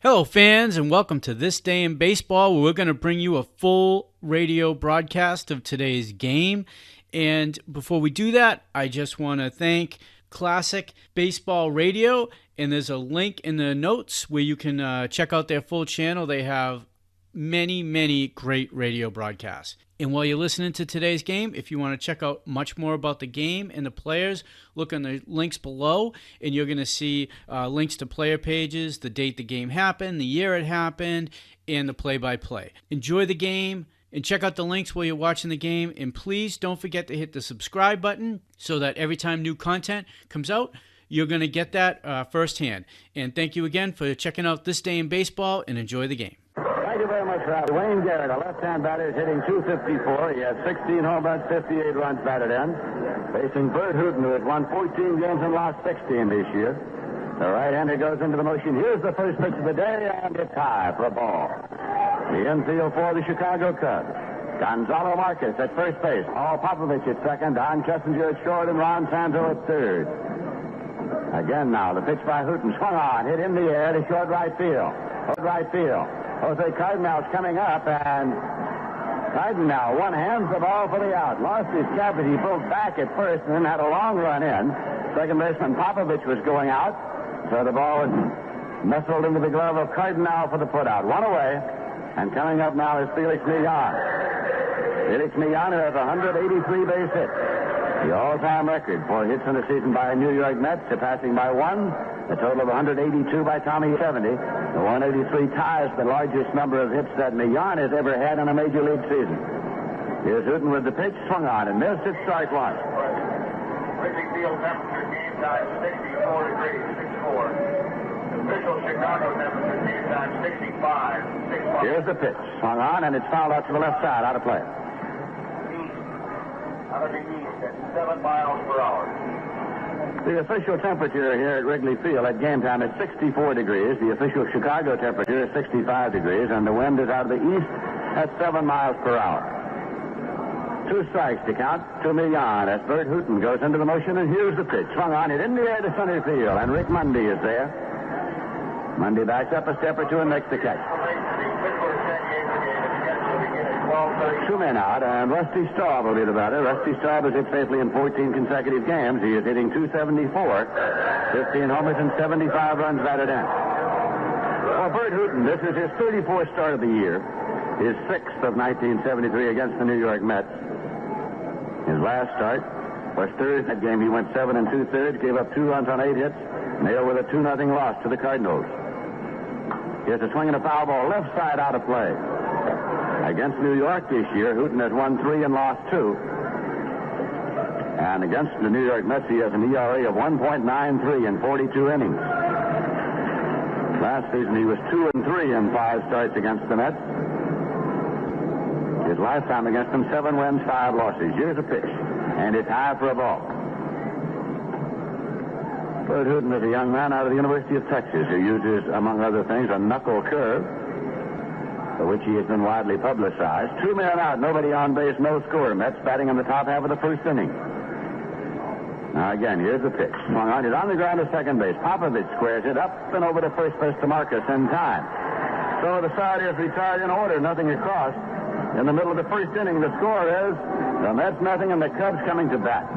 Hello, fans, and welcome to This Day in Baseball, where we're going to bring you a full radio broadcast of today's game. And before we do that, I just want to thank Classic Baseball Radio, and there's a link in the notes where you can check out their full channel. They have many great radio broadcasts. And while you're listening to today's game, if you want to check out much more about the game and the players, look on the links below, and you're going to see links to player pages, the date the game happened, the year it happened, and the play-by-play. Enjoy the game, and check out the links while you're watching the game. And please don't forget to hit the subscribe button so that every time new content comes out, you're going to get that firsthand. And thank you again for checking out This Day in Baseball, and enjoy the game. Thank you very much, Rod. Wayne Garrett, a left-hand batter, is hitting .254. He has 16 home runs, 58 runs batted in. Facing Bert Hooton, who has won 14 games and lost 16 this year. The right-hander goes into the motion. Here's the first pitch of the day, and it's high for a ball. The infield for the Chicago Cubs. Gonzalo Marquez at first base. Paul Popovich at second. Don Kessinger at short, and Ron Santo at third. Again now, the pitch by Hooton swung on, hit in the air to short right field. Right field. Jose Cardenal's coming up, and Cardenal one-hands the ball for the out. Lost his cap, but he pulled back at first and then had a long run in. Second baseman Popovich was going out, so the ball was nestled into the glove of Cardenal for the put-out. One away, and coming up now is Felix Millan. Felix Millan has 183 base hits. The all-time record for hits in a season by a New York Mets, surpassing by one. A total of 182 by Tommy 70. The 183 ties the largest number of hits that Millan has ever had in a major league season. Here's Hooton with the pitch, swung on and missed it, strike one. Wrigley Field temperature game time 64 degrees, 6-4. Official Chicago temperature game time 65, 6-5. Here's the pitch, swung on, and it's fouled out to the left side, out of play. Out of the east at 7 miles per hour. The official temperature here at Wrigley Field at game time is 64 degrees. The official Chicago temperature is 65 degrees, and the wind is out of the east at 7 miles per hour. Two strikes to count to Millan as Bert Hooton goes into the motion, and here's the pitch. Swung on it in the air to center field, and Rick Mundy is there. Mundy backs up a step or two and makes the catch. 2 men out, and Rusty Staub will be the batter. Rusty Staub has hit safely in 14 consecutive games. He is hitting .274, 15 homers and 75 runs batted in. For Bert Hooton, this is his 34th start of the year, his 6th of 1973 against the New York Mets. His last start was Thursday. That game he went 7 2/3, gave up 2 runs on 8 hits, nailed with a 2-0 loss to the Cardinals. Here's a swing and a foul ball, left side out of play. Against New York this year, Hooton has won 3 and lost 2. And against the New York Mets, he has an ERA of 1.93 in 42 innings. Last season, he was 2-3 in 5 starts against the Mets. His lifetime against them, 7 wins, 5 losses. Here's a pitch, and it's high for a ball. Bert Hooton is a young man out of the University of Texas who uses, among other things, a knuckle curve, for which he has been widely publicized. 2 men out, nobody on base, no score. Mets batting in the top half of the first inning. Now again, here's the pitch. Swung on, it's on the ground to second base. Popovich squares it up and over to first base to Marcus in time. So the side is retired in order, nothing across. In the middle of the first inning, the score is the Mets nothing and the Cubs coming to bat.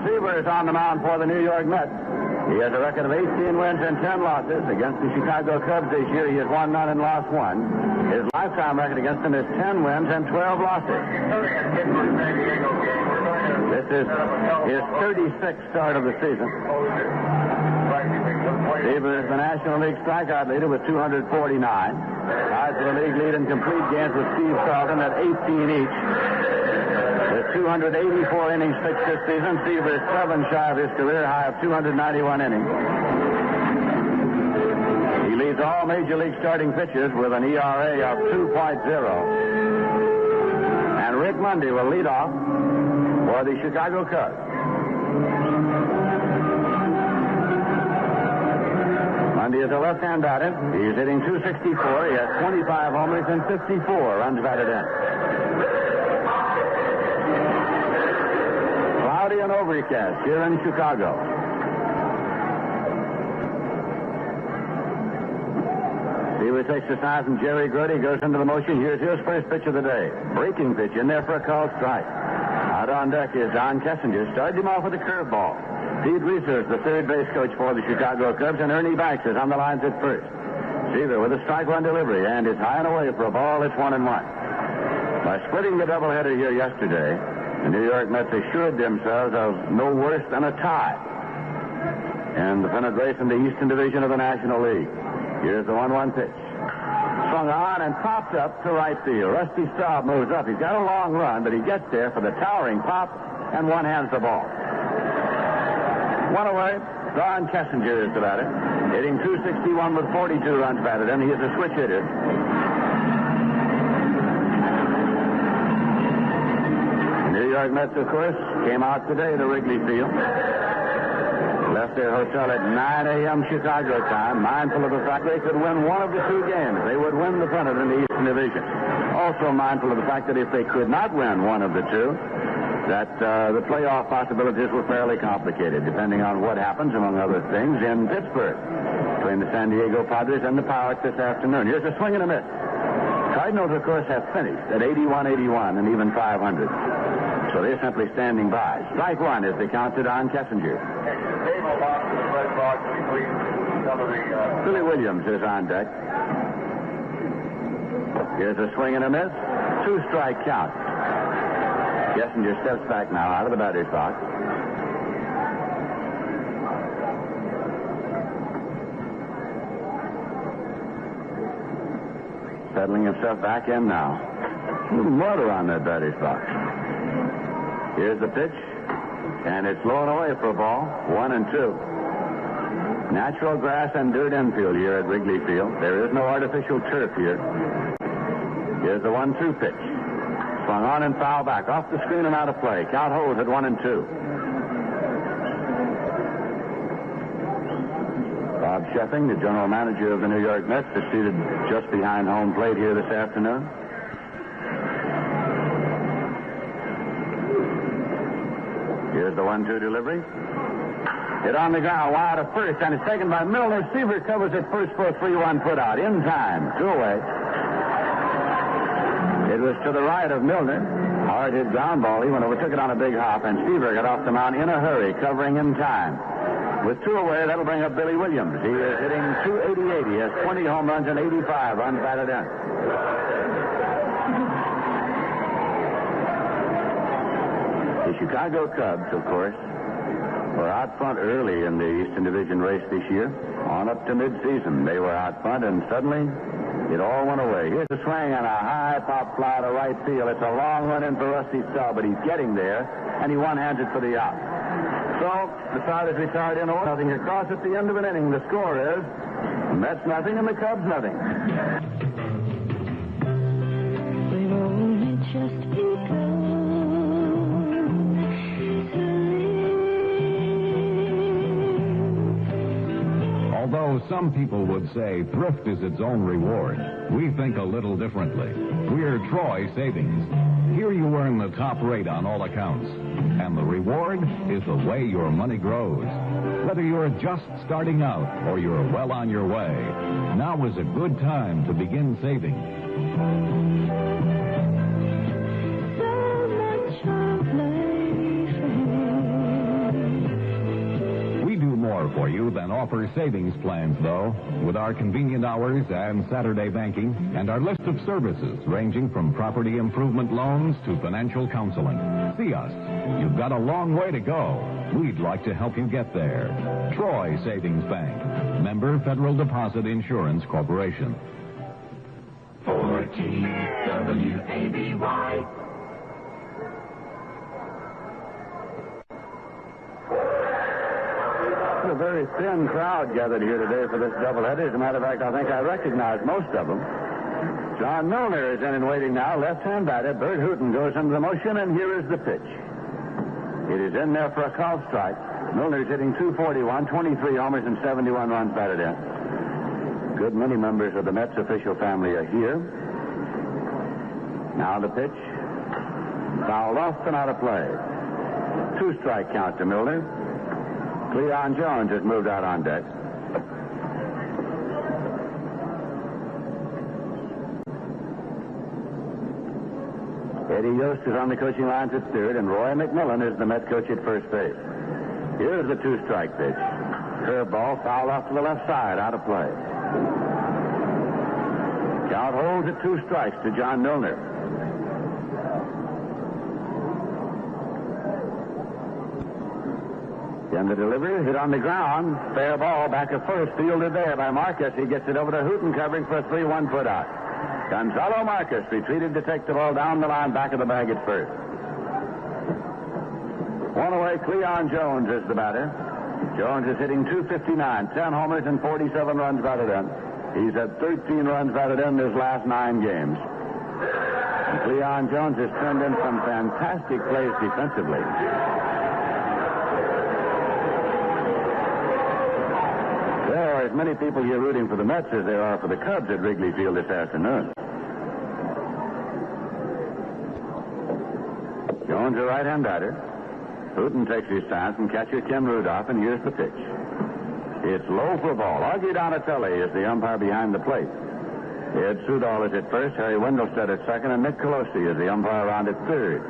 Seaver is on the mound for the New York Mets. He has a record of 18 wins and 10 losses. Against the Chicago Cubs this year, he has won none and lost 1. His lifetime record against them is 10 wins and 12 losses. This is his 36th start of the season. Seaver is the National League strikeout leader with 249. Ties for the league lead in complete games with Steve Carlton at 18 each. With 284 innings pitched this season, Seaver is 7 shy of his career high of 291 innings. He leads all major league starting pitchers with an ERA of 2.0. And Rick Mundy will lead off for the Chicago Cubs. Lundy is a left-hand batter. He's hitting .264. He has 25 homers and 54 runs batted in. Cloudy and overcast here in Chicago. Seaver takes the sign from Jerry Grody, goes into the motion. Here's his first pitch of the day. Breaking pitch in there for a called strike. Out on deck is Don Kessinger. Started him off with a curveball. Pete Reeser is the third base coach for the Chicago Cubs, and Ernie Banks is on the lines at first. Seaver with a strike one delivery, and it's high and away for a ball. It's 1-1. By splitting the doubleheader here yesterday, the New York Mets assured themselves of no worse than a tie in the pennant race in the Eastern Division of the National League. Here's the 1-1 pitch. Swung on and popped up to right field. Rusty Staub moves up. He's got a long run, but he gets there for the towering pop and one-hands the ball. One away. Don Kessinger is the batter. Hitting .261 with 42 runs batted in. He is a switch hitter. The New York Mets, of course, came out today to Wrigley Field. Left their hotel at 9 a.m. Chicago time, mindful of the fact they could win one of the two games. They would win the pennant in the Eastern Division. Also mindful of the fact that if they could not win one of the two, that the playoff possibilities were fairly complicated, depending on what happens, among other things, in Pittsburgh between the San Diego Padres and the Pirates this afternoon. Here's a swing and a miss. Cardinals, of course, have finished at 81-81 and even 500. So they're simply standing by. Strike one is the count to Don Kessinger. Billy Williams is on deck. Here's a swing and a miss. 2-strike count. Kessinger steps back now out of the batter's box. Settling himself back in now. A little water on that batter's box. Here's the pitch, and it's low and away for a ball. 1-2. Natural grass and dirt infield here at Wrigley Field. There is no artificial turf here. Here's the 1-2 pitch. Swung on and foul back. Off the screen and out of play. Count holds at 1-2. Bob Sheffing, the general manager of the New York Mets, is seated just behind home plate here this afternoon. Here's the 1-2 delivery. Hit on the ground, wide of first, and it's taken by Milner. Seaver covers it first for a 3-1 put out. In time. 2 away. It was to the right of Milner. Hard hit ground ball. He went over, took it on a big hop, and Seaver got off the mound in a hurry, covering in time. With 2 away, that'll bring up Billy Williams. He is hitting .288. He has 20 home runs and 85 runs batted in. The Chicago Cubs, of course, were out front early in the Eastern Division race this year. On up to midseason, they were out front, and suddenly it all went away. Here's a swing and a high pop fly to right field. It's a long run in for Rusty Staub, but he's getting there, and he one-hands it for the out. So the side is retired in order. Nothing across at the end of an inning. The score is the Mets nothing and the Cubs nothing. We've only just begun. Although some people would say thrift is its own reward, we think a little differently. We're Troy Savings. Here you earn the top rate on all accounts. And the reward is the way your money grows. Whether you're just starting out or you're well on your way, now is a good time to begin saving. We do more for you than offer savings plans, though, with our convenient hours and Saturday banking and our list of services ranging from property improvement loans to financial counseling. See us. You've got a long way to go. We'd like to help you get there. Troy Savings Bank. Member Federal Deposit Insurance Corporation. 14WABY. A very thin crowd gathered here today for this doubleheader. As a matter of fact, I think I recognize most of them. John Milner is in and waiting now. Left-hand batter. Bert Hooton goes into the motion, and here is the pitch. It is in there for a called strike. Milner's hitting .241, 23 homers and 71 runs batted in. good many members of the Mets official family are here. Now the pitch. Fouled off and out of play. 2-strike count to Milner. Cleon Jones has moved out on deck. Eddie Yost is on the coaching lines at third, and Roy McMillan is the Met coach at first base. Here's the 2-strike pitch. Curveball fouled off to the left side, out of play. Count holds at 2 strikes to John Milner. Then the delivery hit on the ground. Fair ball back at first, fielded there by Marcus. He gets it over to Hooten, covering for a 3-1 put out. Gonzalo Marcus retreated to take the ball down the line, back of the bag at first. One away, Cleon Jones is the batter. Jones is hitting .259, 10 homers and 47 runs batted in. He's had 13 runs batted in his last 9 games. And Cleon Jones has turned in some fantastic plays defensively. There are as many people here rooting for the Mets as there are for the Cubs at Wrigley Field this afternoon. Jones, a right-hand batter. Hooten takes his time from catcher Ken Rudolph, and here's the pitch. It's low for a ball. Augie Donatelli is the umpire behind the plate. Ed Sudol is at first, Harry Wendelstedt at second, and Nick Colosi is the umpire around at third.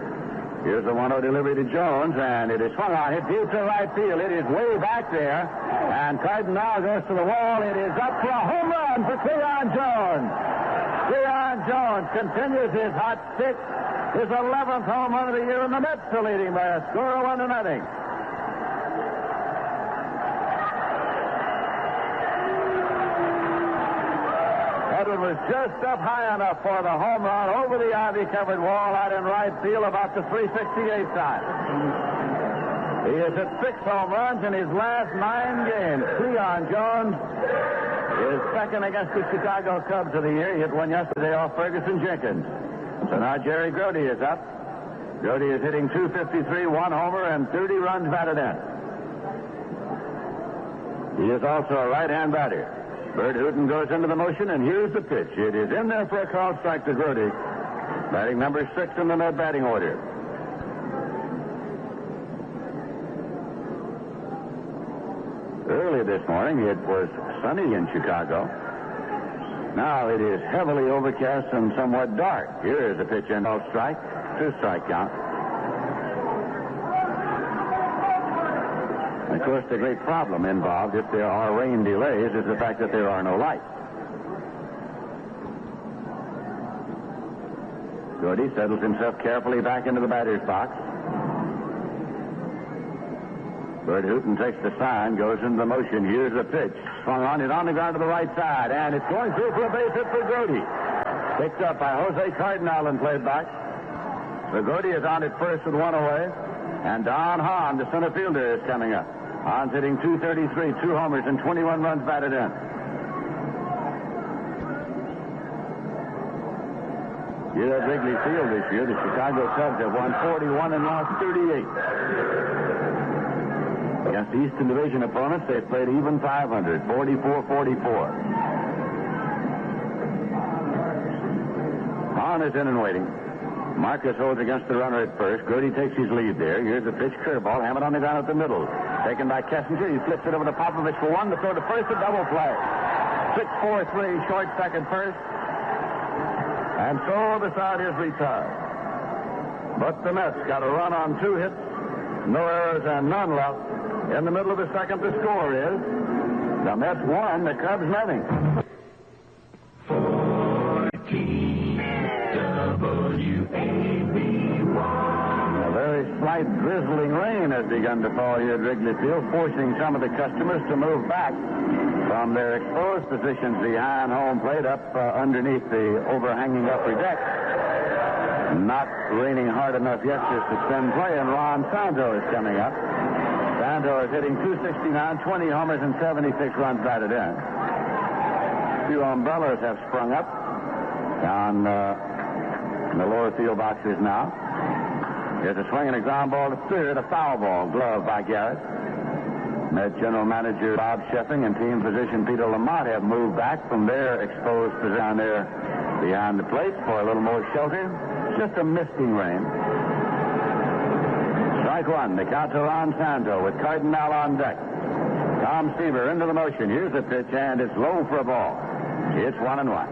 Here's the 1-0 delivery to Jones, and it is swung on. Hit deep to right field. It is way back there, and Cardenal goes to the wall. It is up for a home run for Cleon Jones. Cleon Jones continues his hot streak. His 11th home run of the year, and the Mets are leading by a score of 1-0. Edwin was just up high enough for the home run over the ivy-covered wall out in right field, about the 368 time. He has hit 6 home runs in his last 9 games. Cleon Jones is second against the Chicago Cubs of the year. He hit one yesterday off Ferguson Jenkins. So now Jerry Grody is up. Grody is hitting .253, 1 homer, and 30 runs batted in. He is also a right-hand batter. Bert Hooten goes into the motion, and here's the pitch. It is in there for a called strike to Grody. Batting number 6 in the Met batting order. Early this morning, it was sunny in Chicago. Now it is heavily overcast and somewhat dark. Here is a pitch in, called strike, 2-strike count. And of course, the great problem involved if there are rain delays is the fact that there are no lights. Grody settles himself carefully back into the batter's box. Bert Hooten takes the sign, goes into the motion. Here's the pitch. Swung on it on the ground to the right side, and it's going through for a base hit for Grody. Picked up by Jose Cardenal and played back. So Grody is on at first with 1 away, and Don Hahn, the center fielder, is coming up. Hahn's hitting .233, 2 homers, and 21 runs batted in. Here at Wrigley Field this year, the Chicago Cubs have won 41 and lost 38. Against Eastern Division opponents, they've played even 500, 44-44. Hahn is in and waiting. Marcus holds against the runner at first. Grody takes his lead there. Here's the pitch, curveball, hammered on the ground at the middle. Taken by Kessinger. He flips it over to Popovich for 1 to throw to first, a double play. 6-4-3, short second first. And so the side is retired. But the Mets got a run on 2 hits, no errors, and none left. In the middle of the second, the score is the Mets 1, the Cubs nothing. A very slight drizzling rain has begun to fall here at Wrigley Field, forcing some of the customers to move back from their exposed positions behind home plate up underneath the overhanging upper deck. Not raining hard enough yet to suspend play, and Ron Santo is coming up. Santo is hitting .269, 20 homers, and 76 runs batted in. A few umbrellas have sprung up down in the lower field boxes now. There's a swing and a ground ball to third, a foul ball, gloved by Garrett. Met general manager Bob Sheffing and team physician Peter Lamont have moved back from their exposed position down there behind the plate for a little more shelter. Just a misting rain. Strike one. The count to Ron Santo with Cardenal on deck. Tom Seaver into the motion. Here's the pitch, and it's low for a ball. It's 1-1.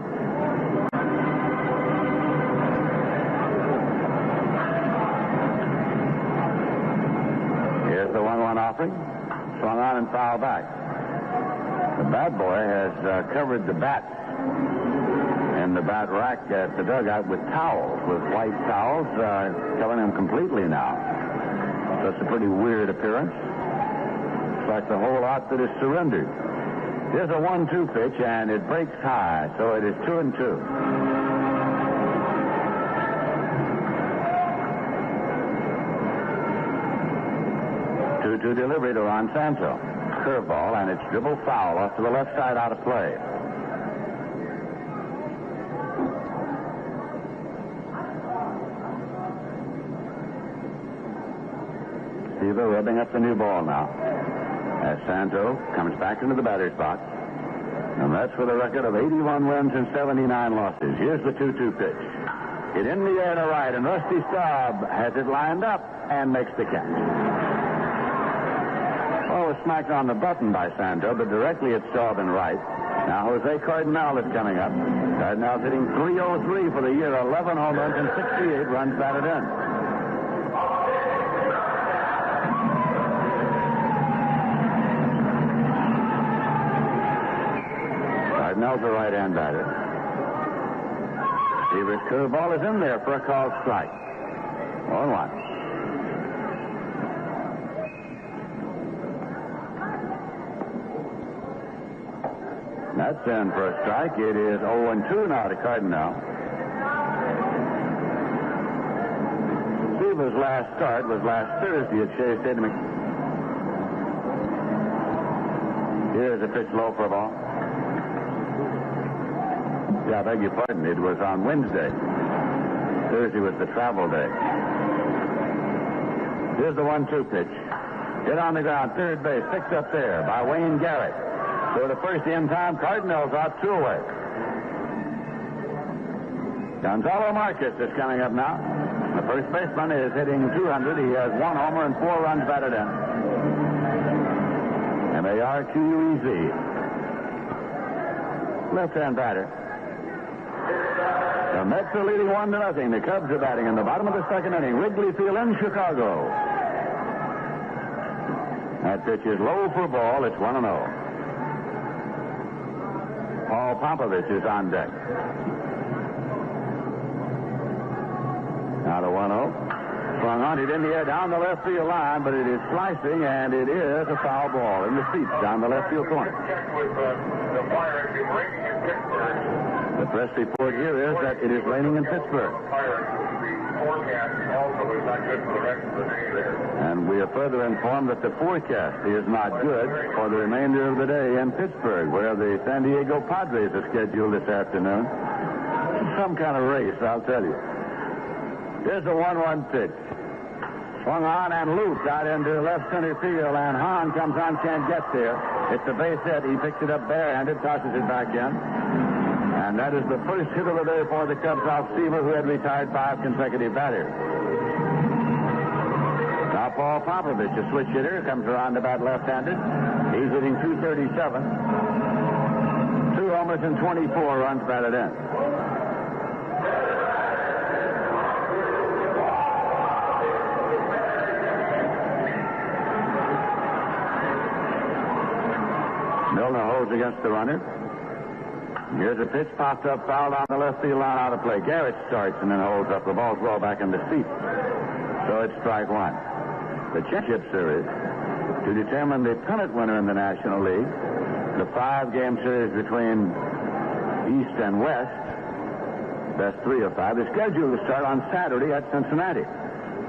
Here's the 1-1 offering. Swung on and foul back. The bat boy has covered the bats in the bat rack at the dugout with towels, with white towels, covering them completely now. That's a pretty weird appearance. It's like the whole outfit is surrendered. Here's a 1-2 pitch, and it breaks high, so it is 2-2. 2-2 delivery to Ron Santo. Curveball, and it's dribbled foul off to the left side out of play. Seaver rubbing up the new ball now. As Santo comes back into the batter's box. And that's with a record of 81 wins and 79 losses. Here's the 2-2 pitch. It in the air to right, and Rusty Staub has it lined up and makes the catch. Oh, it was smacked on the button by Santo, but directly at Staub and right. Now Jose Cardenal is coming up. Cardenal's hitting .303 for the year, 11 home runs and 68 runs batted in. Cardenal's a right-hand batter. Seaver's curveball is in there for a called strike. 1-1. That's in for a strike. It is 0-2 now to Cardenal. Seaver's last start was last Thursday at Shea Stadium. Here's a pitch low for a ball. Yeah, I beg your pardon. It was on Wednesday. Thursday was the travel day. Here's the 1-2 pitch. Hit on the ground, third base, picked up there by Wayne Garrett. So the first in time, Cardinals out 2 away. Gonzalo Marquez is coming up now. The first baseman is hitting .200. He has 1 homer and 4 runs batted in. Marquez. Left-hand batter. The Mets are leading 1-0. The Cubs are batting in the bottom of the second inning. Wrigley Field in Chicago. That pitch is low for a ball. It's 1-0. Paul Popovich is on deck. Now to 1-0. Swung on it in the air down the left field line, but it is slicing, and it is a foul ball in the seats down the left field corner. The fire has been raining in Pittsburgh. The press report here is that it is raining in Pittsburgh. The forecast also is not good for the rest of the day there. And we are further informed that the forecast is not good for the remainder of the day in Pittsburgh, where the San Diego Padres are scheduled this afternoon. Some kind of race, I'll tell you. Here's a 1-1 pitch. Swung on and looped out into left center field, and Hahn comes on, can't get there. It's a base hit. He picks it up barehanded, tosses it back in. And that is the first hit of the day for the Cubs off Seaver, who had retired 5 consecutive batters. Now Paul Popovich, a switch hitter, comes around to bat left-handed. He's hitting .237. 2 homers and 24 runs batted in. Milner holds against the runner. Here's a pitch popped up, fouled on the left field line, out of play. Garrett starts and then holds up. The ball's well back in the seat. So it's strike one. The championship series to determine the pennant winner in the National League. The 5-game series between East and West, best 3 of 5, is scheduled to start on Saturday at Cincinnati.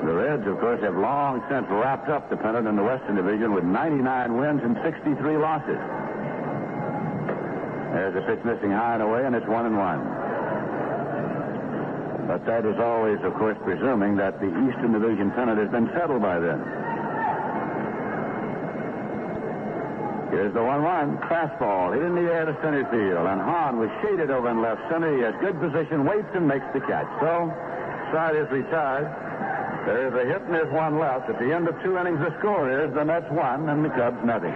The Reds, of course, have long since wrapped up the pennant in the Western Division with 99 wins and 63 losses. There's a pitch missing high and away, and it's 1-1. But that is always, of course, presuming that the Eastern Division pennant has been settled by then. Here's the 1-1. Fastball. Hit in the air to center field. And Hahn was shaded over in left center. He has good position, waits and makes the catch. So, side is retired. There is a hit and there's one left. At the end of 2 innings, the score is the Mets 1 and the Cubs nothing.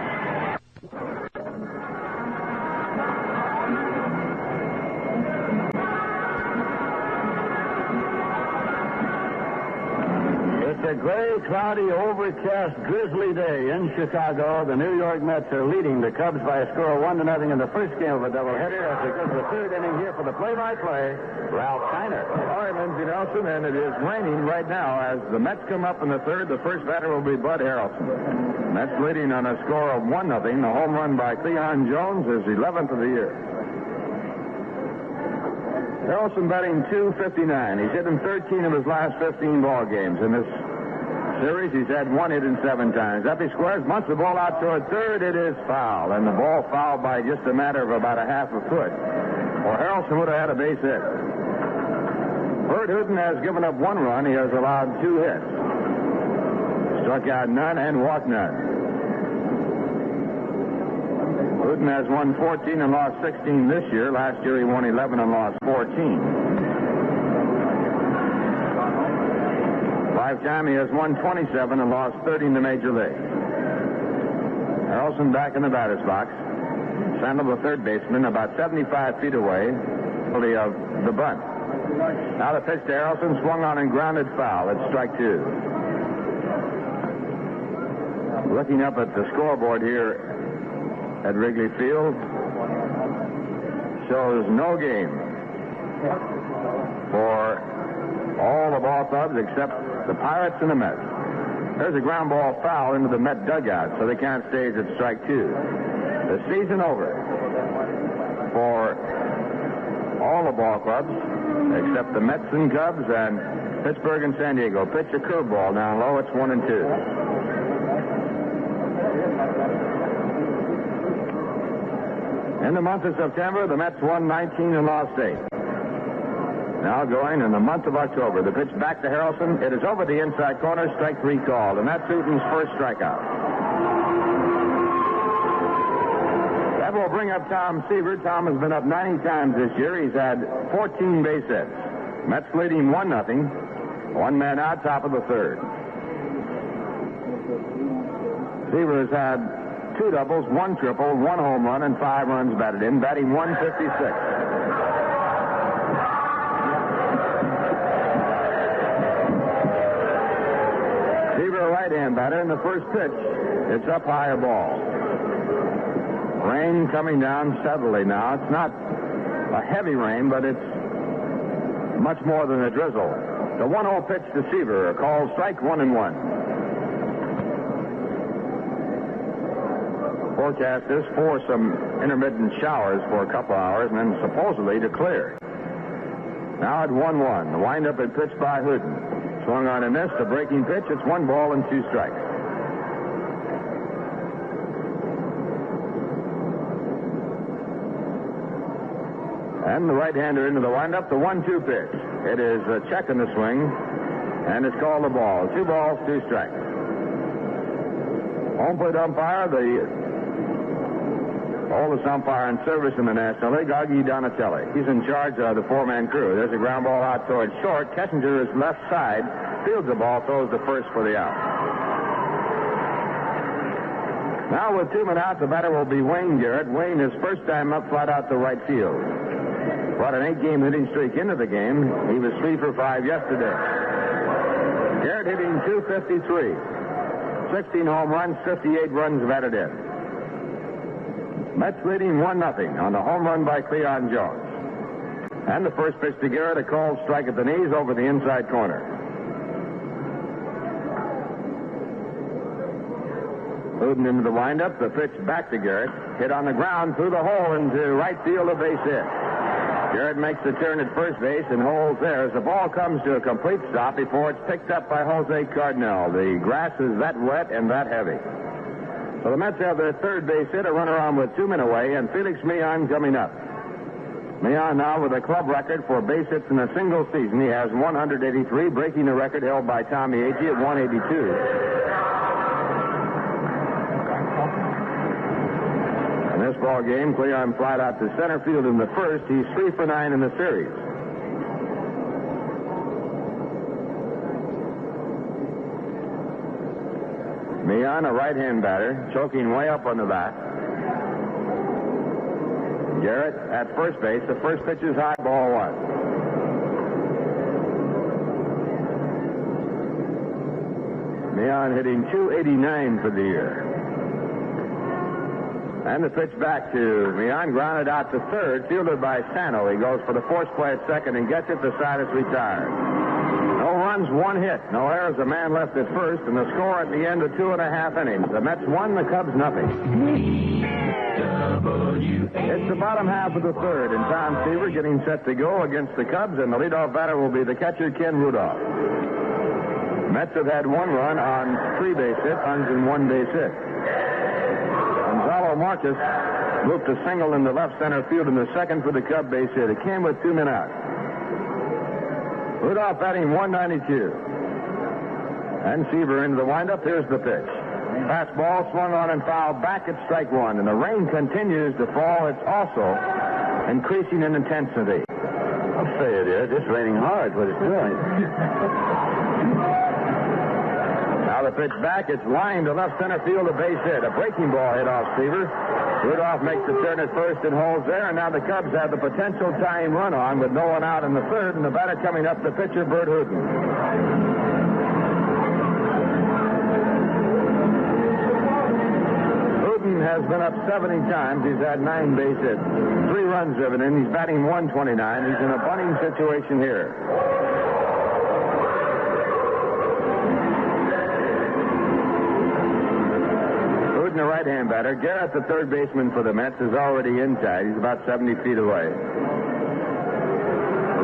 It's a gray, cloudy, overcast, drizzly day in Chicago. The New York Mets are leading the Cubs by a score of 1-0 in the first game of a doubleheader. As it goes to the third inning here for the play-by-play, Ralph Steiner. All right, Lindsey Nelson, and it is raining right now. As the Mets come up in the third, the first batter will be Bud Harrelson. Mets leading on a score of 1-0. The home run by Cleon Jones is 11th of the year. Harrelson batting .259. He's hit in 13 of his last 15 ball games. In this series, he's had 1 hit in 7 times. Up he squares, bunts the ball out toward third. It is foul, and the ball fouled by just a matter of about a half a foot. Or Harrelson would have had a base hit. Bert Hooton has given up 1 run. He has allowed 2 hits. Struck out none and walked none. Hooton has won 14 and lost 16 this year. Last year he won 11 and lost 14. 5-time he has won 27 and lost 30 in the major league. Harrelson back in the batter's box. Sandel, the third baseman, about 75 feet away of the bunt. Now the pitch to Harrelson, swung on and grounded foul. It's strike 2. Looking up at the scoreboard here at Wrigley Field, shows no game for all the ball clubs except the Pirates and the Mets. There's a ground ball foul into the Met dugout, so they can't stage at strike 2. The season over for all the ball clubs except the Mets and Cubs and Pittsburgh and San Diego. Pitch a curveball down low. It's 1-2. In the month of September, the Mets won 19 and lost 8. Now going in the month of October, the pitch back to Harrelson. It is over the inside corner, strike 3 called, and that's Hooton's first strikeout. That will bring up Tom Seaver. Tom has been up 90 times this year. He's had 14 base hits. Mets leading 1-0. 1 man out, top of the third. Seaver has had 2 doubles, 1 triple, 1 home run, and 5 runs batted in, batting .156. Seaver, a right-hand batter, in the first pitch. It's up high, a ball. Rain coming down steadily now. It's not a heavy rain, but it's much more than a drizzle. The 1-0 pitch to Seaver, called strike 1-1. Forecast is for some intermittent showers for a couple hours and then supposedly to clear. Now at 1-1. The windup and pitch by Hooton. Swung on and missed. A breaking pitch. It's 1 ball and 2 strikes. And the right-hander into the windup. The 1-2 pitch. It is a check in the swing, and it's called a ball. 2 balls, 2 strikes. Home plate umpire, the oldest umpire in service in the National League, Augie Donatelli. He's in charge of the 4-man crew. There's a ground ball out towards short. Kessinger is left side, fields the ball, throws the first for the out. Now with 2 men out, the batter will be Wayne Garrett. Wayne, his first time up, flat out to right field. Brought an 8-game hitting streak into the game. He was 3 for 5 yesterday. Garrett hitting .253. 16 home runs, 58 runs batted in. Mets leading 1-0 on the home run by Cleon Jones. And the first pitch to Garrett, a called strike at the knees over the inside corner. Hooton into the windup. The pitch back to Garrett. Hit on the ground through the hole into right field, a base hit. Garrett makes the turn at first base and holds there as the ball comes to a complete stop before it's picked up by Jose Cardenal. The grass is that wet and that heavy. So the Mets have their third base hit, a runner on with 2 men away, and Felix Millan coming up. Millan now with a club record for base hits in a single season. He has 183, breaking the record held by Tommy Agee at 182. ball game, Cleon flied out to center field in the first. He's 3 for 9 in the series. Meehan, a right-hand batter, choking way up on the bat. Garrett at first base. The first pitch is high, ball 1. Meehan hitting .289 for the year. And the pitch back to Meehan, grounded out to third, fielded by Sano. He goes for the force play at second and gets it. The side is retired. No runs, 1 hit. No errors, a man left at first, and the score at the end of 2.5 innings. The Mets won, the Cubs nothing. It's the bottom half of the third, and Tom Seaver getting set to go against the Cubs, and the leadoff batter will be the catcher, Ken Rudolph. Mets have had 1 run on 3 base hits, runs and 1 base hit. Gonzalo Marquez moved a single in the left center field in the second for the Cub base hit. It came with 2 men out. Rudolph batting .192. And Seaver into the windup. Here's the pitch. Fastball swung on and fouled back at strike 1. And the rain continues to fall. It's also increasing in intensity. I'll say it is. It's raining hard, what it's doing. Now the pitch back. It's lined to left center field, a base hit. A breaking ball hit off Seaver. Rudolph makes the turn at first and holds there, and now the Cubs have the potential tying run on with no one out in the third, and the batter coming up, the pitcher, Bert Hooten. Hooten has been up 70 times. He's had 9 base hits. 3 runs driven in. He's batting .129. He's in a bunting situation here. A right-hand batter. Garrett, the third baseman for the Mets, is already inside. He's about 70 feet away.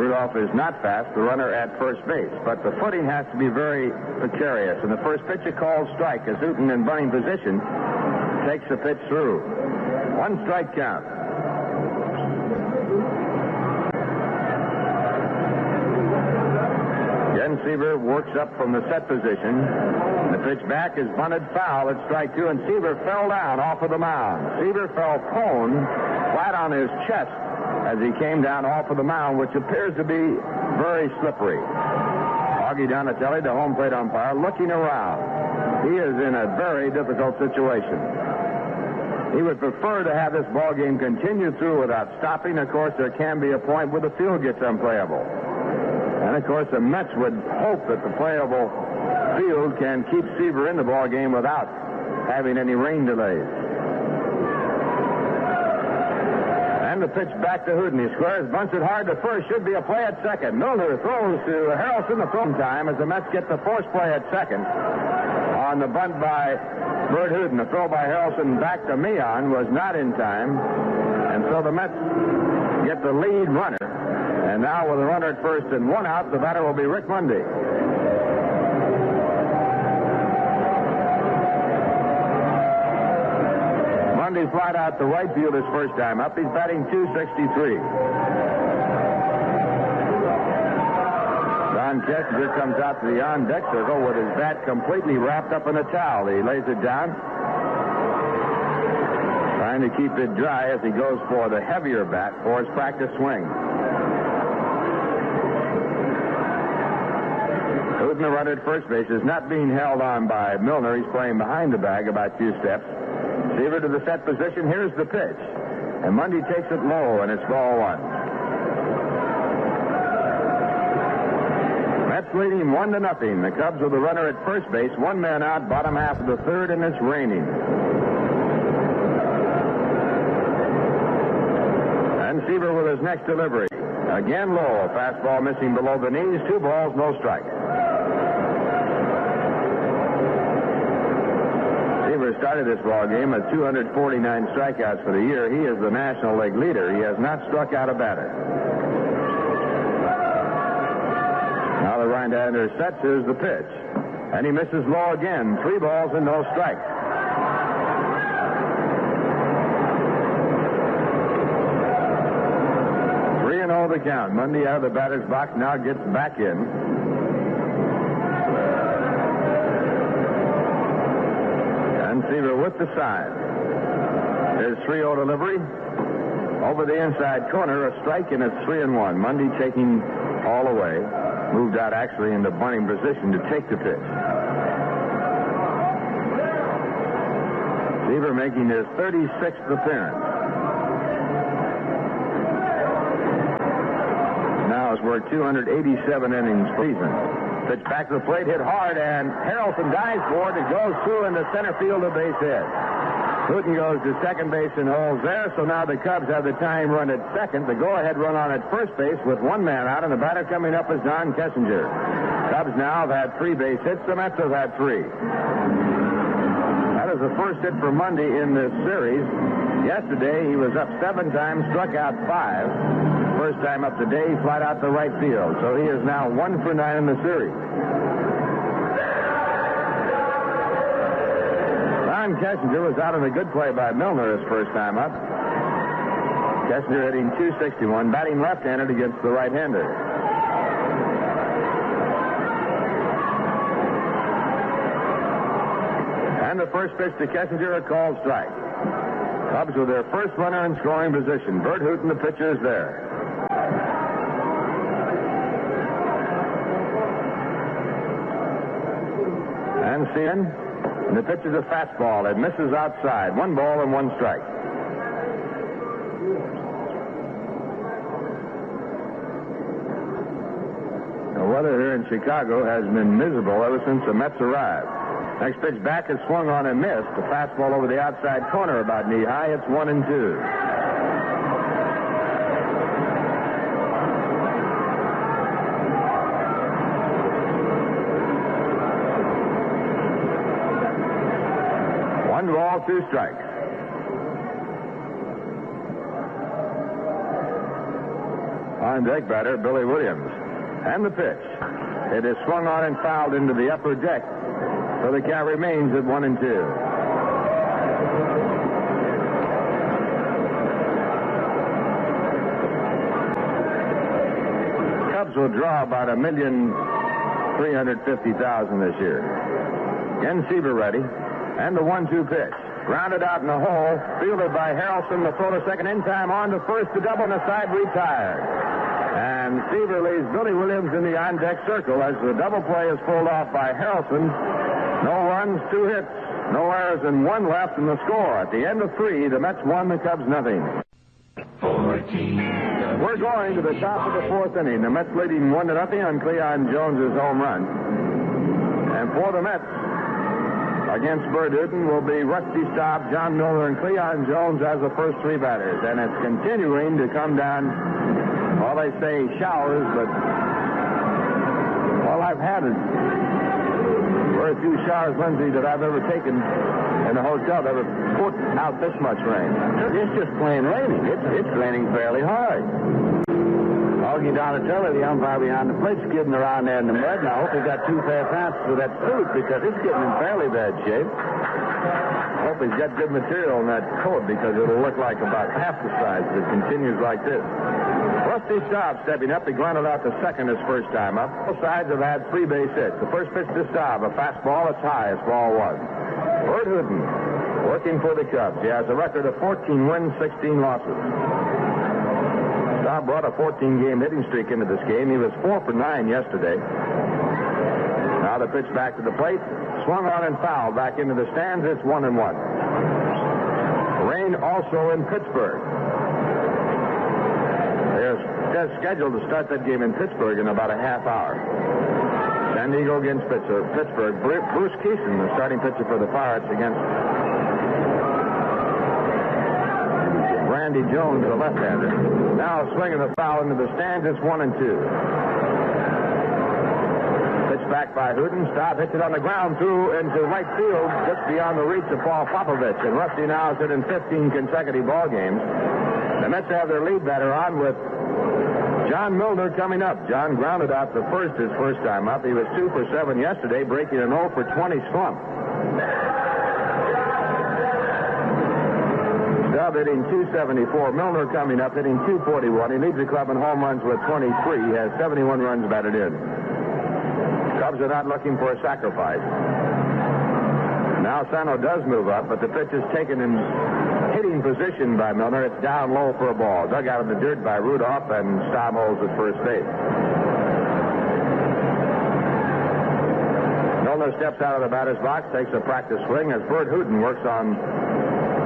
Rudolph is not fast, the runner at first base, but the footing has to be very precarious. And the first pitch, a called strike as Hooten in bunting position takes the pitch through. 1 strike count. Ken Seaver works up from the set position. The pitch back is bunted foul at strike 2, and Seaver fell down off of the mound. Seaver fell prone, flat on his chest as he came down off of the mound, which appears to be very slippery. Augie Donatelli, the home plate umpire, looking around. He is in a very difficult situation. He would prefer to have this ball game continue through without stopping. Of course, there can be a point where the field gets unplayable. And, of course, the Mets would hope that the playable field can keep Seaver in the ball game without having any rain delays. And the pitch back to Hooten. He squares, bunts it hard to first. Should be a play at second. Milner throws to Harrelson the throw time as the Mets get the force play at second on the bunt by Bert Hooten. The throw by Harrelson back to Meehan was not in time. And so the Mets get the lead runner. And now with a runner at first and 1 out, the batter will be Rick Mundy. Mundy flied out to right field his first time up. He's batting .263. Don Kessinger comes out to the on-deck circle with his bat completely wrapped up in a towel. He lays it down, trying to keep it dry as he goes for the heavier bat for his practice swing. Hooten, the runner at first base, is not being held on by Milner. He's playing behind the bag about 2 steps. Seaver to the set position. Here's the pitch. And Mundy takes it low, and it's ball 1. Mets leading 1-0. The Cubs with the runner at first base. 1 man out, bottom half of the third, and it's raining. And Seaver with his next delivery. Again low. Fastball missing below the knees. 2 balls, no strike. Seaver started this ball game with 249 strikeouts for the year. He is the National League leader. He has not struck out a batter. Now the right-hander sets. Here's the pitch. And he misses low again. 3 balls and no strikes. The count. Mundy out of the batter's box, now gets back in. And Seaver with the sign. His 3-0 delivery. Over the inside corner, a strike, and it's 3-1. Mundy taking all away. Moved out actually into bunting position to take the pitch. Seaver making his 36th appearance. Now it's worked 287 innings season. Pitch back to the plate, hit hard, and Harrelson dives for it. It goes through in the center field, a base hit. Hooten goes to second base and holds there, so now the Cubs have the tying run at second. The go-ahead run on at first base with one man out, and the batter coming up is Don Kessinger. Cubs now have had 3 base hits. The Mets have had 3. That is the first hit for Mundy in this series. Yesterday, he was up 7 times, struck out 5. First time up today, he flied out to right field. So he is now 1 for 9 in the series. Don Kessinger was out on a good play by Milner his first time up. Kessinger hitting .261, batting left-handed against the right-hander. And the first pitch to Kessinger, a called strike. Cubs with their first runner in scoring position. Bert Hooten, the pitcher, is there. And Sean, and the pitch is a fastball. It misses outside. 1 ball and 1 strike. The weather here in Chicago has been miserable ever since the Mets arrived. Next pitch back is swung on and missed. The fastball over the outside corner about knee-high. It's 1-2. One ball, 2 strikes. On deck batter, Billy Williams. And the pitch. It is swung on and fouled into the upper deck. So the count remains at 1-2. Cubs will draw about 1,350,000 this year. Again, Seaver ready. And the 1-2 pitch. Grounded out in the hole. Fielded by Harrelson. The throw to second in time. On to first. The double on the side. Retired. And Seaver leaves Billy Williams in the on-deck circle as the double play is pulled off by Harrelson. No runs, 2 hits, no errors, and 1 left in the score. At the end of 3, the Mets won, the Cubs nothing. 14. We're going to the top of the 4th inning. The Mets leading 1-0 on Cleon Jones's home run. And for the Mets, against Bert Hooten will be Rusty Staub, John Milner, and Cleon Jones as the first 3 batters. And it's continuing to come down, well, they say showers, but, well, I've had it. Very few showers, Lindsay, that I've ever taken in a hotel that ever put out this much rain. It's just plain raining. It's raining fairly hard. Augie Donatelli, the umpire behind the plate, skidding around there in the mud, and I hope he's got 2 fair passes for that suit because it's getting in fairly bad shape. I hope he's got good material in that coat because it'll look like about half the size if it continues like this. Rusty Staub stepping up. He grounded out to second his first time up. Both sides have had 3 base hits. The first pitch to Staub, a fastball. It's high. It's ball 1. Bert Hooten working for the Cubs. He has a record of 14 wins, 16 losses. Staub brought a 14-game hitting streak into this game. He was 4 for 9 yesterday. Now the pitch back to the plate. Swung on and fouled back into the stands. It's 1-1. Rain also in Pittsburgh. They're scheduled to start that game in Pittsburgh in about a half hour. San Diego against Pittsburgh. Bruce Keeson, the starting pitcher for the Pirates, against Randy Jones, the left-hander. Now swinging the foul into the stands. It's 1-2. Pitch back by Hooten. Staub hits it on the ground through into right field, just beyond the reach of Paul Popovich. And Rusty now has hit in 15 consecutive ball games. The Mets have their lead batter on with John Milner coming up. John grounded out the first his first time up. He was 2 for 7 yesterday, breaking an 0 for 20 slump. Staub hitting .274. Milner coming up, hitting .241. He leads the club in home runs with 23. He has 71 runs batted in. Cubs are not looking for a sacrifice. Now Sano does move up, but the pitch is taken in hitting position by Milner. It's down low for a ball. Dug out of the dirt by Rudolph, and Staub holds at first base. Milner steps out of the batter's box, takes a practice swing as Bert Hooton works on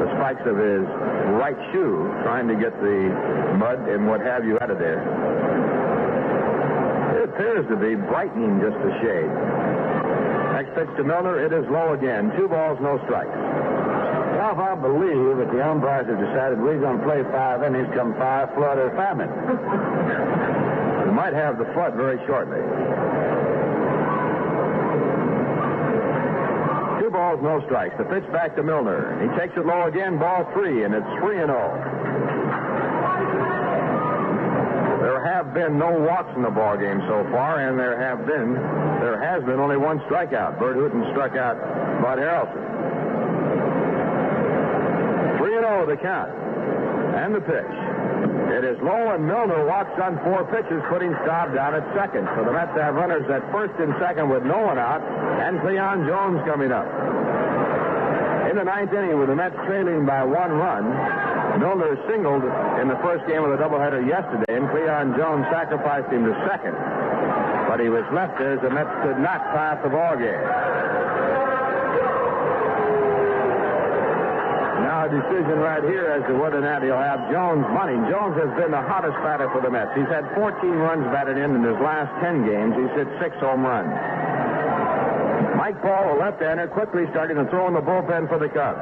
the spikes of his right shoe, trying to get the mud and what have you out of there. It appears to be brightening just a shade. Next pitch to Milner. It is low again. 2 balls, no strikes. Well, if I believe that the umpires have decided we're going to play 5 innings come 5 flood or famine. We might have the flood very shortly. 2 balls, no strikes. The pitch back to Milner. He takes it low again, ball 3, and it's 3-0. There have been no walks in the ball game so far, and there has been only 1 strikeout. Bert Hooton struck out Bud Harrelson. 3-0 the count. And the pitch. It is low, and Milner walks on 4 pitches, putting Staub down at second. So the Mets have runners at first and second with no one out, and Cleon Jones coming up. In the 9th inning, with the Mets trailing by 1 run, Milner singled in the first game of the doubleheader yesterday, and Cleon Jones sacrificed him to second. But he was left there as the Mets could not tie up the ball game. Now a decision right here as to whether or not he'll have Jones bunting. Jones has been the hottest batter for the Mets. He's had 14 runs batted in his last 10 games. He's hit 6 home runs. Mike Paul, a left-hander, quickly starting to throw in the bullpen for the Cubs.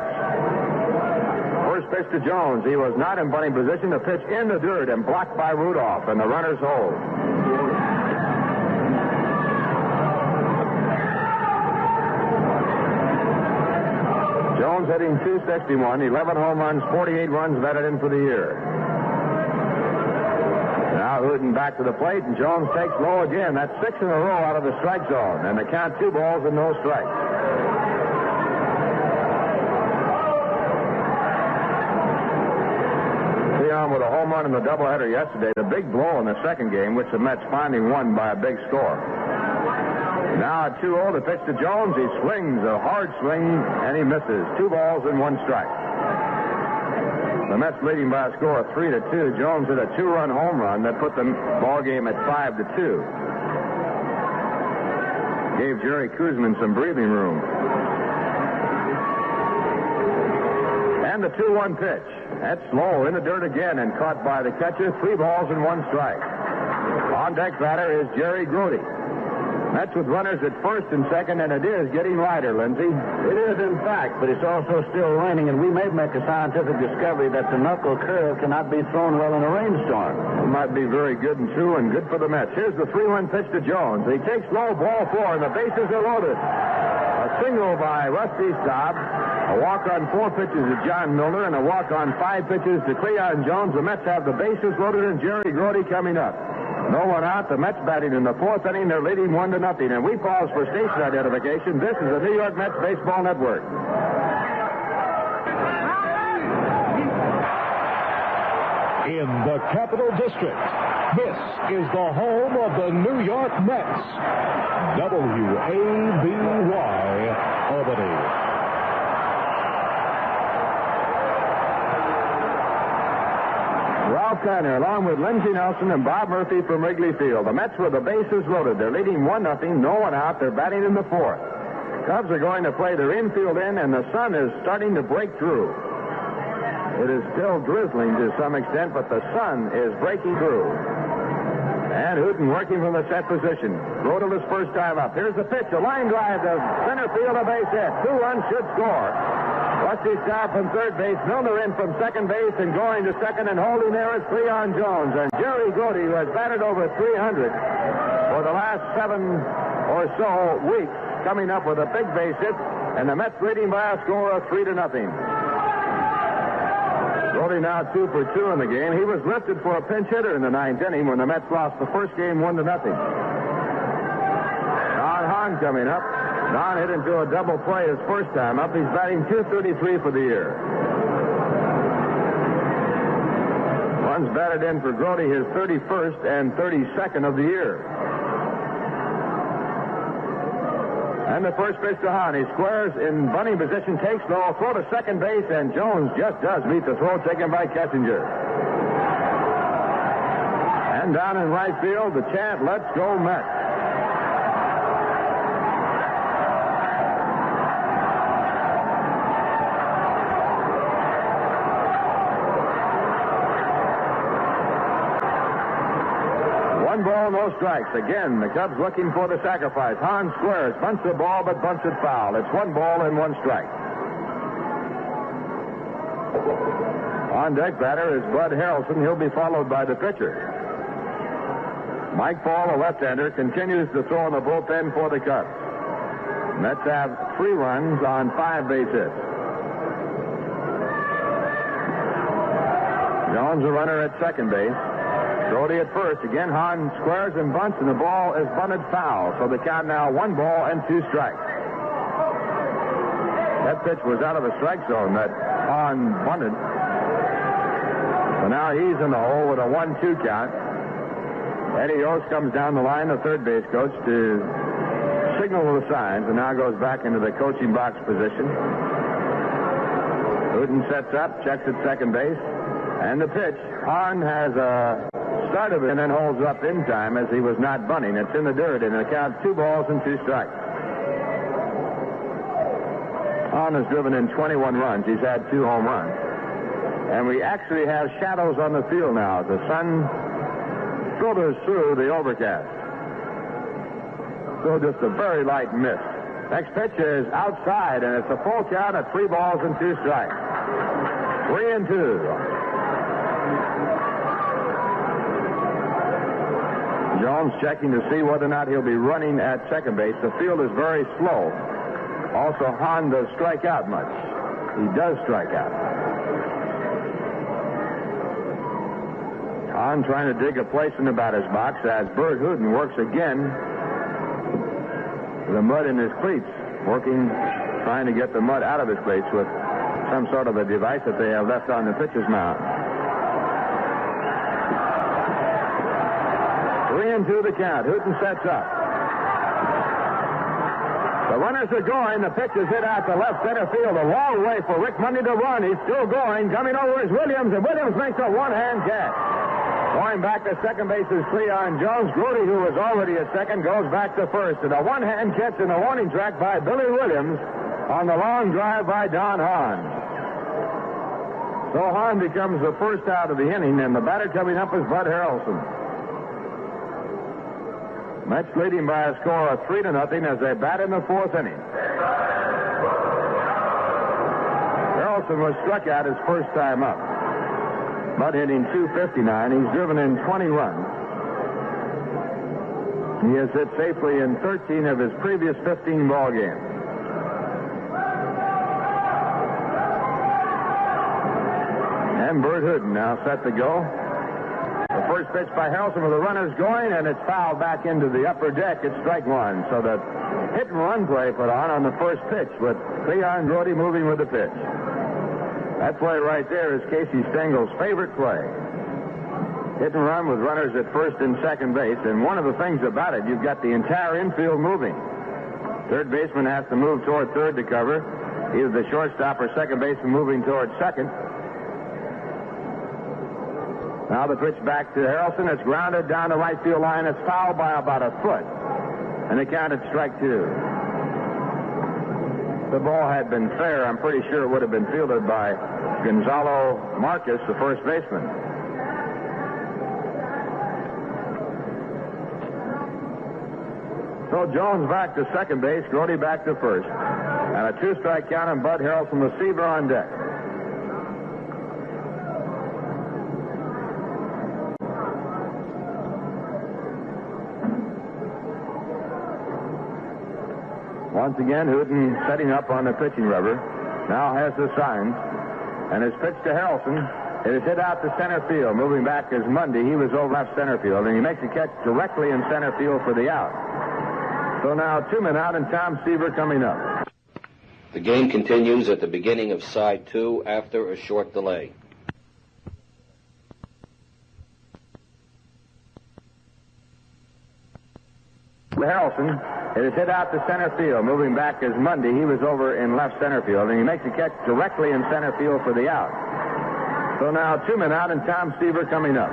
First pitch to Jones. He was not in bunting position. The pitch in the dirt and blocked by Rudolph, and the runners hold. Jones hitting .261, 11 home runs, 48 runs batted in for the year. Now Hooton back to the plate, and Jones takes low again. That's 6 in a row out of the strike zone, and the count 2 balls and no strikes. Leon with a home run in the doubleheader yesterday. The big blow in the second game, which the Mets finally won by a big score. Now at 2-0, the pitch to Jones. He swings a hard swing, and he misses. 2 balls and 1 strike. The Mets leading by a score of 3-2. Jones hit a 2-run home run that put the ball game at 5-2. Gave Jerry Kuzman some breathing room. And the 2-1 pitch. That's low in the dirt again and caught by the catcher. 3 balls and 1 strike. On deck batter is Jerry Grody. Mets with runners at first and second, and it is getting lighter, Lindsay. It is, in fact, but it's also still raining, and we may make a scientific discovery that the knuckle curve cannot be thrown well in a rainstorm. It might be very good and true and good for the Mets. Here's the 3-1 pitch to Jones. He takes low, ball 4, and the bases are loaded. A single by Rusty Staub, a walk on 4 pitches to John Milner, and a walk on 5 pitches to Cleon Jones. The Mets have the bases loaded, and Jerry Grody coming up. No one out. The Mets batting in the 4th inning. They're leading 1-0. And we pause for station identification. This is the New York Mets Baseball Network. In the Capital District, this is the home of the New York Mets. WABY, Albany. Ralph Kiner, along with Lindsey Nelson and Bob Murphy from Wrigley Field. The Mets with the bases loaded. They're leading 1-0, no one out. They're batting in the 4th. Cubs are going to play their infield in, and the sun is starting to break through. It is still drizzling to some extent, but the sun is breaking through. And Hooton working from the set position. Rodel his first time up. Here's the pitch, a line drive to center field, a base hit. 2 runs should score. Rusty Staub from third base. Milner in from second base and going to second and holding there is Cleon Jones. And Jerry Grody, who has batted over 300 for the last 7 or so weeks, coming up with a big base hit, and the Mets leading by a score of 3-0. Grody now 2 for 2 in the game. He was lifted for a pinch hitter in the 9th inning when the Mets lost the first game 1-0. Don Hahn coming up. Don hit into a double play his first time up. He's batting .233 for the year. Runs batted in for Grody, his 31st and 32nd of the year. And the first pitch to Hahn. He squares in bunting position, takes low, throw to second base, and Jones just does meet the throw taken by Kessinger. And down in right field, the chant, "Let's go Mets." One ball, no strikes. Again, the Cubs looking for the sacrifice. Hahn squares, bunts the ball, but bunts it foul. It's 1 ball and 1 strike. On deck batter is Bud Harrelson. He'll be followed by the pitcher. Mike Paul, a left-hander, continues to throw in the bullpen for the Cubs. Mets have 3 runs on 5 base hits. Jones, a runner at second base. Brody at first. Again, Hahn squares and bunts, and the ball is bunted foul. So the count now 1 ball and 2 strikes. That pitch was out of the strike zone that Hahn bunted. So now he's in the hole with a 1-2 count. Eddie Yost comes down the line, the third base coach, to signal the signs, and now goes back into the coaching box position. Hooten sets up, checks at second base, and the pitch. Hahn has a start of it and then holds up in time as he was not bunting. It's in the dirt, and it counts 2 balls and 2 strikes. Hahn has driven in 21 runs. He's had 2 home runs. And we actually have shadows on the field now. The sun filters through the overcast. So just a very light mist. Next pitch is outside, and it's a full count at 3 balls and 2 strikes. 3-2. Jones checking to see whether or not he'll be running at second base. The field is very slow. Also, Hahn does strike out much. He does strike out. Hahn trying to dig a place in the batter's box as Bert Hooten works again. The mud in his cleats. Trying to get the mud out of his cleats with some sort of a device that they have left on the pitcher's mound. 3-2 the count. Hooten sets up. The runners are going. The pitch is hit out to left center field. A long way for Rick Monday to run. He's still going. Coming over is Williams, and Williams makes a one-hand catch. Going back to second base is Cleon Jones. Grody, who was already at second, goes back to first. And a one-hand catch in the warning track by Billy Williams on the long drive by Don Hahn. So Hahn becomes the first out of the inning, and the batter coming up is Bud Harrelson. Mets leading by a score of 3-0 as they bat in the 4th inning. Harrelson was struck out his first time up. Bud hitting .259. He's driven in 20 runs. He has hit safely in 13 of his previous 15 ball games. And Bert Hooten now set to go. The first pitch by Harrelson with the runners going, and it's fouled back into the upper deck. It's strike 1. So the hit and run play put on the first pitch with Cleon Grody moving with the pitch. That play right there is Casey Stengel's favorite play. Hit and run with runners at first and second base. And one of the things about it, you've got the entire infield moving. Third baseman has to move toward third to cover. Either the shortstop or second baseman moving toward second. Now the pitch back to Harrelson. It's grounded down the right field line. It's fouled by about a foot. And they counted strike 2. The ball had been fair, I'm pretty sure it would have been fielded by Gonzalo Marquez, the first baseman. So Jones back to second base, Grody back to first. And a 2-strike count on Bud Harrelson, receiver on deck. Once again, Hooten setting up on the pitching rubber. Now has the signs. And his pitch to Harrelson. It is hit out to center field. Moving back is Mundy. He was over left center field. And he makes a catch directly in center field for the out. So now 2 men out and Tom Seaver coming up. The game continues at the beginning of side 2 after a short delay. Harrelson It is hit out to center field. Moving back is Mundy. He was over in left center field, and he makes a catch directly in center field for the out. So now 2 men out, and Tom Seaver coming up.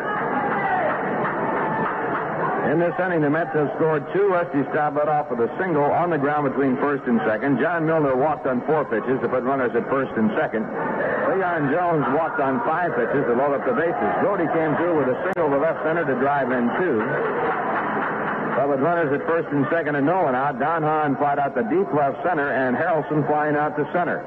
In this inning, the Mets have scored 2. Rusty Staub led off with a single on the ground between first and second. John Milner walked on 4 pitches to put runners at first and second. Leon Jones walked on 5 pitches to load up the bases. Brody came through with a single to left center to drive in 2. But with runners at first and second and no one out, Don Hahn flied out to deep left center, and Harrelson flying out to center.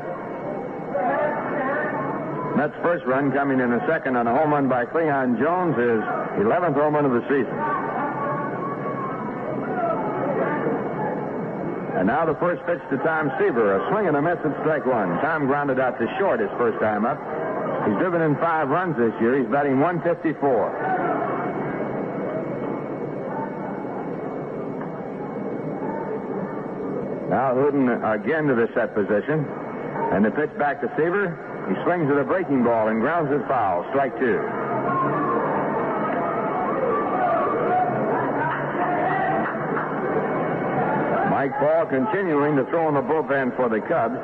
Mets' first run coming in the second on a home run by Leon Jones, his 11th home run of the season. And now the first pitch to Tom Seaver, a swing and a miss at strike one. Tom grounded out to short his first time up. He's driven in 5 runs this year. He's batting .154. Now Hooten again to the set position. And the pitch back to Seaver. He swings at a breaking ball and grounds it foul. Strike 2. Mike Paul continuing to throw in the bullpen for the Cubs.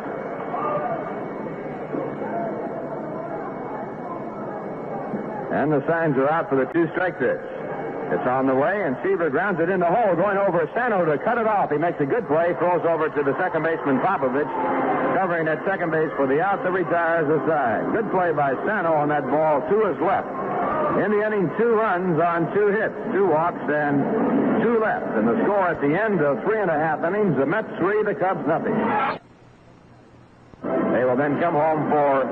And the signs are out for the 2-strike pitch. It's on the way, and Seaver grounds it in the hole, going over Sano to cut it off. He makes a good play, throws over to the second baseman, Popovich, covering at second base for the out that retires the side. Good play by Sano on that ball to his left. In the inning, 2 runs on 2 hits, 2 walks, and 2 left. And the score at the end of 3.5 innings, the Mets 3, the Cubs nothing. They will then come home for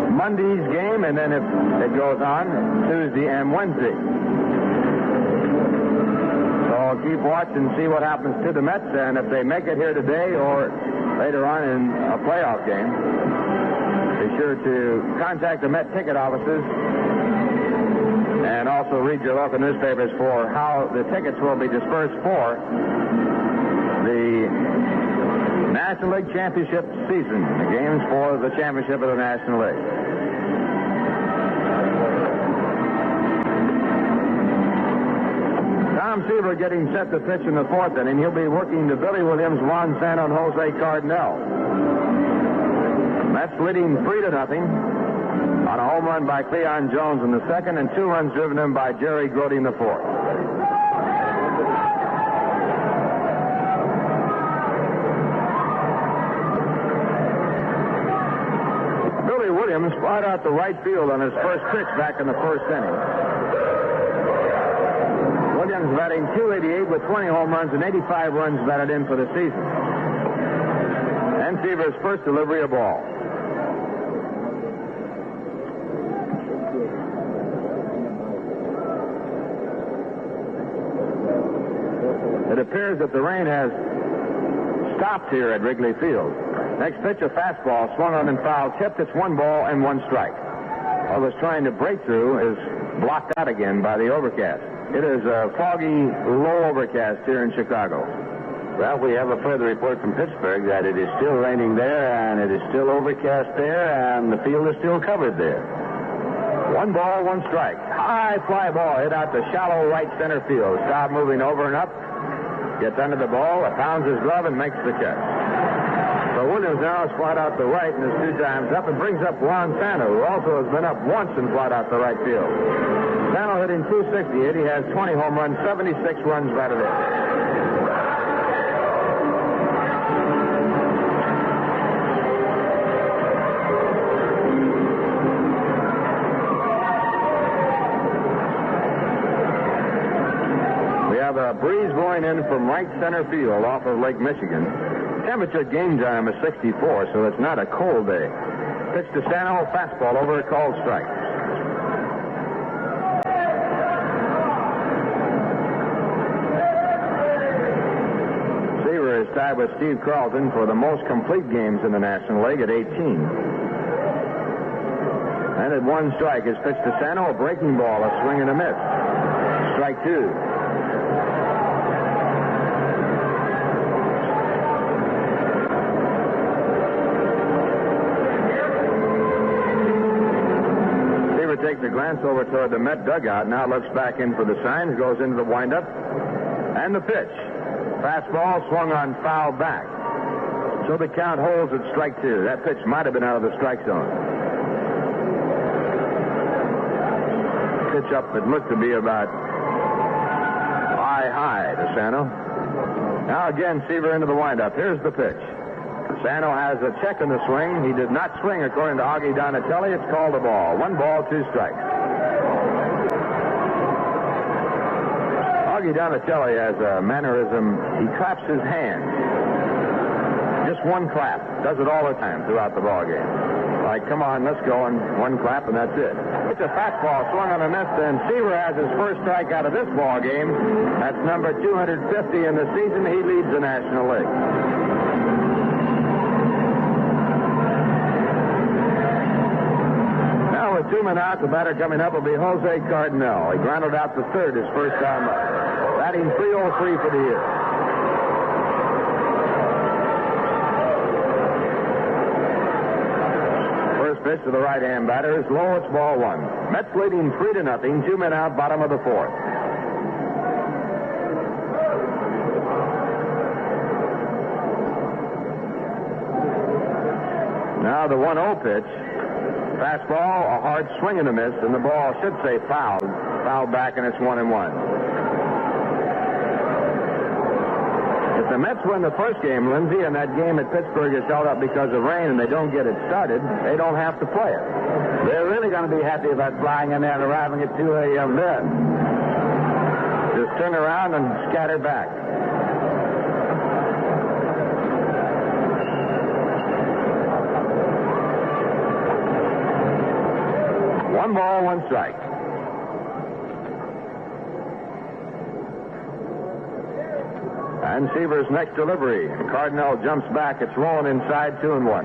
Monday's game, and then if it goes on, Tuesday and Wednesday. So keep watch and see what happens to the Mets, and if they make it here today or later on in a playoff game, be sure to contact the Met ticket offices and also read your local newspapers for how the tickets will be dispersed for the National League Championship season, the games for the championship of the National League. Tom Seaver getting set to pitch in the 4th inning. He'll be working to Billy Williams, Juan Sano, and Jose Cardenal. Mets leading 3-0 on a home run by Leon Jones in the 2nd, and 2 runs driven in by Jerry Grote in the 4th. Billy Williams flied out to right field on his first pitch back in the 1st inning. Williams batting .288 with 20 home runs and 85 runs batted in for the season. And Seaver's first delivery of ball. It appears that the rain has stopped here at Wrigley Field. Next pitch, a fastball swung on and foul tipped. It's 1 ball and 1 strike. What was trying to break through is blocked out again by the overcast. It is a foggy, low overcast here in Chicago. Well, we have a further report from Pittsburgh that it is still raining there, and it is still overcast there, and the field is still covered there. 1 ball, 1 strike. High fly ball hit out to shallow right center field. Staub moving over and up. Gets under the ball, pounds his glove, and makes the catch. So Williams now has flied out to right and is 2 times up and brings up Juan Sano, who also has been up once and flied out to right field. Sano hitting .268. He has 20 home runs, 76 runs batted in. A breeze blowing in from right center field off of Lake Michigan. Temperature game time is 64, so it's not a cold day. Pitch to Sano, fastball over a called strike. Seaver is tied with Steve Carlton for the most complete games in the National League at 18. And at 1 strike is pitched to Sano, a breaking ball, a swing and a miss. Strike 2. Takes a glance over toward the Met dugout, now looks back in for the signs, goes into the windup, and the pitch. Fastball swung on, foul back. So the count holds at strike two. That pitch might have been out of the strike zone. Pitch up that looked to be about high to Sano. Now again, Seaver into the windup. Here's the pitch. Sano has a check in the swing. He did not swing according to Augie Donatelli. It's called a ball. 1 ball, 2 strikes. Augie Donatelli has a mannerism. He claps his hands. Just one clap. Does it all the time throughout the ball game. Like, come on, let's go, and one clap, and that's it. It's a fastball swung on a miss, and Seaver has his first strike out of this ball game. That's number 250 in the season. He leads the National League. Now with 2 men out, the batter coming up will be Jose Cardenal. He grounded out the third his first time up. Batting .303 for the year. Pitch to the right-hand batter is low. It's ball 1. Mets leading 3-0. 2 men out, bottom of the 4th. Now the 1-0 pitch. Fastball, a hard swing and a miss, and the ball should say fouled. Fouled back, and it's 1-1. If the Mets win the first game, Lindsay, and that game at Pittsburgh is held up because of rain and they don't get it started, they don't have to play it. They're really going to be happy about flying in there and arriving at 2 a.m. then. Just turn around and scatter back. One ball, 1 strike. And Seaver's next delivery. Cardenal jumps back. It's rolling inside, 2-1.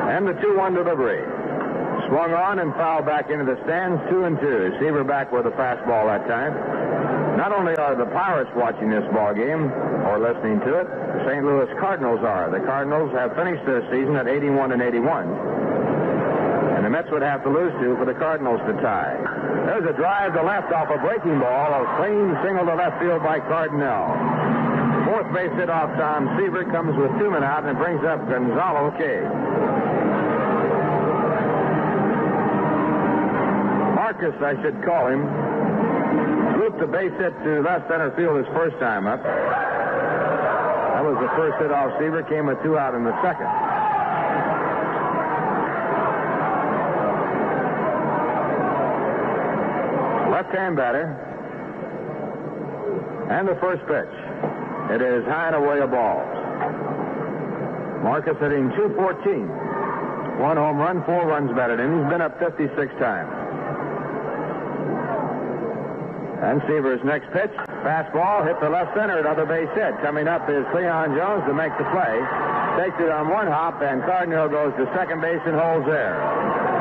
And the 2-1 delivery. Swung on and fouled back into the stands, 2-2. Seaver back with a fastball that time. Not only are the Pirates watching this ball game or listening to it, the St. Louis Cardinals are. The Cardinals have finished their season at 81-81. And the Mets would have to lose 2 for the Cardinals to tie. There's a drive to left off a breaking ball. A clean single to left field by Cardenal. 4th base hit off Tom Seaver. Comes with 2 men out, and it brings up Gonzalo Cage. Marcus, I should call him, looped the base hit to left center field his first time up. That was the first hit off Seaver. Came with 2 out in the second. Left-hand batter. And the first pitch. It is high and away a ball. Marcus hitting .214. 1 home run, 4 runs batted in. He's been up 56 times. And Seaver's next pitch, fastball, hit the left center, another base hit. Coming up is Cleon Jones to make the play. Takes it on 1 hop, and Cardenal goes to second base and holds there.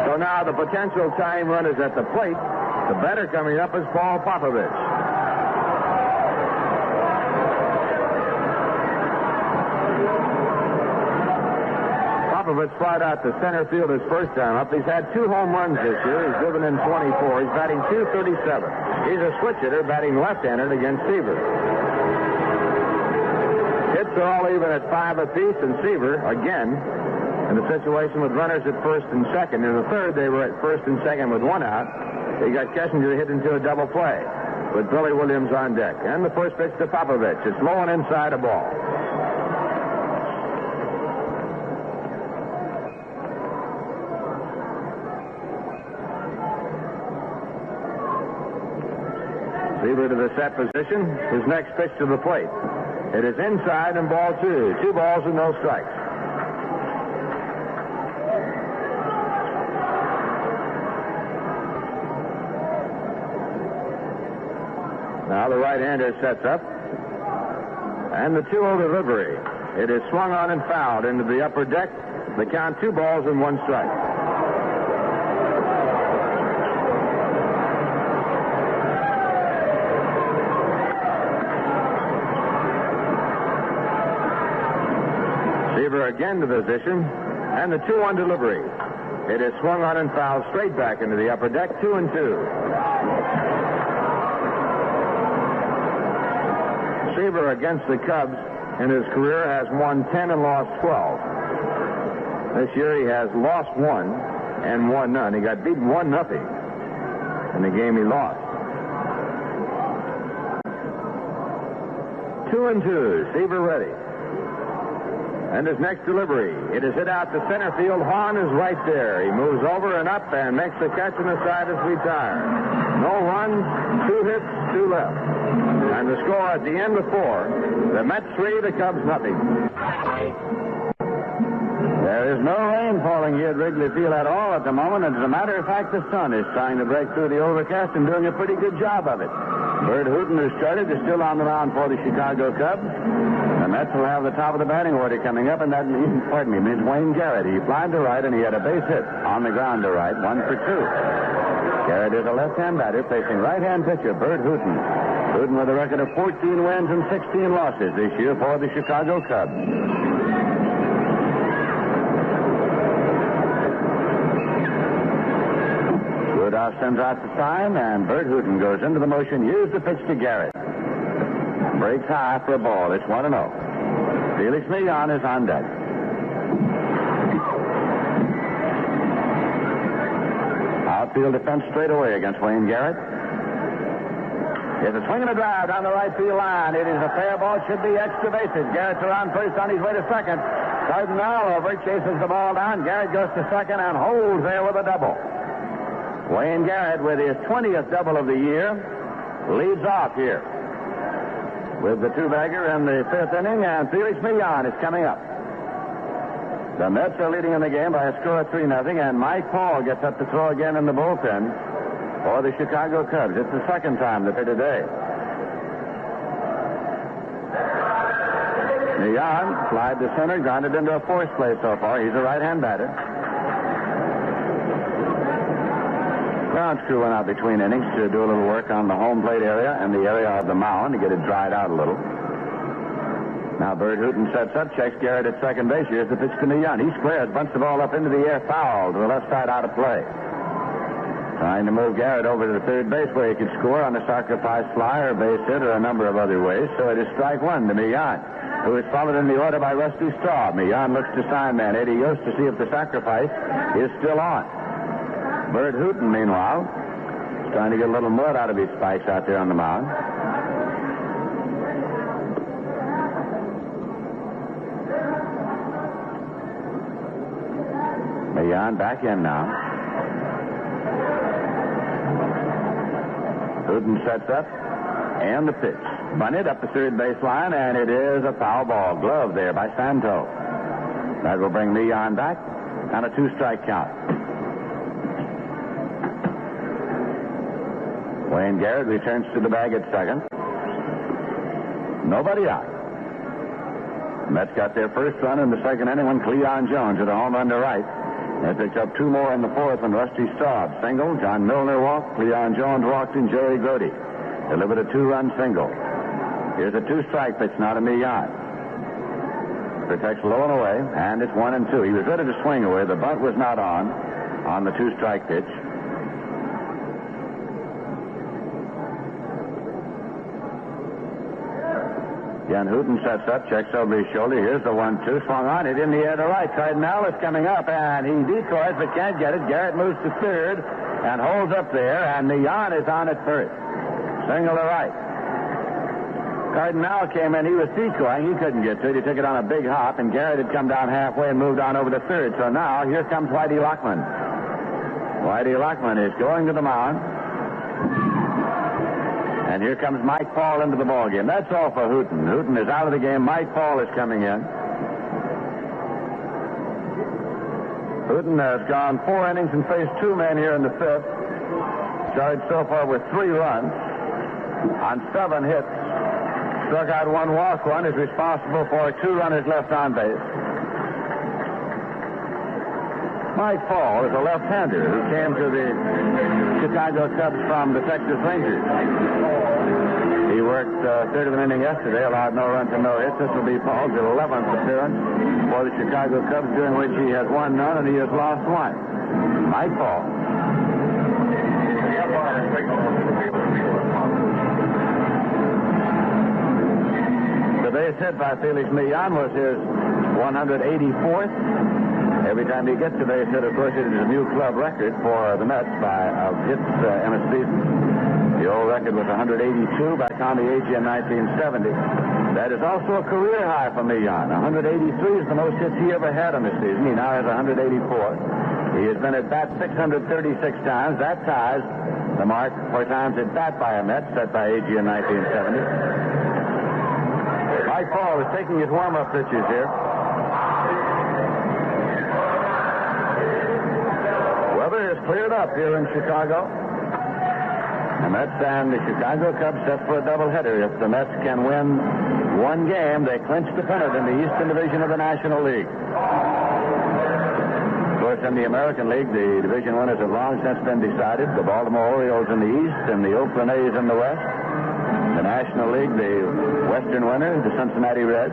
So now the potential tying run is at the plate. The batter coming up is Paul Popovich. Popovich flied out to center field his first time up. He's had 2 home runs this year. He's driven in 24. He's batting .237. He's a switch hitter batting left-handed against Seaver. Hits are all even at 5 apiece, and Seaver, again, in a situation with runners at first and second. In the third, they were at first and second with 1 out. They got Kessinger hit into a double play with Billy Williams on deck. And the first pitch to Popovich. It's low and inside a ball. Seaver to the set position. His next pitch to the plate. It is inside and ball 2. 2 balls and no strikes. Now the right-hander sets up. And the 2-0 delivery. It is swung on and fouled into the upper deck. The count 2 balls and 1 strike. Seaver again to position, and the 2-1 delivery. It is swung on and fouled straight back into the upper deck, 2-2. Seaver against the Cubs in his career has won 10 and lost 12. This year he has lost 1 and won none. He got beaten 1-0 in the game he lost. 2-2. Seaver ready. And his next delivery. It is hit out to center field. Hahn is right there. He moves over and up and makes the catch on the side as we retire. No runs, 2 hits, 2 left. And the score at the end of 4. The Mets 3, the Cubs nothing. There is no rain falling here at Wrigley Field at all at the moment. As a matter of fact, the sun is trying to break through the overcast and doing a pretty good job of it. Bert Hooton, who started, is still on the mound for the Chicago Cubs. The Mets will have the top of the batting order coming up, and that means, means Wayne Garrett. He flied to right, and he had a base hit on the ground to right, 1 for 2. Garrett is a left-hand batter facing right-hand pitcher Bert Hooton. Hooton with a record of 14 wins and 16 losses this year for the Chicago Cubs. Rudolph sends out the sign, and Bert Hooton goes into the motion. Here's the pitch to Garrett. Breaks high for a ball. It's 1-0. Felix Millan is on deck. Outfield defense straight away against Wayne Garrett. It's a swing and a drive down the right field line. It is a fair ball. It should be extra bases. Garrett's around first on his way to second. Cardenal over, chases the ball down. Garrett goes to second and holds there with a double. Wayne Garrett, with his 20th double of the year, leads off here with the 2-bagger in the 5th inning, and Felix Millan is coming up. The Mets are leading in the game by a score of 3-0, and Mike Paul gets up to throw again in the bullpen for the Chicago Cubs. It's the second time that they're today. Millan slide to center, grounded into a force play so far. He's a right-hand batter. Ground crew went out between innings to do a little work on the home plate area and the area of the mound to get it dried out a little. Now Bert Hooton sets up, checks Garrett at second base. Here's the pitch to Millan. He squares, bunts the ball up into the air, foul to the left side, out of play. Trying to move Garrett over to the third base where he could score on a sacrifice fly or base hit or a number of other ways. So it is strike 1 to Millan, who is followed in the order by Rusty Straub. Millan looks to sign man Eddie Yost to see if the sacrifice is still on. Bert Hooton, meanwhile, is trying to get a little mud out of his spikes out there on the mound. Millan back in now. Hooton sets up, and the pitch. Bunted up the third base line, and it is a foul ball. Glove there by Santo. That will bring Millan back on a 2-strike count. Wayne Garrett returns to the bag at second. Nobody out. The Mets got their first run in the second inning when Cleon Jones hit a home run to right. They picked up 2 more in the 4th when Rusty Straub single. John Milner walked. Cleon Jones walked, and Jerry Grody delivered a 2-run single. Here's a 2-strike pitch now to Millan. Protects low and away, and it's 1-2. He was ready to swing away. The bunt was not on the 2-strike pitch. Again, Hooton sets up, checks over his shoulder. Here's the 1-2. Swung on it in the air to right. Cardenal is coming up, and he decoys but can't get it. Garrett moves to third and holds up there, and Millan is on at first. Single to right. Cardenal came in. He was decoying. He couldn't get to it. He took it on a big hop, and Garrett had come down halfway and moved on over to third. So now here comes Whitey Lockman. Whitey Lockman is going to the mound. And here comes Mike Paul into the ballgame. That's all for Hooton. Hooton is out of the game. Mike Paul is coming in. Hooton has gone 4 innings and faced 2 men here in the 5th. Started so far with 3 runs on 7 hits. Struck out 1, walked 1, is responsible for 2 runners left on base. Mike Paul is a left-hander who came to the Chicago Cubs from the Texas Rangers. He worked third of an inning yesterday, allowed no runs and no hits. This will be Paul's 11th appearance for the Chicago Cubs, during which he has won none and he has lost one. Mike Paul. The base hit by Felix Millan was his 184th. Every time he gets a base hit, of course, it is a new club record for the Mets of hits in a season. The old record was 182 by Tommy Agee in 1970. That is also a career high for Millan. 183 is the most hits he ever had in a season. He now has 184. He has been at bat 636 times. That ties the mark for times at bat by a Met set by Agee in 1970. Mike Paul is taking his warm-up pitches here. Weather is cleared up here in Chicago. The Mets and the Chicago Cubs set for a doubleheader. If the Mets can win one game, they clinch the pennant in the Eastern Division of the National League. Of course, in the American League, the division winners have long since been decided. The Baltimore Orioles in the East and the Oakland A's in the West. The National League, the Western winner, the Cincinnati Reds.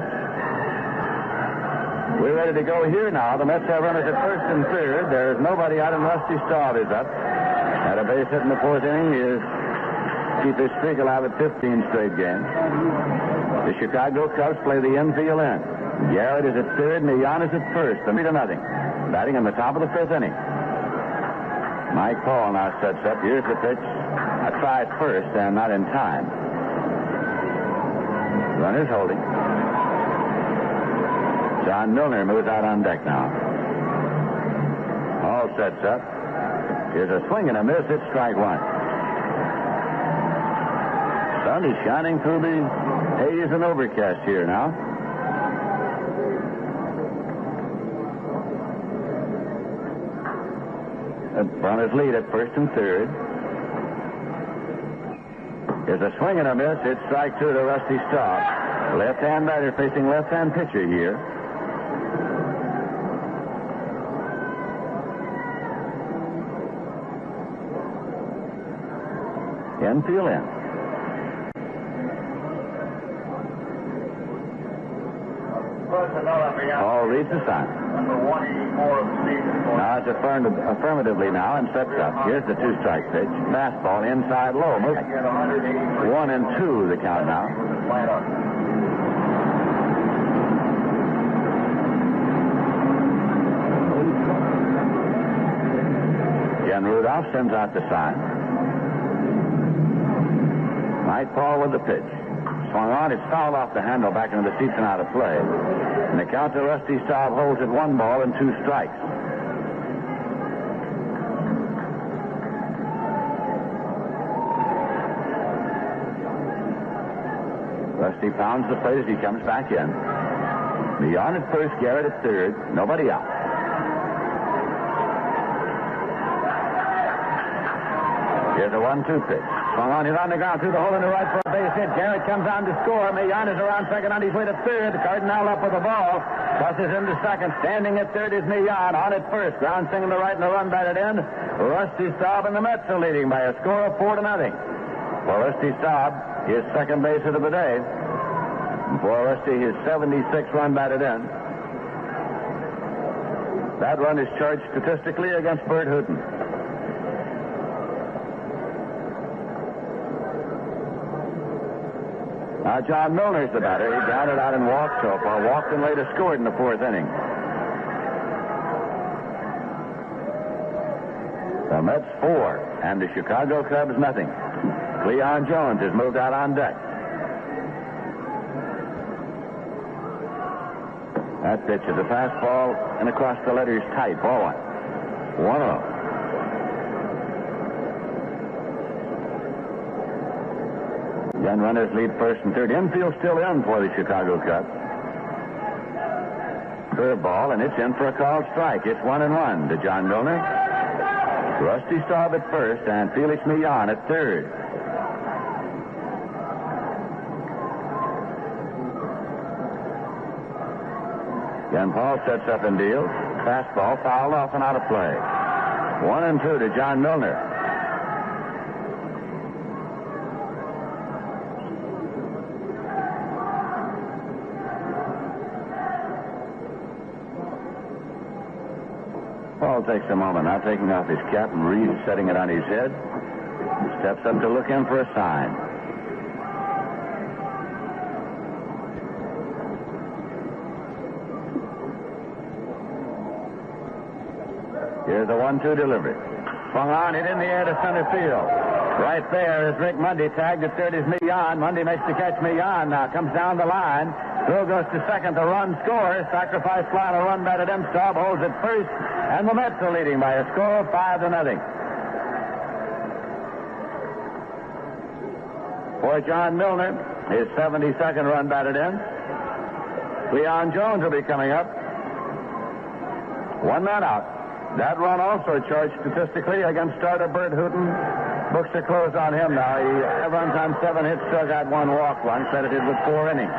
We're ready to go here now. The Mets have runners at first and third. There is nobody out, and Rusty Staub is up. Had a base hit in the fourth inning. He is keep his streak alive at 15 straight games. The Chicago Cubs play the infield in. Garrett is at third, and Millan is at first. 3-0. Batting in the top of the fifth inning. Mike Paul now sets up. Here's the pitch. I tried first, and not in time. Runners holding. John Milner moves out on deck now. Hall sets up. Here's a swing and a miss. It's strike one. Sun is shining through the haze and overcast here now. Runners lead at first and third. Here's a swing and a miss. It's strike two to Rusty Staub. Left-hand batter facing left-hand pitcher here. Infield in. Paul reads the sign. Now it's affirmatively now and sets up. Here's the two-strike pitch. Fastball inside low. 1-2 the count now. Ken Rudolph sends out the sign. Mike Paul with the pitch. Swung on, it's fouled off the handle back into the seats and out of play. And the count to Rusty Staub holds at 1 ball and 2 strikes. Rusty pounds the plate as he comes back in. Millan at first, Garrett at third. Nobody out. Here's a 1-2 pitch. Swung on, he's on the ground through the hole in the right for a base hit. Garrett comes on to score. Millan is around second on his way to third. Cardenal up with the ball. Crosses into second. Standing at third is Millan. On at first. Ground single to right and a run batted in. Rusty Staub and the Mets are leading by a score of 4-0. For Rusty Staub, his second base hit of the day. And for Rusty, his 76th run batted in. That run is charged statistically against Bert Hooton. Now, John Milner's the batter. He grounded out and walked so far. Walked and later scored in the fourth inning. The Mets 4 and the Chicago Cubs nothing. Cleon Jones has moved out on deck. That pitch is a fastball and across the letters tight. Ball one. 1-0. Then runners lead first and third. Infield still in for the Chicago Cubs. Curveball, and it's in for a called strike. It's 1-1 to John Milner. Rusty Staub at first and Felix Millan at third. Then Paul sets up and deals. Fastball fouled off and out of play. 1-2 to John Milner. Paul takes a moment, now taking off his cap and resetting it on his head. He steps up to look in for a sign. Here's the 1-2 delivery. Swung on, hit in the air to center field. Right there is Rick Mundy, tagged at third is Millon. Mundy makes the catch. Millon now comes down the line. Throw goes to second. The run scores. Sacrifice fly on a run batted Emstab holds it first. And the Mets are leading by a score of 5-0. For John Milner, his 72nd run batted in. Leon Jones will be coming up. 1 man out. That run also charged statistically against starter Bert Hooton. Books are closed on him now. He runs on 7 hits, still got 1 walk run, credited with 4 innings.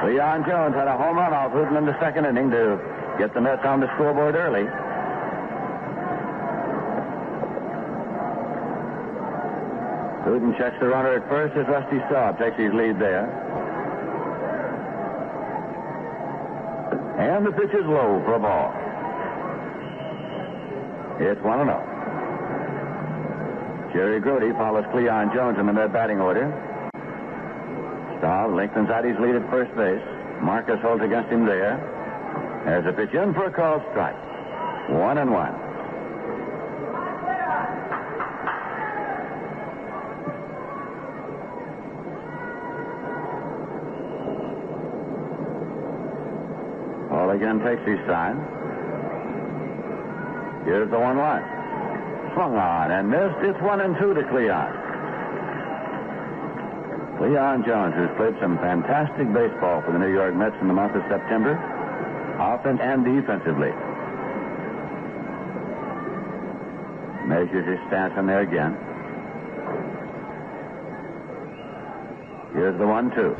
Leon Jones had a home run off Hooton in the second inning to get the Mets on the scoreboard early. Hooton checks the runner at first as Rusty Staub takes his lead there. And the pitch is low for a ball. It's 1-0. Jerry Grody follows Cleon Jones in the mid batting order. Staub lengthens out his lead at first base. Marcus holds against him there. There's a pitch in for a called strike. 1-1. Paul again takes his sign. Here's the 1-1. Swung on and missed. It's 1-2 to Cleon. Cleon Jones, who's played some fantastic baseball for the New York Mets in the month of September, offense and defensively. Measures his stance in there again. Here's the 1-2.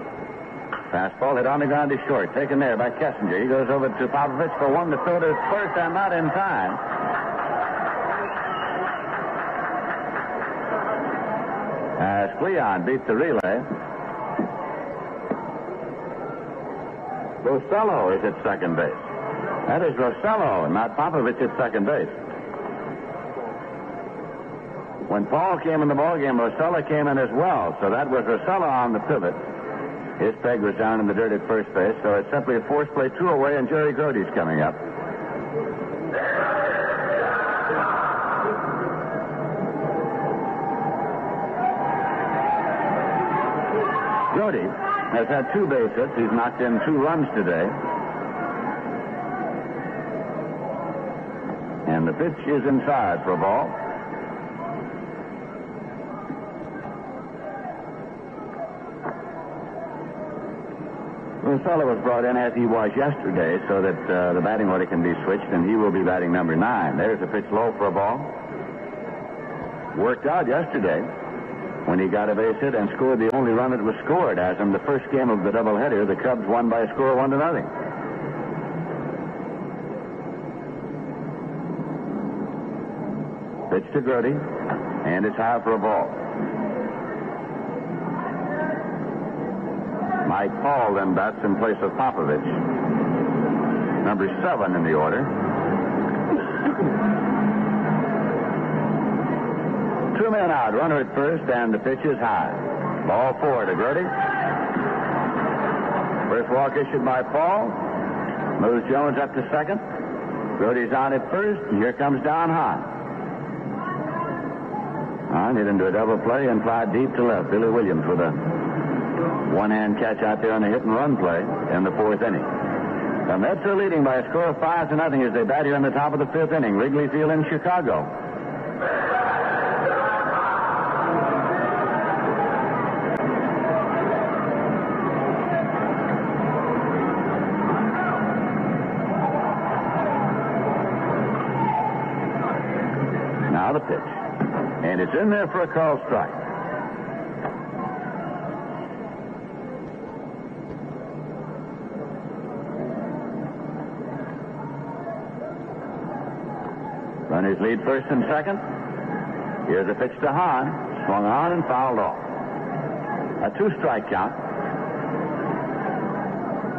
Fastball hit on the ground to short. Taken there by Kessinger. He goes over to Popovich for one to throw to first and not in time. As Cleon beat the relay. Rosello is at second base. That is Rosello, not Popovich at second base. When Paul came in the ballgame, Rosello came in as well. So that was Rosello on the pivot. His peg was down in the dirt at first base, so it's simply a force play 2 away, and Jerry Grody's coming up. Grody has had 2 base hits. He's knocked in 2 runs today. And the pitch is inside for a ball. Rosello was brought in as he was yesterday so that the batting order can be switched, and he will be batting number 9. There's a pitch low for a ball. Worked out yesterday when he got a base hit and scored the only run that was scored, as in the first game of the doubleheader, the Cubs won by a score of 1-0. Pitch to Grody, and it's high for a ball. Mike Paul then bats in place of Popovich. Number 7 in the order. 2 men out, runner at first, and the pitch is high. Ball 4 to Grody. First walk issued by Paul. Moves Jones up to second. Grody's on at first, and here comes Don Hahn. Hahn hit into a double play and fly deep to left. Billy Williams with a one-hand catch out there on the hit-and-run play in the 4th inning. The Mets are leading by a score of 5-0 as they bat here in the top of the 5th inning. Wrigley Field in Chicago. Now the pitch. And it's in there for a called strike. Runners lead first and second. Here's a pitch to Hahn. Swung on and fouled off. A 2-strike count.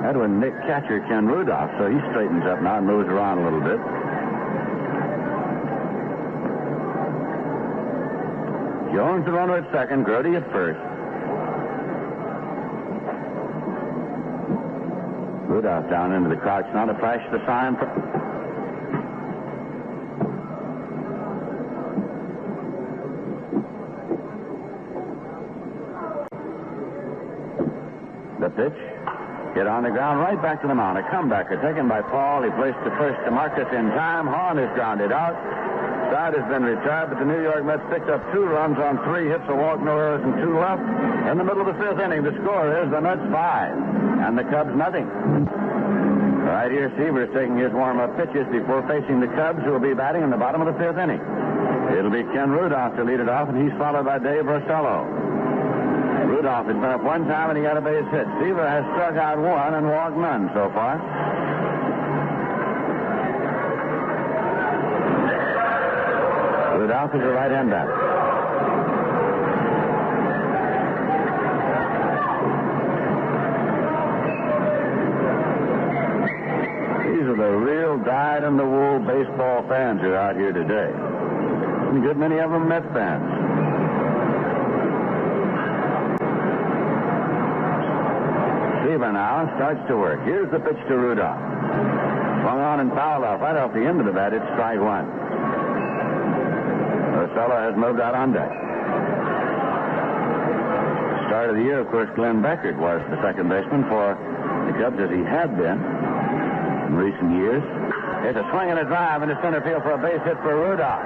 That would Nick catcher Ken Rudolph, so he straightens up now and moves around a little bit. Jones the runner at second, Grody at first. Rudolph down into the crouch now to flash the sign. The pitch. Hit on the ground right back to the mound. A comebacker taken by Paul. He placed the first to Marcus in time. Hahn is grounded out. Side has been retired, but the New York Mets picked up 2 runs on 3 hits, a walk, no errors, and 2 left. In the middle of the 5th inning, the score is the Mets 5 and the Cubs nothing. Right here, Seaver's taking his warm-up pitches before facing the Cubs, who will be batting in the bottom of the 5th inning. It'll be Ken Rudolph to lead it off, and he's followed by Dave Rosello. Rudolph has been up one time, and he got a base hit. Seaver has struck out 1 and walked none so far. Rudolph is a right-hand batter. These are the real dyed-in-the-wool baseball fans who are out here today. And a good many of them Mets fans. Seaver now starts to work. Here's the pitch to Rudolph. Swung on and fouled off. Right off the end of the bat, it's strike 1. Rosello has moved out on deck. Start of the year, of course, Glenn Beckert was the second baseman for the Cubs, as he had been in recent years. It's a swing and a drive into center field for a base hit for Rudolph.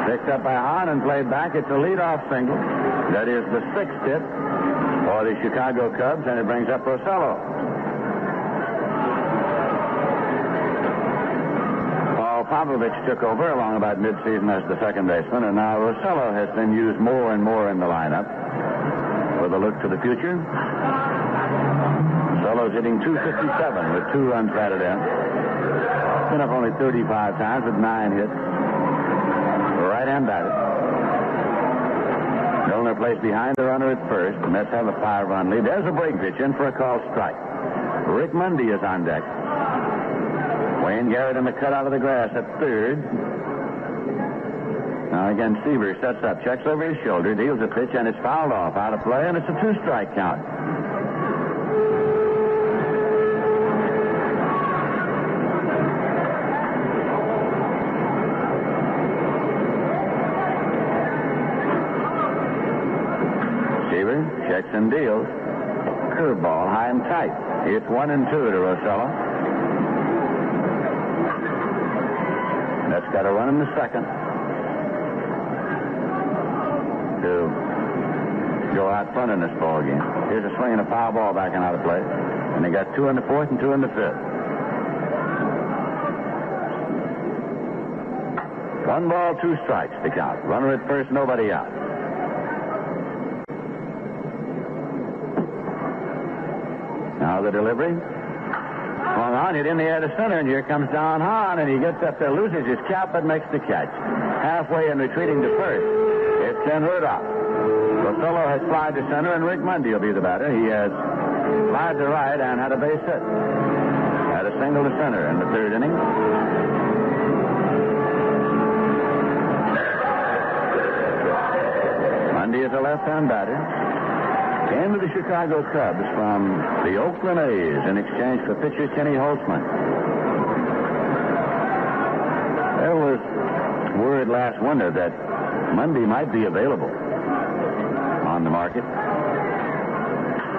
Picked up by Hahn and played back. It's a leadoff single. That is the 6th hit for the Chicago Cubs, and it brings up Rosello. Popovich took over along about midseason as the second baseman, and now Rosello has been used more and more in the lineup with a look to the future. Rosello's hitting .257 with 2 runs batted in. Been up only 35 times with 9 hits. Right-hand batter. Milner placed behind the runner at first. The Mets have a 5-run lead. There's a break pitch in for a called strike. Rick Mundy is on deck. Wayne Garrett in the cutout of the grass at third. Now again, Seaver sets up, checks over his shoulder, deals a pitch, and it's fouled off. Out of play, and it's a 2-strike count. Seaver checks and deals. Curveball, high and tight. It's 1-2 to Rosello. That's got a run in the second to go out front in this ball game. Here's a swing and a foul ball backing out of play. And they got 2 in the 4th and 2 in the 5th. 1 ball, 2 strikes to count. Runner at first, nobody out. Now the delivery. Swung on, hit in the air to center, and here comes Don Hahn, and he gets up there, loses his cap, but makes the catch. Halfway and retreating to first, it's Ken Rudolph. Rosello has flied to center, and Rick Mundy will be the batter. He has flied to right and had a base hit. Had a single to center in the 3rd inning. Mundy is a left-hand batter. Came to the Chicago Cubs from the Oakland A's in exchange for pitcher Kenny Holtzman. There was word last winter that Mundy might be available on the market.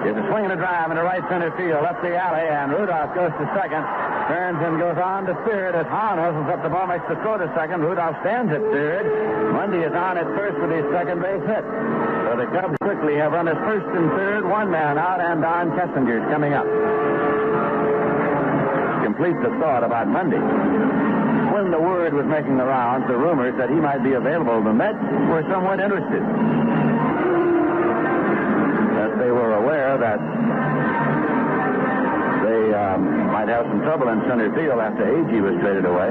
There's a swing and a drive into right center field, up the alley, and Rudolph goes to second. Turns and goes on to third as Hahn hustles up the ball, makes the throw to second. Rudolph stands at third. Mundy is on at first with his second base hit. So the Cubs quickly have runners first and third, 1 man out, and Don Kessinger's coming up. Complete the thought about Mundy. When the word was making the rounds, the rumors that he might be available, the Mets were somewhat interested. That they were aware that they might have some trouble in center field after Agee was traded away.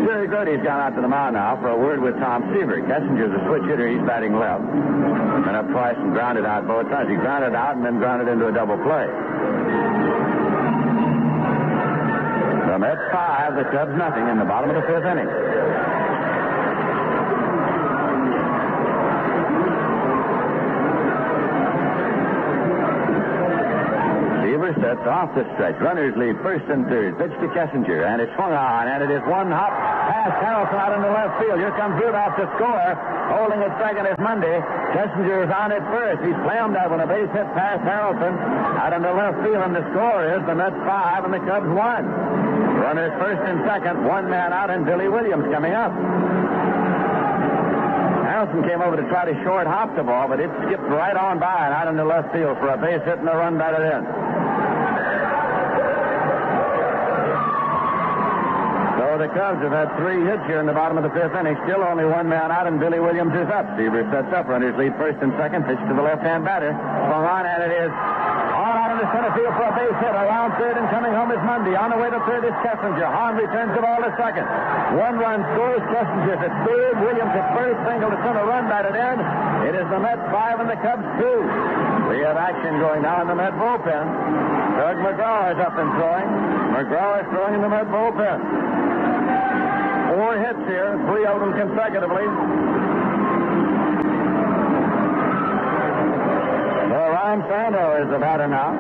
Jerry Grody's gone out to the mound now for a word with Tom Seaver. Kessinger's a switch hitter. He's batting left. Went up twice and grounded out both times. He grounded out and then grounded into a double play. The Mets 5, the Cubs nothing in the bottom of the fifth inning. Seaver sets off the stretch. Runners lead first and third. Pitch to Kessinger, and it's swung on, and it is one hop past Harrelson out into left field. Here comes Rudolph to score. Holding at second is Monday. Kessinger is on at first. He slammed that one, a base hit past Harrelson out into left field, and the score is the Mets 5 and the Cubs 1. Runners first and second, one man out, and Billy Williams coming up. Harrelson came over to try to short hop the ball, but it skipped right on by and out into left field for a base hit and a run batted in. So the Cubs have had 3 hits here in the bottom of the fifth inning. Still only one man out, and Billy Williams is up. Seaver sets up. Runners lead first and second. Pitch to the left-hand batter. Swung on, and it is all out into center field for a base hit. Around third and coming home is Mundy. On the way to third is Kessinger. Hahn returns the ball to second. 1 run scores. Kessinger's at third. Williams at first. Single to center. Run batted in. It is the Mets 5 and the Cubs 2. We have action going now in the Met bullpen. Doug Mcgraw is up and throwing. Mcgraw is throwing in the Met bullpen. 4 hits here. 3 of them consecutively. Ron Santo is the batter now.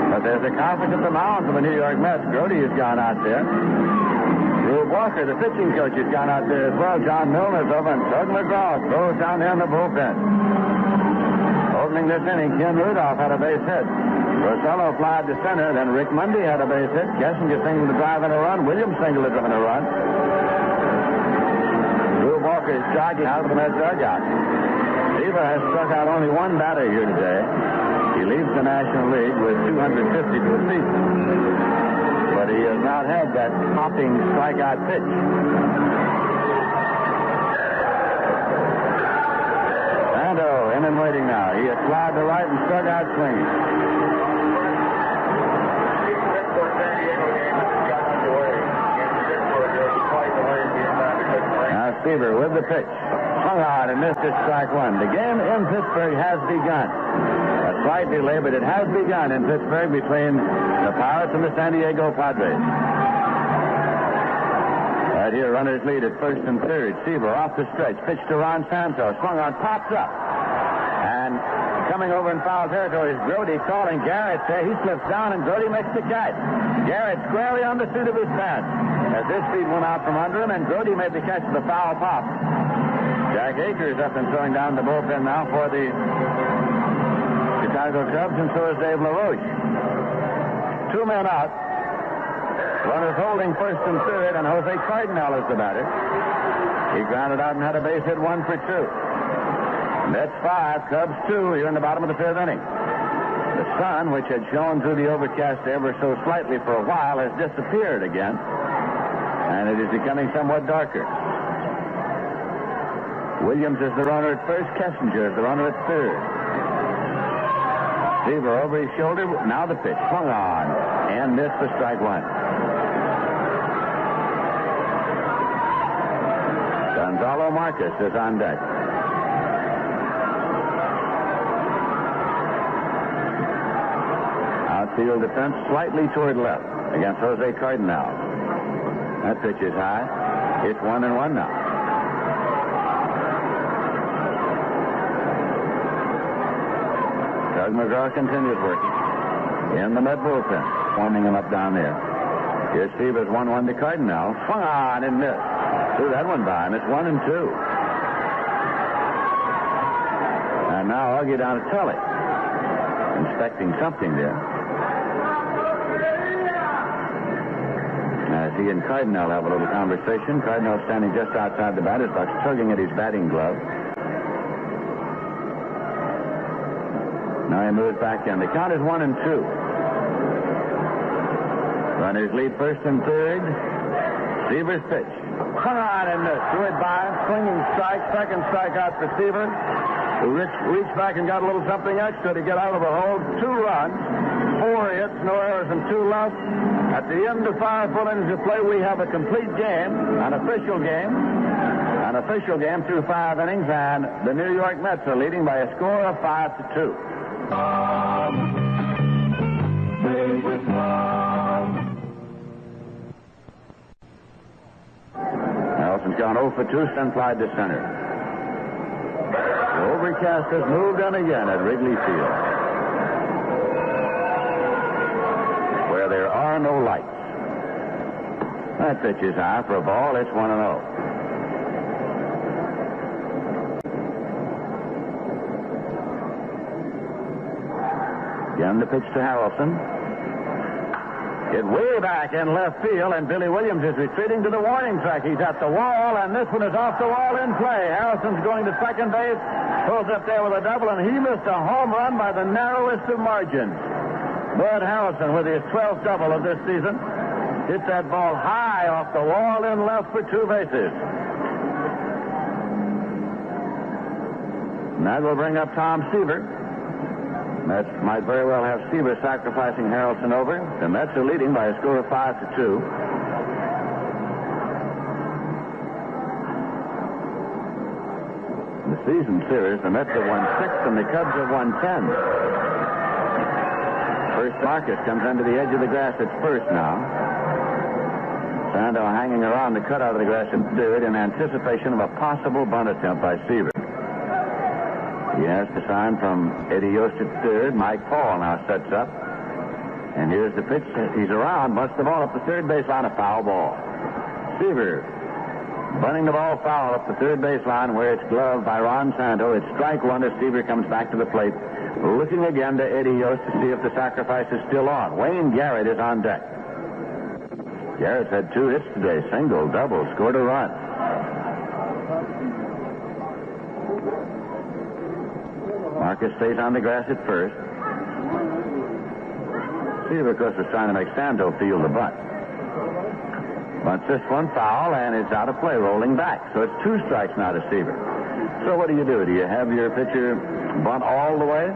But there's a conflict at the mound for the New York Mets. Grody has gone out there. Rube Walker, the pitching coach, has gone out there as well. John Milner's over, and Doug Mcgraw throws down there in the bullpen. Opening this inning, Ken Rudolph had a base hit. Rosello flied to center, then Rick Mundy had a base hit. Kessinger singled to drive in a run. Williams singled to drive in a run. Rube Walker is jogging out of the Mets dugout. Seaver has struck out only one batter here today. He leads the National League with 250 to the season. But he has not had that hopping strikeout pitch. Santo in and waiting now. He has flied to right and struck out swinging. Now Seaver with the pitch. Swung on and missed it, strike one. The game in Pittsburgh has begun. A slight delay, but it has begun in Pittsburgh between the Pirates and the San Diego Padres. Right here, runners lead at first and third. Seaver off the stretch. Pitch to Ron Santos. Swung on, pops up. And coming over in foul territory is Grody calling Garrett. He slips down, and Grody makes the catch. Garrett squarely on the suit of his pants. As his feet went out from under him, and Grody made the catch of the foul pop. Jack Akers up and throwing down the bullpen now for the Chicago Cubs, and so is Dave LaRoche. 2 men out. Runners holding first and third, and Jose Cardenal is the batter. He grounded out and had a base hit, 1 for 2. Mets 5, Cubs 2 here in the bottom of the fifth inning. The sun, which had shone through the overcast ever so slightly for a while, has disappeared again, and it is becoming somewhat darker. Williams is the runner at first. Kessinger is the runner at third. Seaver over his shoulder. Now the pitch. Swung on and missed for strike one. Gonzalo Marquez is on deck. Outfield defense slightly toward left against Jose Cardenal. That pitch is high. It's 1-1 now. Doug Mcgraw continues working in the Met bullpen, warming him up down there. Here's Seaver's 1-1 to Cardenal. Swung on and missed. Threw that one by him. It's 1-2. And now Augie down to Tully, inspecting something there. As he and Cardenal have a little conversation, Cardenal standing just outside the batter's box, tugging at his batting glove. Now he moves back in. The count is 1-2. Runners lead first and third. Seaver's pitch. Hung on and missed. Threw it by. Swinging strike. Second strikeout for Seaver, who reached back and got a little something extra to get out of the hole. 2 runs. 4 hits, no errors, and 2 left. At the end of 5 full innings of play, we have a complete game, an official game through 5 innings, and the New York Mets are leading by a score of 5-2. Harrelson's gone 0 for 2, sent fly to center. The overcast has moved in again at Wrigley Field, where there are no lights. That pitch is high for a ball. It's 1-0. Again, the pitch to Harrelson. Hit way back in left field, and Billy Williams is retreating to the warning track. He's at the wall, and this one is off the wall in play. Harrelson's going to second base, pulls up there with a double, and he missed a home run by the narrowest of margins. Bud Harrelson, with his 12th double of this season, hit that ball high off the wall in left for 2 bases. And that will bring up Tom Seaver. Mets might very well have Seaver sacrificing Harrelson over. The Mets are leading by a score of 5-2. In the season series, the Mets have won 6 and the Cubs have won 10. First, Marcus comes under the edge of the grass at first now. Sandow hanging around the cutout of the grass at third in anticipation of a possible bunt attempt by Seaver. He has the sign from Eddie Yost at third. Mike Paul now sets up. And here's the pitch. He's around, bunts the ball up the third baseline, a foul ball. Seaver bunting the ball foul up the third baseline where it's gloved by Ron Sandow. It's strike 1 as Seaver comes back to the plate. Looking again to Eddie Yost to see if the sacrifice is still on. Wayne Garrett is on deck. Garrett's had 2 hits today. Single, double, scored a run. Marcus stays on the grass at first. Seaver, of course, was trying to make Sandow field the bunt. Bunts this one foul, and it's out of play, rolling back. So it's 2 strikes now to Seaver. So what do? Do you have your pitcher bunt all the way?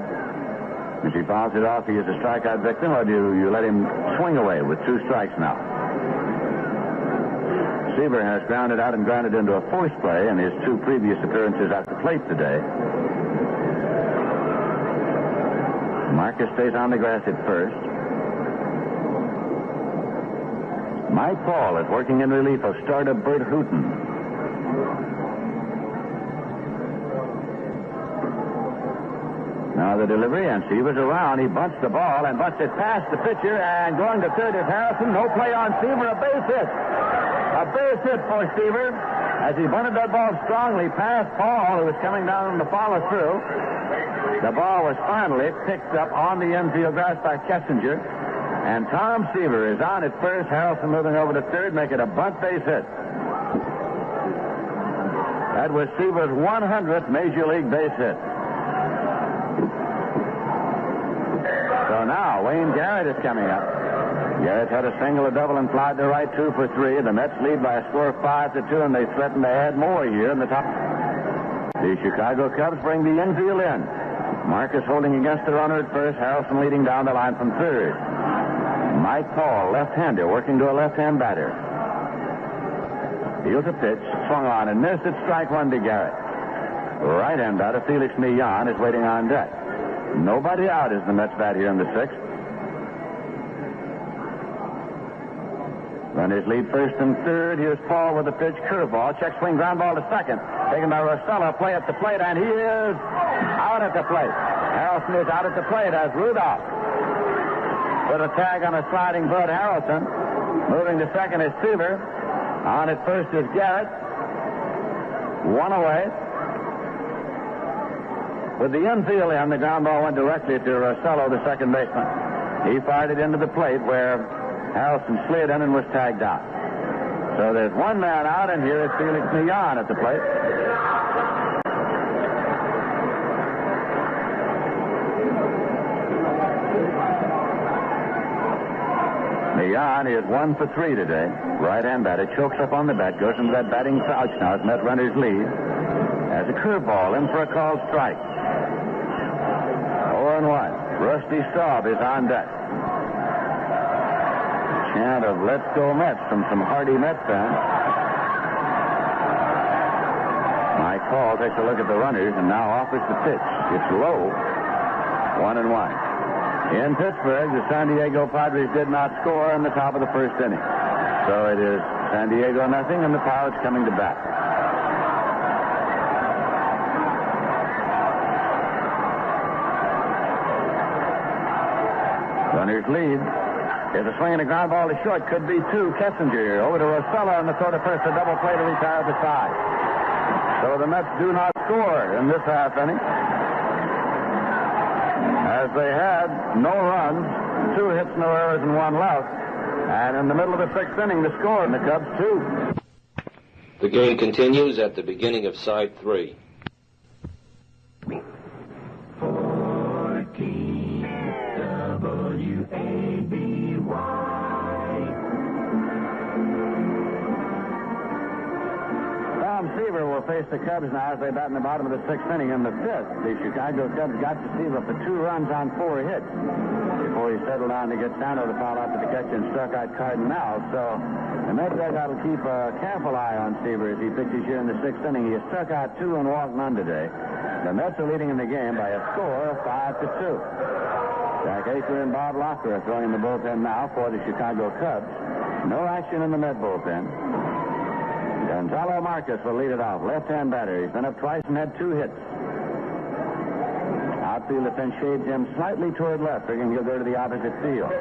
If he fouls it off, he is a strikeout victim, or do you let him swing away with 2 strikes now? Seaver has grounded out and grounded into a force play in his 2 previous appearances at the plate today. Marcus stays on the grass at first. Mike Paul is working in relief of starter Bert Hooton. Now the delivery, and Seaver's around. He bunts the ball and bunts it past the pitcher, and going to third is Harrelson. No play on Seaver. A base hit. A base hit for Seaver as he bunted that ball strongly past Paul, who was coming down on the follow-through. The ball was finally picked up on the infield grass by Kessinger. And Tom Seaver is on at first. Harrelson moving over to third, make it a bunt base hit. That was Seaver's 100th Major League base hit. So now Wayne Garrett is coming up. Garrett had a single, a double, and flied to right 2 for 3. The Mets lead by a score of 5-2, and they threaten to add more here in the top. The Chicago Cubs bring the infield in. Marcus holding against the runner at first. Harrelson leading down the line from third. Mike Paul, left-hander, working to a left-hand batter. Fields a pitch, swung on and missed. It's strike 1 to Garrett. Right-hand batter Felix Millan is waiting on deck. Nobody out as the Mets bat here in the 6th. Runners lead first and third. Here's Paul with a pitch, curveball, check swing, ground ball to second. Taken by Rosella, play at the plate, and he is out at the plate. Harrelson is out at the plate as Rudolph put a tag on a sliding Bud Harrelson. Moving to second is Seaver. On at first is Garrett. 1 away. With the infield in, the ground ball went directly to Rosella, the second baseman. He fired it into the plate where Harrelson slid in and was tagged out. So there's 1 man out, and here is Felix Millan at the plate. Millan is 1 for 3 today. Right-hand batter chokes up on the bat, goes into that batting crouch now as Met runners lead. Has a curveball in for a called strike. 0-1. Rusty Staub is on deck. chant of "Let's Go Mets" from some hardy Mets fans. Mike Paul takes a look at the runners and now offers the pitch. It's low. 1-1. In Pittsburgh, the San Diego Padres did not score in the top of the first inning. So it is San Diego nothing, and the Pirates coming to bat. Runners lead. There's a swing and a ground ball to short. Could be two. Kessinger over to Rosella, and the throw to first. A double play to retire the side. So the Mets do not score in this half inning, as they had no runs, 2 hits, no errors, and 1 left. And in the middle of the 6th inning, the score, and the Cubs 2. The game continues at the beginning of side 3. Seaver will face the Cubs now as they bat in the bottom of the 6th inning. In the 5th, the Chicago Cubs got to Seaver for 2 runs on 4 hits before he settled down to get Sano to foul out to the catcher and struck out Cardenal. So the Mets dugout will keep a careful eye on Seaver as he pitches here in the 6th inning. He has struck out 2 and walked none today. The Mets are leading in the game by a score of 5-2. Jack Aker and Bob Locker are throwing in the bullpen now for the Chicago Cubs. No action in the Met bullpen. Gonzalo Marquez will lead it off. Left-hand batter. He's been up twice and had 2 hits. Outfield defense shades him slightly toward left, figuring he'll go to the opposite field.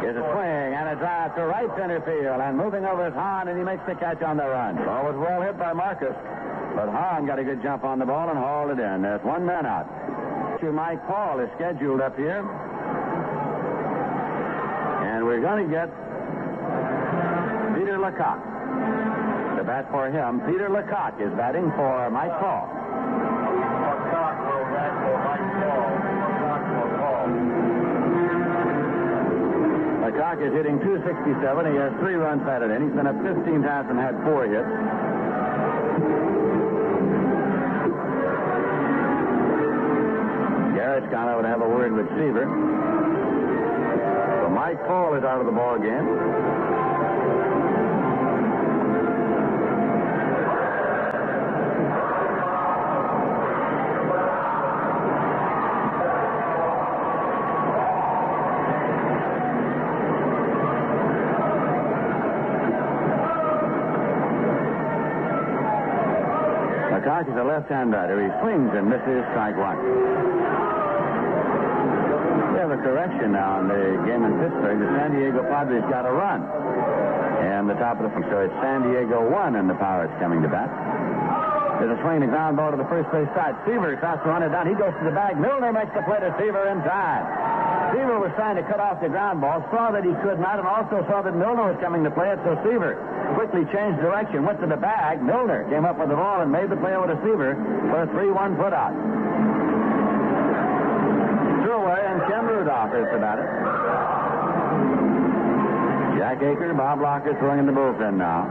Here's a swing and a drive to right center field, and moving over is Hahn, and he makes the catch on the run. Ball was well hit by Marquez, but Hahn got a good jump on the ball and hauled it in. There's 1 man out. Mike Paul is scheduled up here, and we're going to get Peter Lecoq. To bat for him, Peter Lecoq is batting for Mike Paul. Lecoq will bat for Mike Paul. Lecoq for Paul. Lecoq is hitting .267. He has 3 runs batted in. He's been up 15 times and had 4 hits. Garrett's gone over to have a word with Seaver. So Mike Paul is out of the ball game. Lecoq is a left-hand batter. He swings and misses, strike 1. We have a correction now in the game in Pittsburgh. The San Diego Padres got a run. And the top of the... So it's San Diego 1 and the Pirates coming to bat. There's a swing and a ground ball to the first base side. Seaver tries to run it down. He goes to the bag. Milner makes the play to Seaver in time. Seaver was trying to cut off the ground ball, saw that he could not, and also saw that Milner was coming to play it, so Seaver quickly changed direction, went to the bag. Milner came up with the ball and made the play over to Seaver for a 3-1 put out. Threw away, and Ken Rudolph is the batter. Jack Aker, Bob Locker throwing in the bullpen now.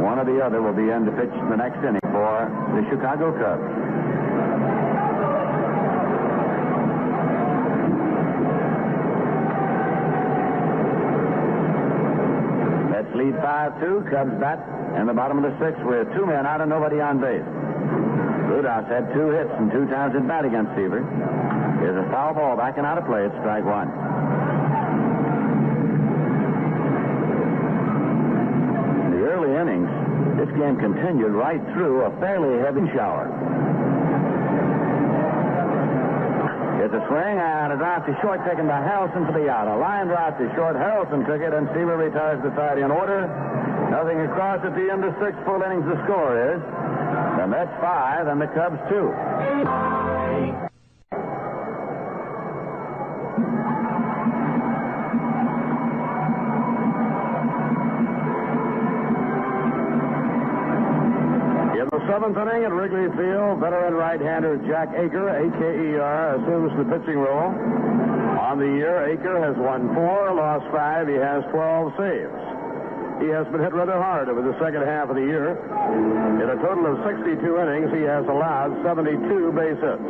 One or the other will be in to pitch the next inning for the Chicago Cubs. Let's lead 5-2. Cubs bat in the bottom of the 6th with 2 men out and nobody on base. Rudolph had 2 hits and 2 times at bat against Seaver. Here's a foul ball back and out of play. It's strike 1. Early innings, this game continued right through a fairly heavy shower. Here's a swing and a drive to short taken by Harrelson for the out. A line drive to short. Harrelson took it, and Seaver retires the side in order. Nothing across at the end of 6 full innings. The score is the Mets 5 and the Cubs 2. Seventh inning at Wrigley Field, veteran right-hander Jack Aker, A-K-E-R, assumes the pitching role. On the year, Aker has won 4, lost 5. He has 12 saves. He has been hit rather hard over the second half of the year. In a total of 62 innings, he has allowed 72 base hits.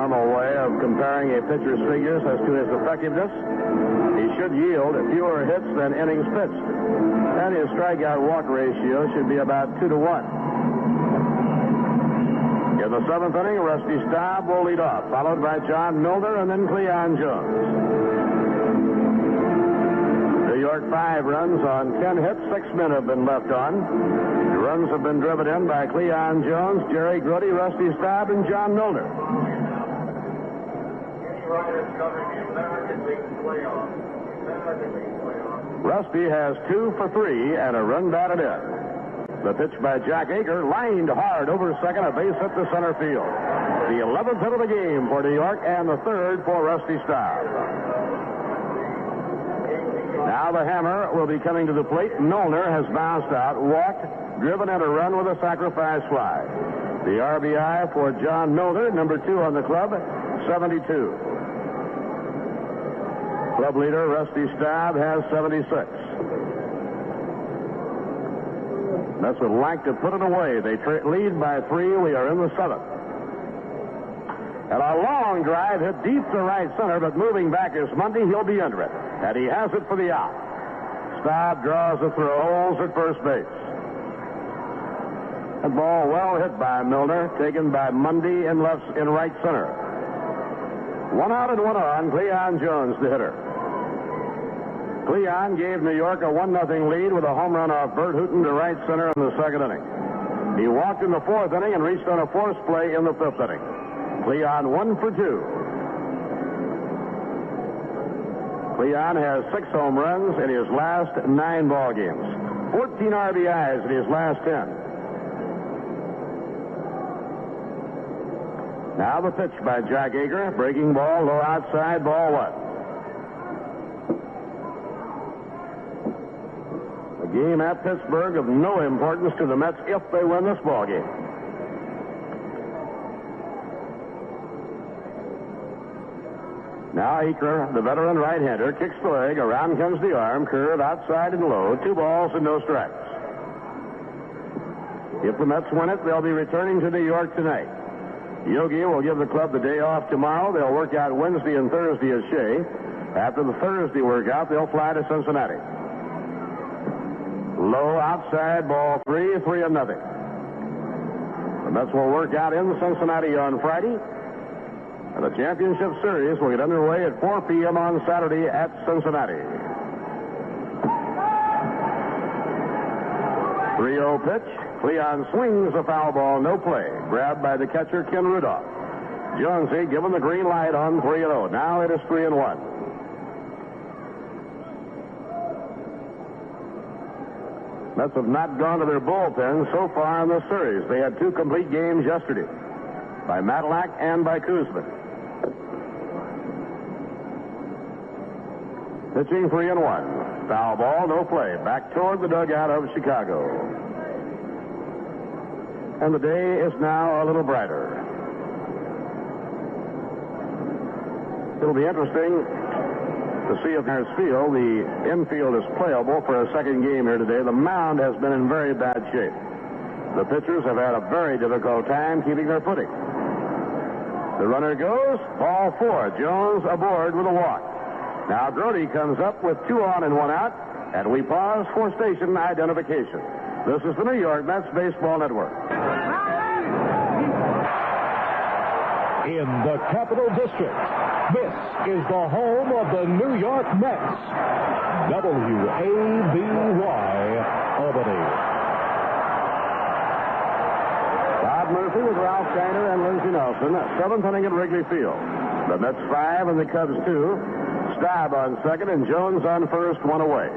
normal way of comparing a pitcher's figures as to his effectiveness. He should yield fewer hits than innings pitched, and his strikeout-walk ratio should be about 2-to-1. In the seventh inning, Rusty Staub will lead off, followed by John Milner and then Cleon Jones. New York 5 runs on 10 hits. 6 men have been left on. The runs have been driven in by Cleon Jones, Jerry Grote, Rusty Staub, and John Milner. Rusty has 2 for 3 and a run batted in. The pitch by Jack Aker, lined hard over second, a base hit to center field. The 11th hit of the game for New York and the 3rd for Rusty Staub. Now the hammer will be coming to the plate. Milner has bounced out, walked, driven in a run with a sacrifice fly. The RBI for John Milner, number 2 on the club, 72. Club leader Rusty Staub has 76. Mets would like to put it away. They lead by 3. We are in the 7th. And a long drive hit deep to right center, but moving back is Mundy. He'll be under it. And he has it for the out. Staub draws the throw, holds at first base. That ball well hit by Milner, taken by Mundy in right center. 1 out and 1 on. Cleon Jones, the hitter. Cleon gave New York a 1-0 lead with a home run off Bert Hooton to right center in the second inning. He walked in the 4th inning and reached on a force play in the 5th inning. Cleon 1 for 2. Cleon has 6 home runs in his last 9 ball games. 14 RBIs in his last 10. Now the pitch by Jack Aker. Breaking ball, low outside, ball 1. A game at Pittsburgh of no importance to the Mets if they win this ball game. Now Aker, the veteran right-hander, kicks the leg. Around comes the arm. Curve outside and low. 2 balls and no strikes. If the Mets win it, they'll be returning to New York tonight. Yogi will give the club the day off tomorrow. They'll work out Wednesday and Thursday at Shea. After the Thursday workout, they'll fly to Cincinnati. Low outside, ball 3, 3-0. The Mets will work out in Cincinnati on Friday. And the championship series will get underway at 4 p.m. on Saturday at Cincinnati. 3-0 pitch. Cleon swings a foul ball, no play. Grabbed by the catcher, Ken Rudolph. Jonesy given the green light on 3-0. Now it is 3-1. Mets have not gone to their bullpen so far in the series. They had 2 complete games yesterday by Matlack and by Kuzman. Pitching 3-1. Foul ball, no play. Back toward the dugout of Chicago. And the day is now a little brighter. It'll be interesting to see if Harris Field, the infield, is playable for a second game here today. The mound has been in very bad shape. The pitchers have had a very difficult time keeping their footing. The runner goes, ball 4. Jones aboard with a walk. Now Grote comes up with 2 on and 1 out, and we pause for station identification. This is the New York Mets Baseball Network. In the Capital District, this is the home of the New York Mets. WABY, Albany. Bob Murphy with Ralph Kiner and Lindsey Nelson. 7th inning at Wrigley Field. The Mets 5 and the Cubs 2. Staub on second and Jones on first, 1 away.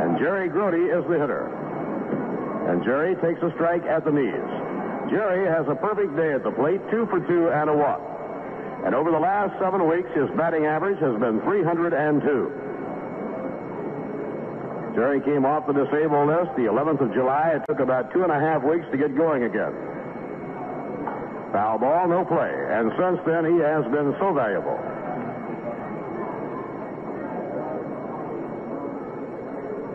And Jerry Grote is the hitter. And Jerry takes a strike at the knees. Jerry has a perfect day at the plate, 2 for 2 and a walk. And over the last 7 weeks, his batting average has been .302. Jerry came off the disabled list the 11th of July. It took about 2.5 weeks to get going again. Foul ball, no play. And since then, he has been so valuable.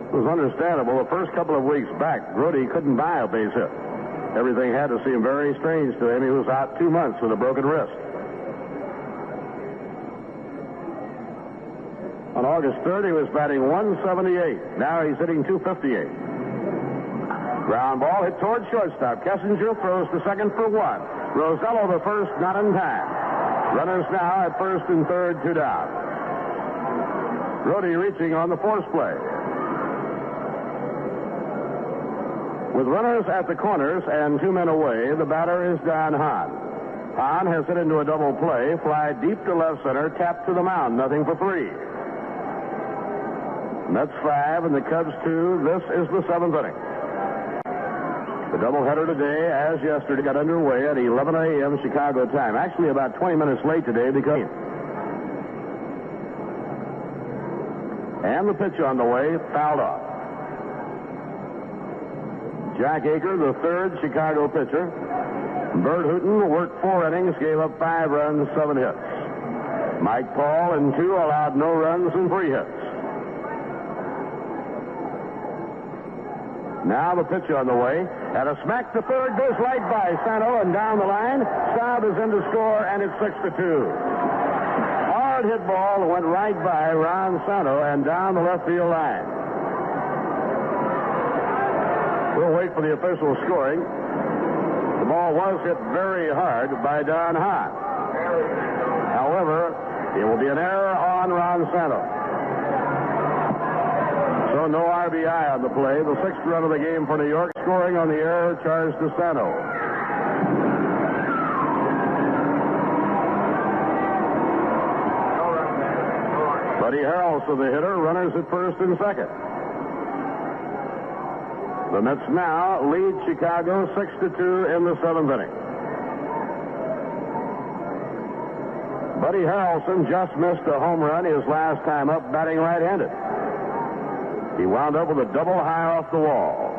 It was understandable. The first couple of weeks back, Grote couldn't buy a base hit. Everything had to seem very strange to him. He was out 2 months with a broken wrist. On August 3rd, he was batting 178. Now he's hitting 258. Ground ball hit toward shortstop. Kessinger throws to second for one. Rosello the first, not in time. Runners now at first and third, 2 down. Brody reaching on the force play. With runners at the corners and 2 men away, the batter is Don Hahn. Hahn has hit into a double play, fly deep to left center, tapped to the mound, nothing for 3. Mets 5 and the Cubs 2. This is the 7th inning. The doubleheader today, as yesterday, got underway at 11 a.m. Chicago time. Actually, about 20 minutes late today because... And the pitch on the way, fouled off. Jack Aker, the third Chicago pitcher. Bert Hooton worked 4 innings, gave up 5 runs, 7 hits. Mike Paul in 2 allowed no runs and 3 hits. Now the pitch on the way. And a smack to third goes right by Santo and down the line. Staub is in to score, and it's 6-2. Hard hit ball went right by Ron Santo and down the left field line. We'll wait for the official scoring. The ball was hit very hard by Don Hahn. However, it will be an error on Ron Santo. So no RBI on the play. The 6th run of the game for New York, scoring on the error charged to Santo. Buddy Harrelson, the hitter, runners at first and second. The Mets now lead Chicago 6-2 in the 7th inning. Buddy Harrelson just missed a home run his last time up, batting right-handed. He wound up with a double high off the wall.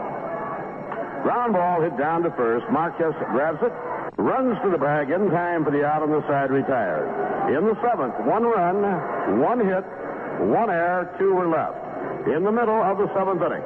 Ground ball hit down to first. Marquez grabs it, runs to the bag in time for the out on the side, retired. In the 7th, 1 run, 1 hit, 1 error, 2 were left. In the middle of the 7th inning,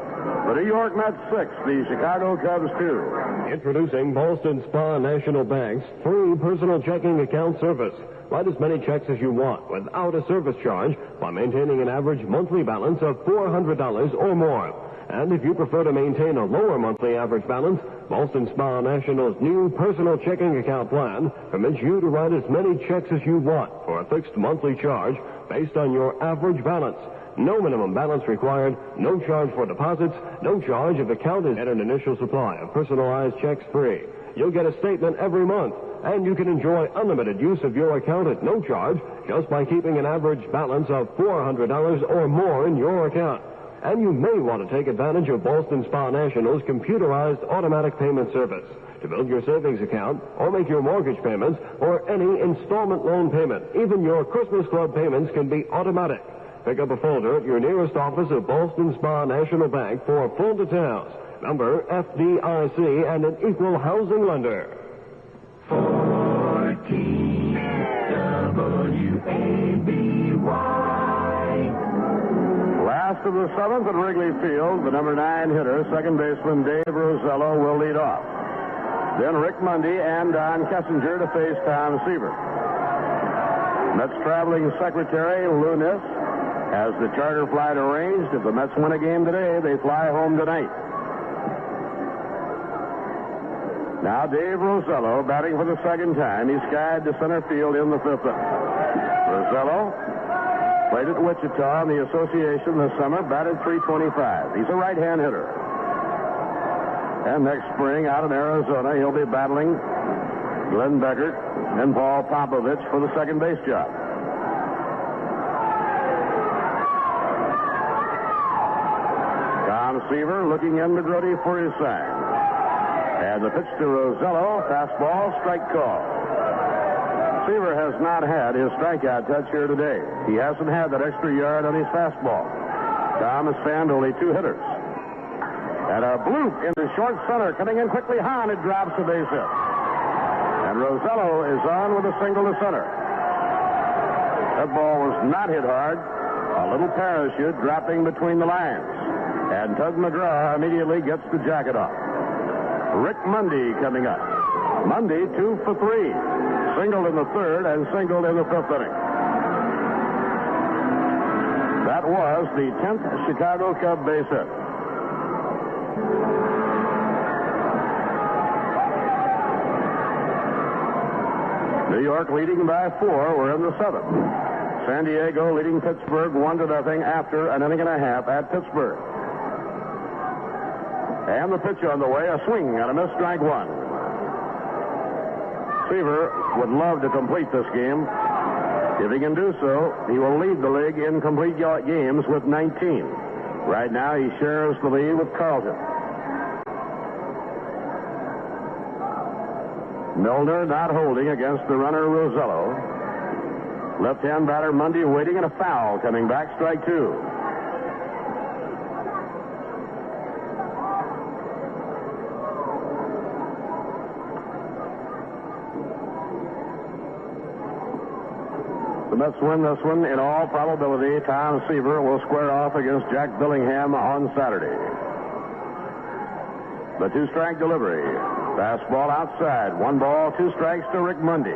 the New York Mets 6, the Chicago Cubs 2. Introducing Boston Spa National Bank's free personal checking account service. Write as many checks as you want without a service charge by maintaining an average monthly balance of $400 or more. And if you prefer to maintain a lower monthly average balance, Boston Spa National's new personal checking account plan permits you to write as many checks as you want for a fixed monthly charge based on your average balance. No minimum balance required, no charge for deposits, no charge if account is at an initial supply of personalized checks free. You'll get a statement every month, and you can enjoy unlimited use of your account at no charge just by keeping an average balance of $400 or more in your account. And you may want to take advantage of Boston Spa National's computerized automatic payment service to build your savings account or make your mortgage payments or any installment loan payment. Even your Christmas Club payments can be automatic. Pick up a folder at your nearest office of Boston Spa National Bank for full details. Member FDIC and an equal housing lender. 14 WABY. Last of the 7th at Wrigley Field, the number 9 hitter, second baseman Dave Rosello, will lead off. Then Rick Mundy and Don Kessinger to face Tom Seaver. Mets traveling secretary Lou Nis has the charter flight arranged. If the Mets win a game today, they fly home tonight. Now Dave Rosello batting for the 2nd time. He skied to center field in the 5th inning. Rosello played at Wichita in the association this summer, batted .325. He's a right-hand hitter. And next spring out in Arizona, he'll be battling Glenn Beckert and Paul Popovich for the second base job. Tom Seaver looking in to Grody for his sign. And the pitch to Rosello, fastball, strike call. Seaver has not had his strikeout touch here today. He hasn't had that extra yard on his fastball. Tom has fanned only 2 hitters. And a bloop into short center, coming in quickly. Hahn, it drops a base hit. And Rosello is on with a single to center. That ball was not hit hard. A little parachute dropping between the lines. And Tug Mcgraw immediately gets the jacket off. Rick Mundy coming up. Mundy 2 for 3. Singled in the 3rd and singled in the 5th inning. that was the 10th Chicago Cub base hit. New York leading by 4. We're in the 7th. San Diego leading Pittsburgh 1-0 after an inning and a half at Pittsburgh. And the pitch on the way, a swing and a miss, strike 1. Seaver would love to complete this game. If he can do so, he will lead the league in complete games with 19. Right now, he shares the lead with Carlton. Milner not holding against the runner Rosello. Left-hand batter Mundy waiting, and a foul coming back, strike 2. The Mets win this one. In all probability, Tom Seaver will square off against Jack Billingham on Saturday. The 2-strike delivery. Fastball outside. 1 ball, 2 strikes to Rick Mundy.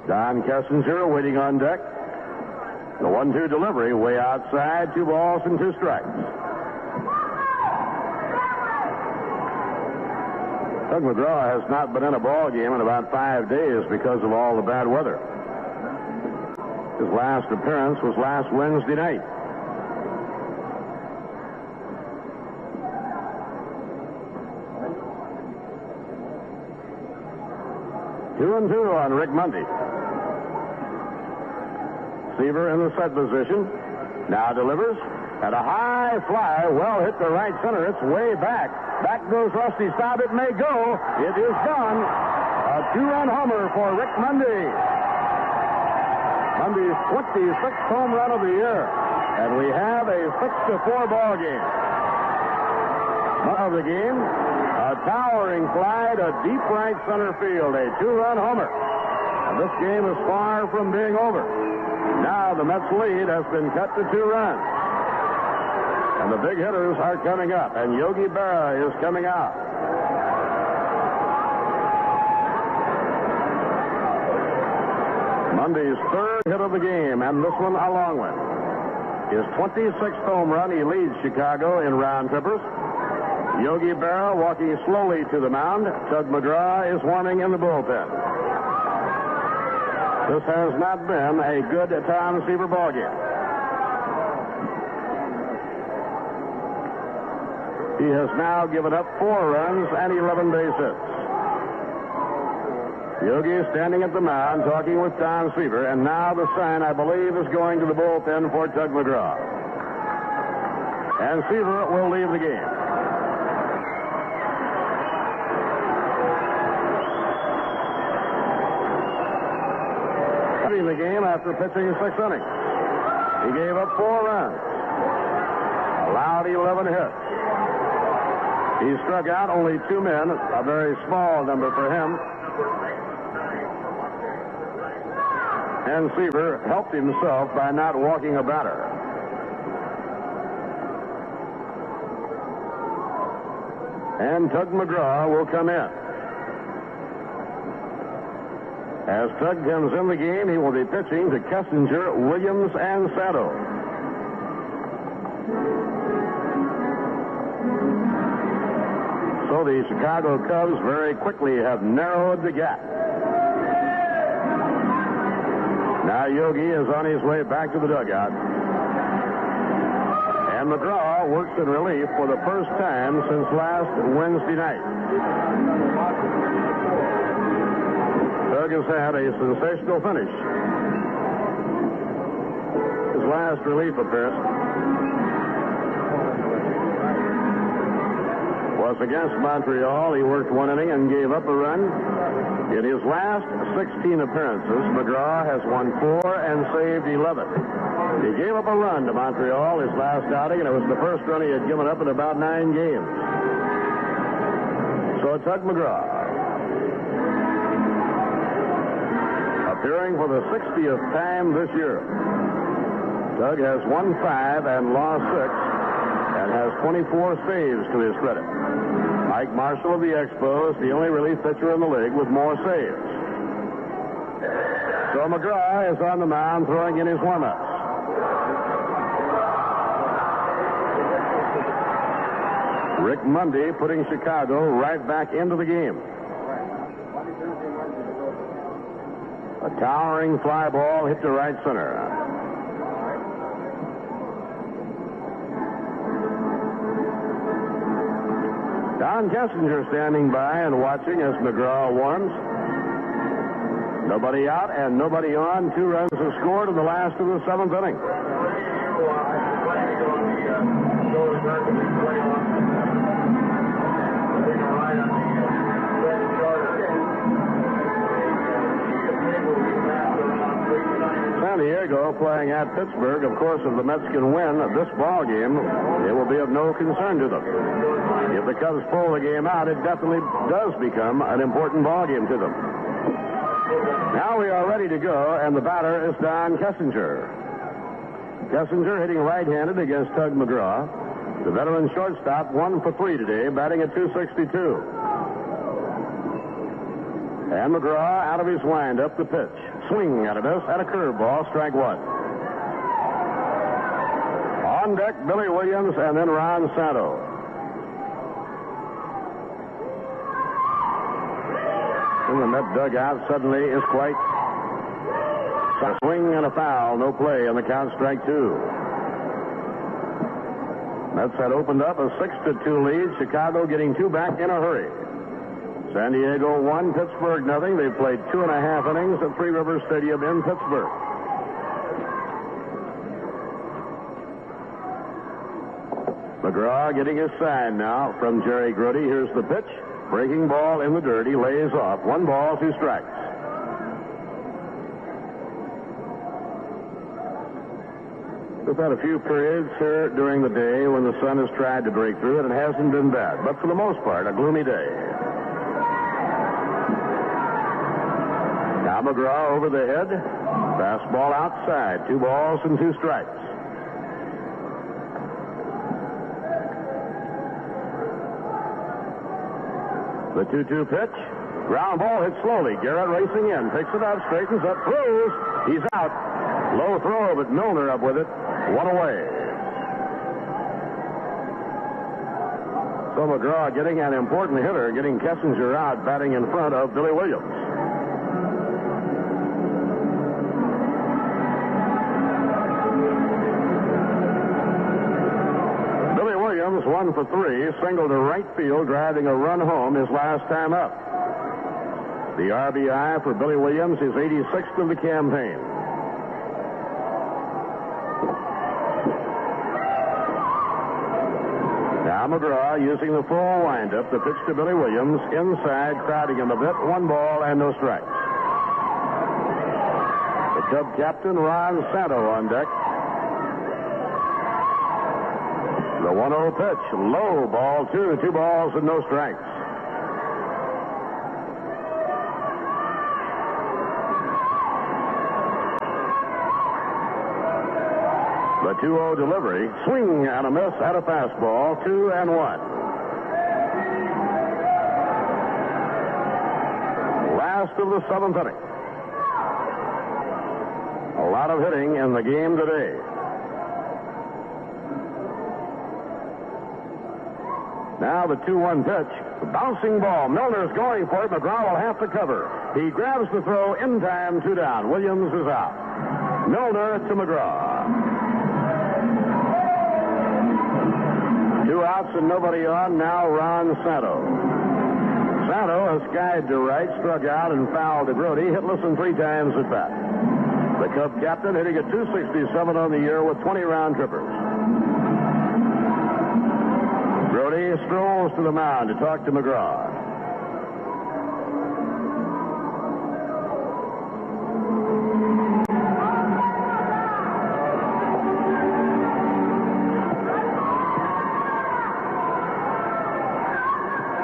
Don Kessinger waiting on deck. The 1-2 delivery way outside. 2 balls and 2 strikes. Tug McGraw has not been in a ball game in about 5 days because of all the bad weather. His last appearance was last Wednesday night. Two and 2 on Rick Mundy. Seaver in the set position. Now delivers. And a high fly, well hit to right center. It's way back. Back goes Rusty Staub. It may go. It is gone. A 2-run homer for Rick Mundy. Mundy's 26th home run of the year. And we have a 6-4 ball game. Of the game, a towering fly to deep right center field. A 2-run homer. And this game is far from being over. Now the Mets lead has been cut to 2 runs. And the big hitters are coming up. And Yogi Berra is coming out. Mundy's 3rd hit of the game, and this one a long one. His 26th home run. He leads Chicago in round trippers. Yogi Berra walking slowly to the mound. Tug McGraw is warming in the bullpen. This has not been a good Tom Seaver ball game. He has now given up 4 runs and 11 base hits. Yogi is standing at the mound talking with Tom Seaver, and now the sign, I believe, is going to the bullpen for Tug McGraw. And Seaver will leave the game. Leaving the game after pitching 6 innings. He gave up 4 runs, allowed 11 hits. He struck out only 2 men, a very small number for him. And Seaver helped himself by not walking a batter. And Tug McGraw will come in. As Tug comes in the game, he will be pitching to Kessinger, Williams, and Sato. So the Chicago Cubs very quickly have narrowed the gap. Now Yogi is on his way back to the dugout. And McGraw works in relief for the first time since last Wednesday night. Tug has had a sensational finish. His last relief appearance was against Montreal. He worked 1 inning and gave up a run. In his last 16 appearances, McGraw has won 4 and saved 11. He gave up a run to Montreal his last outing, and it was the first run he had given up in about 9 games. So Tug McGraw, appearing for the 60th time this year. Tug has won 5 and lost 6 and has 24 saves to his credit. Mike Marshall of the Expos, the only relief pitcher in the league with more saves. So Mcgraw is on the mound throwing in his warm-ups. Rick Mundy putting Chicago right back into the game. A towering fly ball hit to right center. Don Kessinger standing by and watching as Mcgraw warms. Nobody out and nobody on. 2 runs are scored in the last of the 7th inning. San Diego playing at Pittsburgh. Of course, if the Mets can win this ball game, it will be of no concern to them. If the Cubs pull the game out, it definitely does become an important ball game to them. Now we are ready to go, and the batter is Don Kessinger. Kessinger hitting right-handed against Tug Mcgraw. The veteran shortstop 1 for 3 today, batting at .262. And Mcgraw out of his windup, the pitch. Swing out of this, at a curveball, strike 1. On deck, Billy Williams and then Ron Santo. And the Met dugout suddenly is quite... A swing and a foul, no play, and the count strike 2. Mets had opened up a 6-2 lead. Chicago getting 2 back in a hurry. San Diego 1, Pittsburgh nothing. They played 2.5 innings at Three Rivers Stadium in Pittsburgh. Mcgraw getting his sign now from Jerry Grody. Here's the pitch. Breaking ball in the dirt. He lays off. 1 ball, 2 strikes. We've had a few periods here during the day when the sun has tried to break through, and it hasn't been bad. But for the most part, a gloomy day. Now Mcgraw over the head. Fastball outside. 2 balls and 2 strikes. The 2-2 pitch. Ground ball hit slowly. Garrett racing in. Picks it up. Straightens up. Throws. He's out. Low throw, but Milner up with it. 1 away. So Mcgraw getting an important hitter, getting Kessinger out, batting in front of Billy Williams. Billy Williams, 1 for 3, single to right field, driving a run home his last time up. The RBI for Billy Williams is 86th of the campaign. Now Mcgraw using the full windup. The pitch to Billy Williams. Inside, crowding him a bit. 1 ball and no strikes. The Cub captain, Ron Santo, on deck. The 1-0 pitch. Low, ball 2. 2 balls and no strikes. The 2-0 delivery. Swing and a miss at a fastball. 2-1. Last of the 7th inning. A lot of hitting in the game today. Now the 2-1 pitch. The bouncing ball. Milner's going for it. Mcgraw will have to cover. He grabs the throw in time. 2 down. Williams is out. Milner to Mcgraw. 2 outs and nobody on. Now Ron Santo. Santo has skied to right, struck out, and fouled to Grody. Hitless and 3 times at bat. The Cub captain hitting a .267 on the year with 20 round trippers. Grody strolls to the mound to talk to Mcgraw.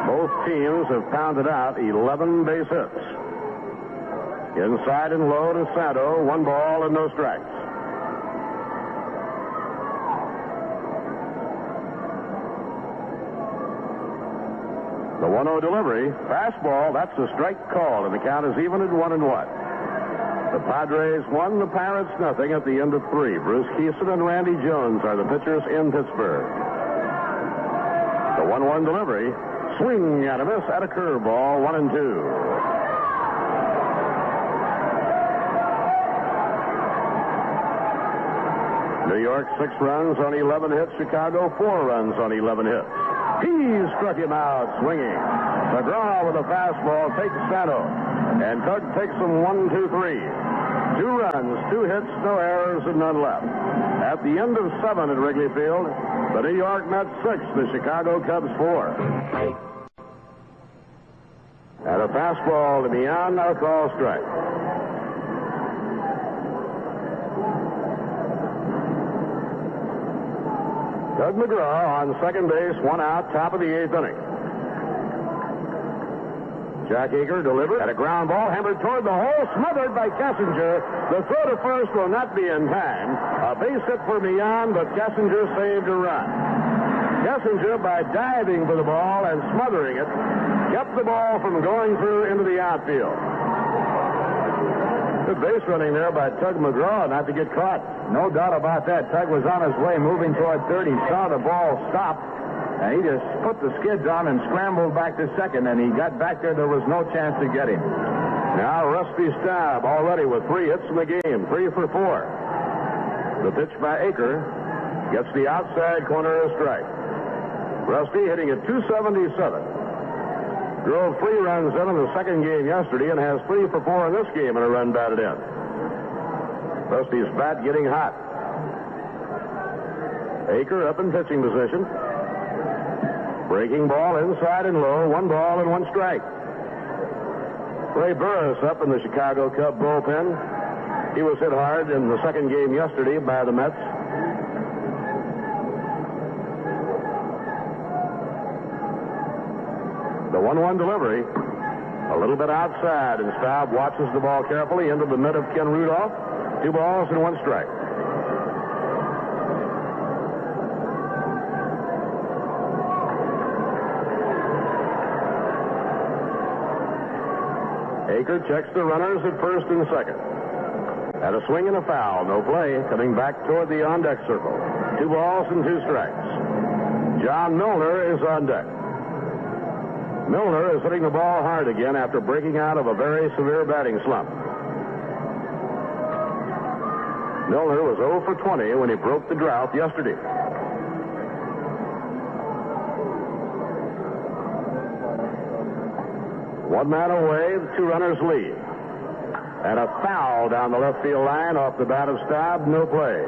Both teams have pounded out 11 base hits. Inside and low to Santo. 1 ball and no strikes. The 1-0 delivery. Fastball. That's a strike call, and the count is even at 1-1. The Padres 1, the Pirates nothing at the end of 3. Bruce Keeson and Randy Jones are the pitchers in Pittsburgh. The 1-1 delivery. Swing and a miss at a curveball. 1-2. New York 6 runs on 11 hits. Chicago 4 runs on 11 hits. He struck him out swinging. Mcgraw with a fastball takes Santo. And Tug takes him 1-2-3. 2 runs, 2 hits, no errors, and none left. At the end of 7 at Wrigley Field, the New York Mets 6, the Chicago Cubs 4. And a fastball to beyond, now call strike. Doug Mcgraw on second base, 1 out, top of the 8th inning. Jack Eager delivered at a ground ball, hammered toward the hole, smothered by Kessinger. The throw to first will not be in time. A base hit for Millan, but Kessinger saved a run. Kessinger, by diving for the ball and smothering it, kept the ball from going through into the outfield. Good base running there by Tug Mcgraw, not to get caught. No doubt about that. Tug was on his way, moving toward third. He saw the ball stop, and he just put the skids on and scrambled back to second, and he got back there. There was no chance to get him. Now Rusty Staub already with 3 hits in the game, 3 for 4. The pitch by Aker gets the outside corner of strike. Rusty hitting at 277. Drove 3 runs in the second game yesterday and has 3 for 4 in this game and a run batted in. Rusty's bat getting hot. Aker up in pitching position. Breaking ball inside and low. 1 ball and 1 strike. Ray Burris up in the Chicago Cub bullpen. He was hit hard in the second game yesterday by the Mets. The 1-1 delivery. A little bit outside, and Staub watches the ball carefully into the mitt of Ken Rudolph. 2 balls and 1 strike. Aker checks the runners at first and second. At a swing and a foul, no play. Coming back toward the on-deck circle. 2 balls and 2 strikes. John Milner is on deck. Milner is hitting the ball hard again after breaking out of a very severe batting slump. Milner was 0 for 20 when he broke the drought yesterday. One man away, the 2 runners lead. And a foul down the left field line off the bat of Staub, no play.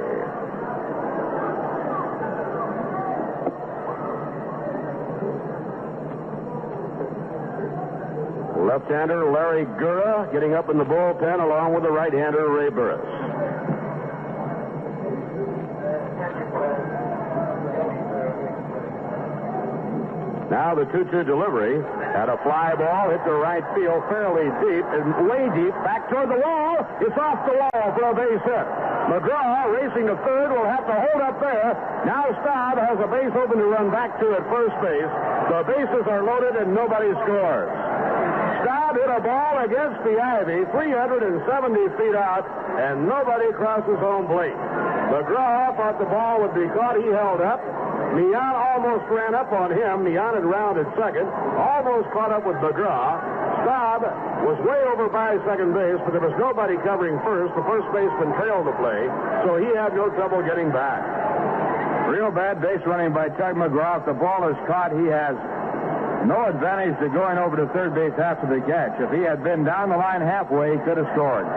Left-hander Larry Gura getting up in the bullpen along with the right-hander Ray Burris. Now the 2-2 delivery at a fly ball hit to right field fairly deep and way deep back toward the wall. It's off the wall for a base hit. Mcgraw racing to third will have to hold up there. Now Staub has a base open to run back to at first base. The bases are loaded and nobody scores. Staub hit a ball against the ivy 370 feet out and nobody crosses home plate. Mcgraw thought the ball would be caught. He held up. Millan almost ran up on him. Millan had rounded second, almost caught up with Mcgraw. Staub was way over by second base, but there was nobody covering first. The first baseman trailed the play, so he had no trouble getting back. Real bad base running by Tug Mcgraw. If the ball is caught, he has no advantage to going over to third base after the catch. If he had been down the line halfway, he could have scored.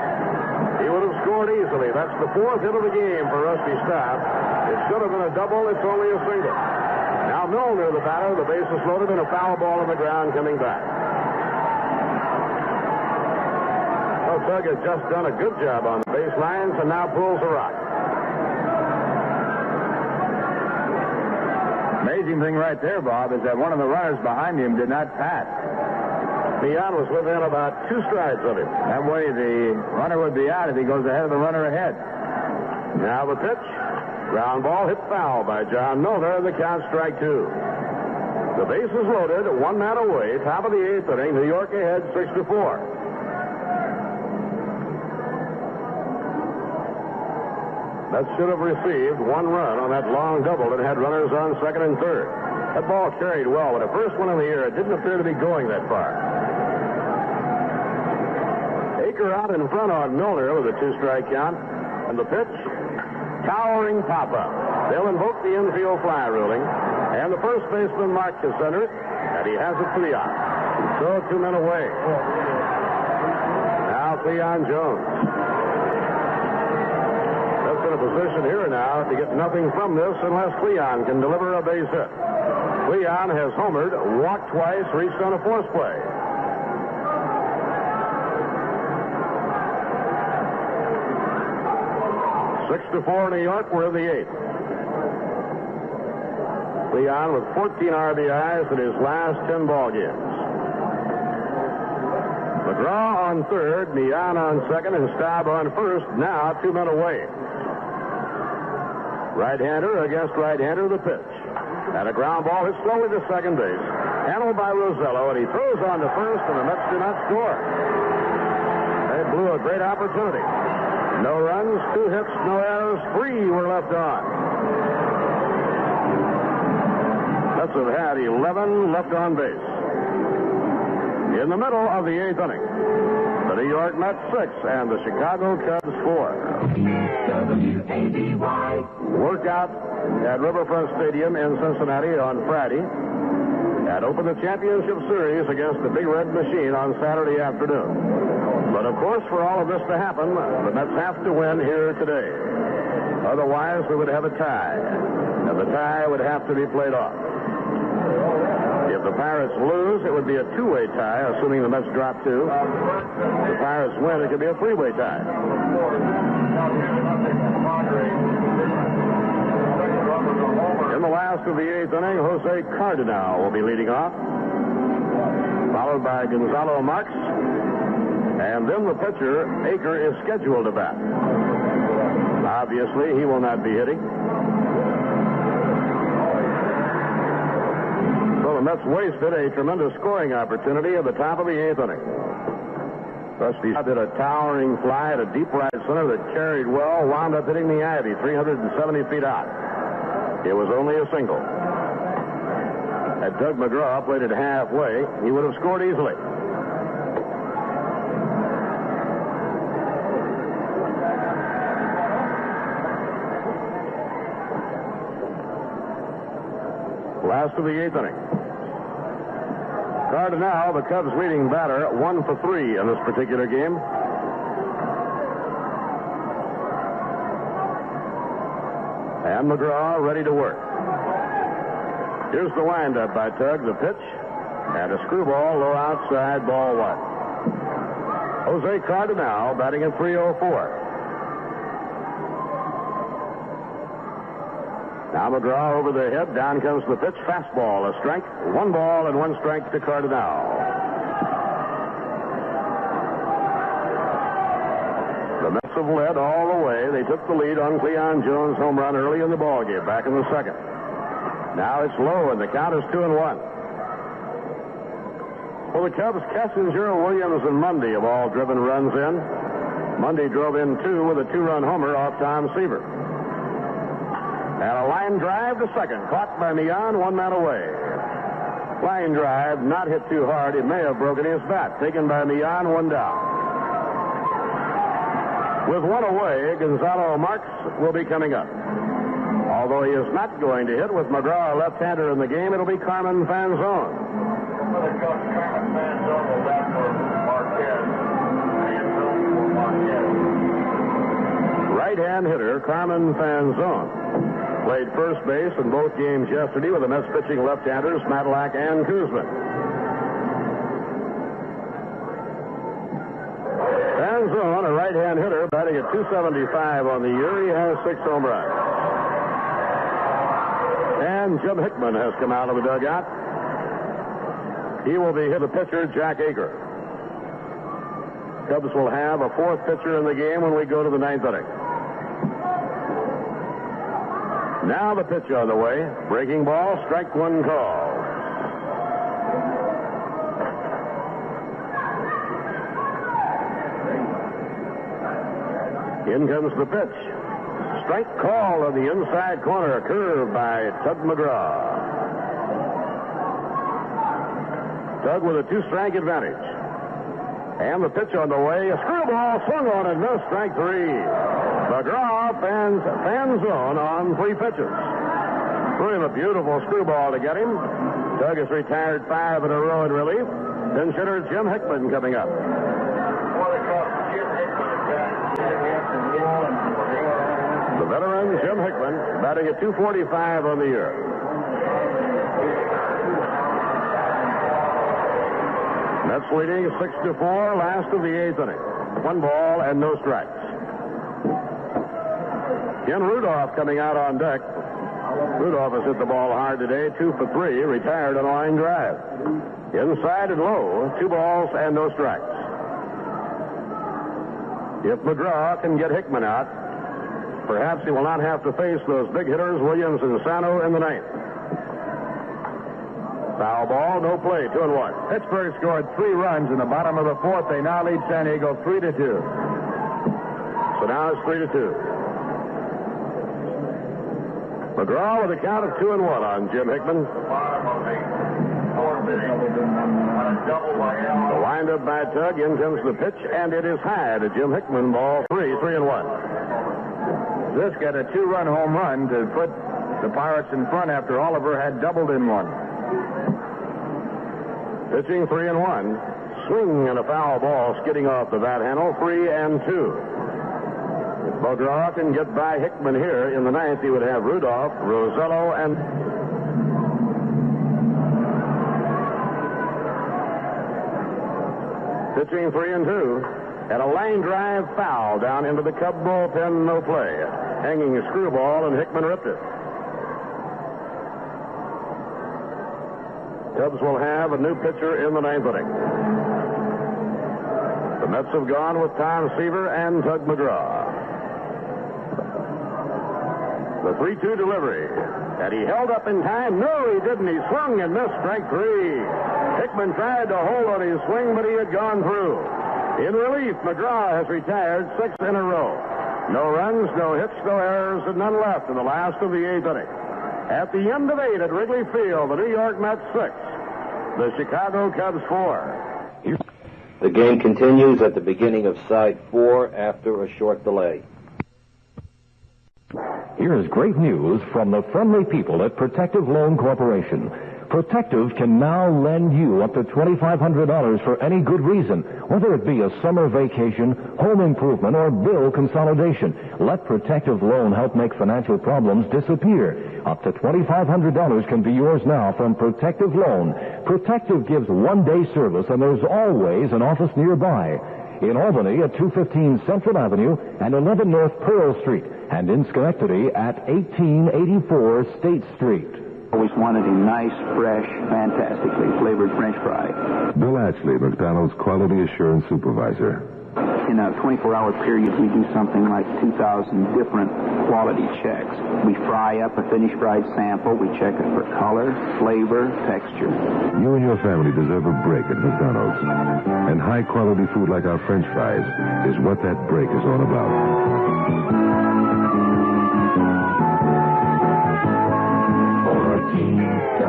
He would have scored easily. That's the 4th hit of the game for Rusty Staub. It should have been a double. It's only a single. Now Milner, the batter, the base is loaded, and a foul ball on the ground coming back. Well, Tug has just done a good job on the baselines and now pulls the rock. Amazing thing right there, Bob, is that one of the runners behind him did not pass. Millan was within about 2 strides of him. That way the runner would be out if he goes ahead of the runner ahead. Now the pitch. Ground ball hit foul by John Milner. The count strike 2. The base is loaded, one man away, top of the 8th inning. New York ahead 6-4. That should have received one run on that long double that had runners on second and third. That ball carried well, but the first one in the air, it didn't appear to be going that far. Aker out in front on Milner with a 2-strike count. And the pitch, towering pop-up. They'll invoke the infield fly ruling. And the first baseman marks to center, and he has it 3 out. So 2 men away. Now Cleon Jones. That's in a position here now to get nothing from this unless Cleon can deliver a base hit. Cleon has homered, walked twice, reached on a force play. Six to 4 New York. We're in the 8th. Cleon with 14 RBIs in his last 10 ball games. Mcgraw on third, Mian on second, and Staub on first. Now 2 men away. Right-hander against right-hander, the pitch. And a ground ball hit slowly to second base. Handled by Rosello, and he throws on to first, and the Mets do not score. They blew a great opportunity. No runs, 2 hits, no errors, 3 were left on. Mets have had 11 left on base. In the middle of the 8th inning, the New York Mets 6 and the Chicago Cubs 4. WABY. Workout at Riverfront Stadium in Cincinnati on Friday and open the championship series against the Big Red Machine on Saturday afternoon. But, of course, for all of this to happen, the Mets have to win here today. Otherwise, we would have a tie, and the tie would have to be played off. If the Pirates lose, it would be a 2-way tie, assuming the Mets drop 2. If the Pirates win, it could be a 3-way tie. In the last of the 8th inning, Jose Cardenal will be leading off, followed by Gonzalo Marx. And then the pitcher, Aker, is scheduled to bat. Obviously, he will not be hitting. So the Mets wasted a tremendous scoring opportunity at the top of the 8th inning. Rusty did a towering fly at a deep right center that carried well, wound up hitting the ivy 370 feet out. It was only a single. Had Doug Mcgraw played it halfway, he would have scored easily. Last of the 8th inning. Cardenal, the Cubs' leading batter, 1 for 3 in this particular game. And Mcgraw ready to work. Here's the windup by Tugg, the pitch, and a screwball low outside, ball 1. Jose Cardenal batting at 304. Now Mcgraw over the head. Down comes the pitch. Fastball, a strike. 1 ball and 1 strike to Cardenal. The Mets have led all the way. They took the lead on Cleon Jones' home run early in the ballgame, back in the 2nd. Now it's low, and the count is 2-1. For the Cubs, Kessinger, Williams, and Mundy have all driven runs in. Mundy drove in 2 with a 2-run homer off Tom Seaver. And a line drive to second, caught by Mian, 1 man away. Line drive, not hit too hard. It may have broken his bat. Taken by Mian, 1 down. With 1 away, Gonzalo Marx will be coming up. Although he is not going to hit with Mcgraw, a left-hander in the game, it'll be Carmen Fanzone. Carmen Fanzone will bat for Marquez. Right-hand hitter, Carmen Fanzone. Played first base in both games yesterday with the Mets pitching left-handers, Matlack and Kuzman. Fanzone, a right-hand hitter, batting at 275 on the year. He has 6 home runs. And Jim Hickman has come out of the dugout. He will be the pitcher, Jack Aker. Cubs will have a 4th pitcher in the game when we go to the 9th inning. Now the pitch on the way. Breaking ball, strike 1 call. In comes the pitch. Strike call on the inside corner. Curve by Tug Mcgraw. Tug with a 2-strike advantage. And the pitch on the way. A screwball swung on and missed. Strike 3. Mcgraw fan zone on 3 pitches. Threw him a beautiful screwball to get him. Tug has retired 5 in a row in relief. Then hitter Jim Hickman coming up. The veteran Jim Hickman batting at .245 on the year. Mets leading 6-4, last of the 8th inning. 1 ball and no strikes. Ken Rudolph coming out on deck. Rudolph has hit the ball hard today, 2 for 3, retired on a line drive. Inside and low, 2 balls and no strikes. If Mcgraw can get Hickman out, perhaps he will not have to face those big hitters, Williams and Sano, in the 9th. Foul ball, no play, 2-1. Pittsburgh scored 3 runs in the bottom of the 4th. They now lead San Diego 3-2. So now it's 3-2. Mcgraw with a count of 2-1 on Jim Hickman. The windup by Tug. In comes the pitch, and it is high to Jim Hickman. Ball 3-1. This got a 2-run home run to put the Pirates in front after Oliver had doubled in one. Pitching 3-1. Swing and a foul ball skidding off the bat handle. 3-2. If Mcgraw can get by Hickman here in the 9th, he would have Rudolph, Rosello, and pitching 3-2. And a line drive foul down into the Cub bullpen, no play. Hanging a screwball, and Hickman ripped it. Cubs will have a new pitcher in the 9th inning. The Mets have gone with Tom Seaver and Tug Mcgraw. The 3-2 delivery. And he held up in time. No, he didn't. He swung and missed. Strike 3. Hickman tried to hold on his swing, but he had gone through. In relief, Mcgraw has retired 6 in a row. No runs, no hits, no errors, and none left in the last of the 8th inning. At the end of 8 at Wrigley Field, the New York Mets 6, the Chicago Cubs 4. The game continues at the beginning of side 4 after a short delay. Here's great news from the friendly people at Protective Loan Corporation. Protective can now lend you up to $2,500 for any good reason, whether it be a summer vacation, home improvement, or bill consolidation. Let Protective Loan help make financial problems disappear. Up to $2,500 can be yours now from Protective Loan. Protective gives one-day service, and there's always an office nearby. In Albany at 215 Central Avenue and 11 North Pearl Street, and in Schenectady at 1884 State Street. Always wanted a nice, fresh, fantastically flavored French fry. Bill Ashley, McDonald's Quality Assurance Supervisor. In a 24-hour period, we do something like 2,000 different quality checks. We fry up a finished fried sample. We check it for color, flavor, texture. You and your family deserve a break at McDonald's. And high-quality food like our French fries is what that break is all about.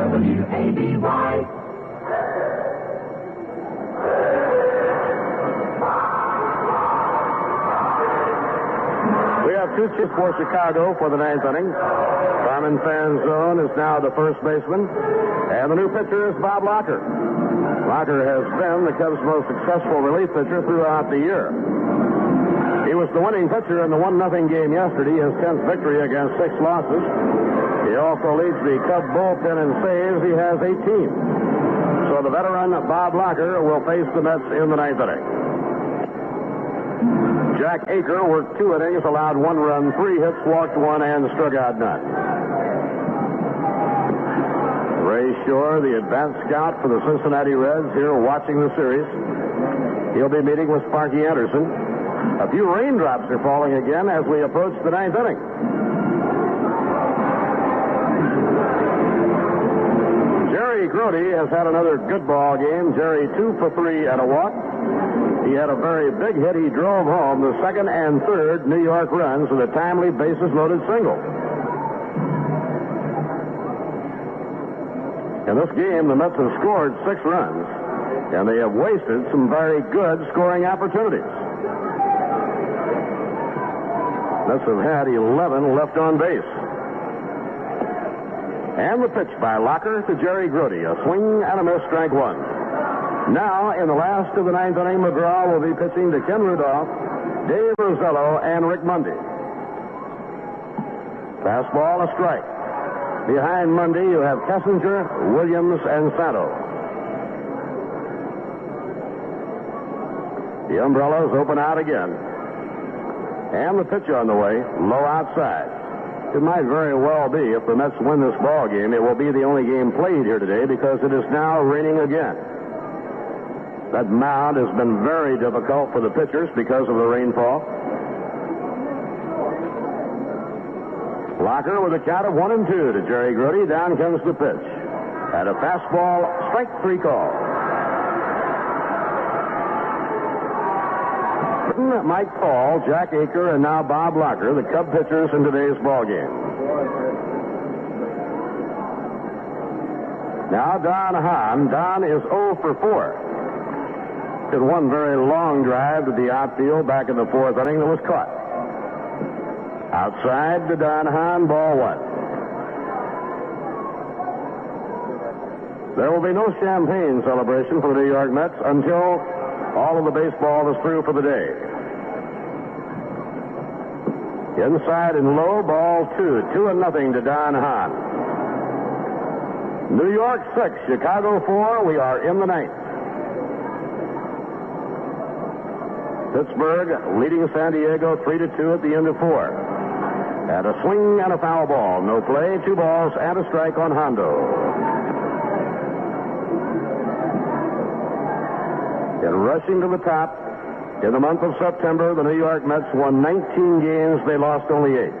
WABY. We have 2 chips for Chicago for the 9th inning. Carmen fan zone is now the first baseman. And the new pitcher is Bob Locker. Locker has been the Cubs' most successful relief pitcher throughout the year. He was the winning pitcher in the 1-0 game yesterday, his 10th victory against 6 losses. He also leads the Cub bullpen in saves. He has 18. So the veteran Bob Locker will face the Mets in the 9th inning. Jack Aker worked 2 innings, allowed 1 run, 3 hits, walked 1, and struck out none. Ray Shore, the advanced scout for the Cincinnati Reds, here watching the series. He'll be meeting with Sparky Anderson. A few raindrops are falling again as we approach the 9th inning. Jerry Grody has had another good ball game. Jerry 2 for 3 and a walk. He had a very big hit. He drove home the second and third New York runs with a timely bases-loaded single. In this game, the Mets have scored 6 runs, and they have wasted some very good scoring opportunities. Mets have had 11 left on base. And the pitch by Locker to Jerry Grody. A swing and a miss, strike 1. Now, in the last of the 9th inning, Mcgraw will be pitching to Ken Rudolph, Dave Rosello, and Rick Mundy. Fastball, a strike. Behind Mundy, you have Kessinger, Williams, and Santo. The umbrellas open out again. And the pitch on the way, low outside. It might very well be, if the Mets win this ball game, it will be the only game played here today because it is now raining again. That mound has been very difficult for the pitchers because of the rainfall. Locker with a count of 1-2 to Jerry Grody. Down comes the pitch. At a fastball, strike 3 call. Mike Paul, Jack Aker, and now Bob Locker, the Cub pitchers in today's ball game. Now Don Hahn. Don is 0 for 4. Did one very long drive to the outfield back in the 4th inning that was caught. Outside to Don Hahn, ball 1. There will be no champagne celebration for the New York Mets until all of the baseball is through for the day. Inside and low, ball 2. 2-0 to Don Hahn. New York 6, Chicago 4. We are in the 9th. Pittsburgh leading San Diego 3-2 at the end of 4. And a swing and a foul ball. No play, 2 balls and a strike on Hondo. And rushing to the top, in the month of September, the New York Mets won 19 games. They lost only 8.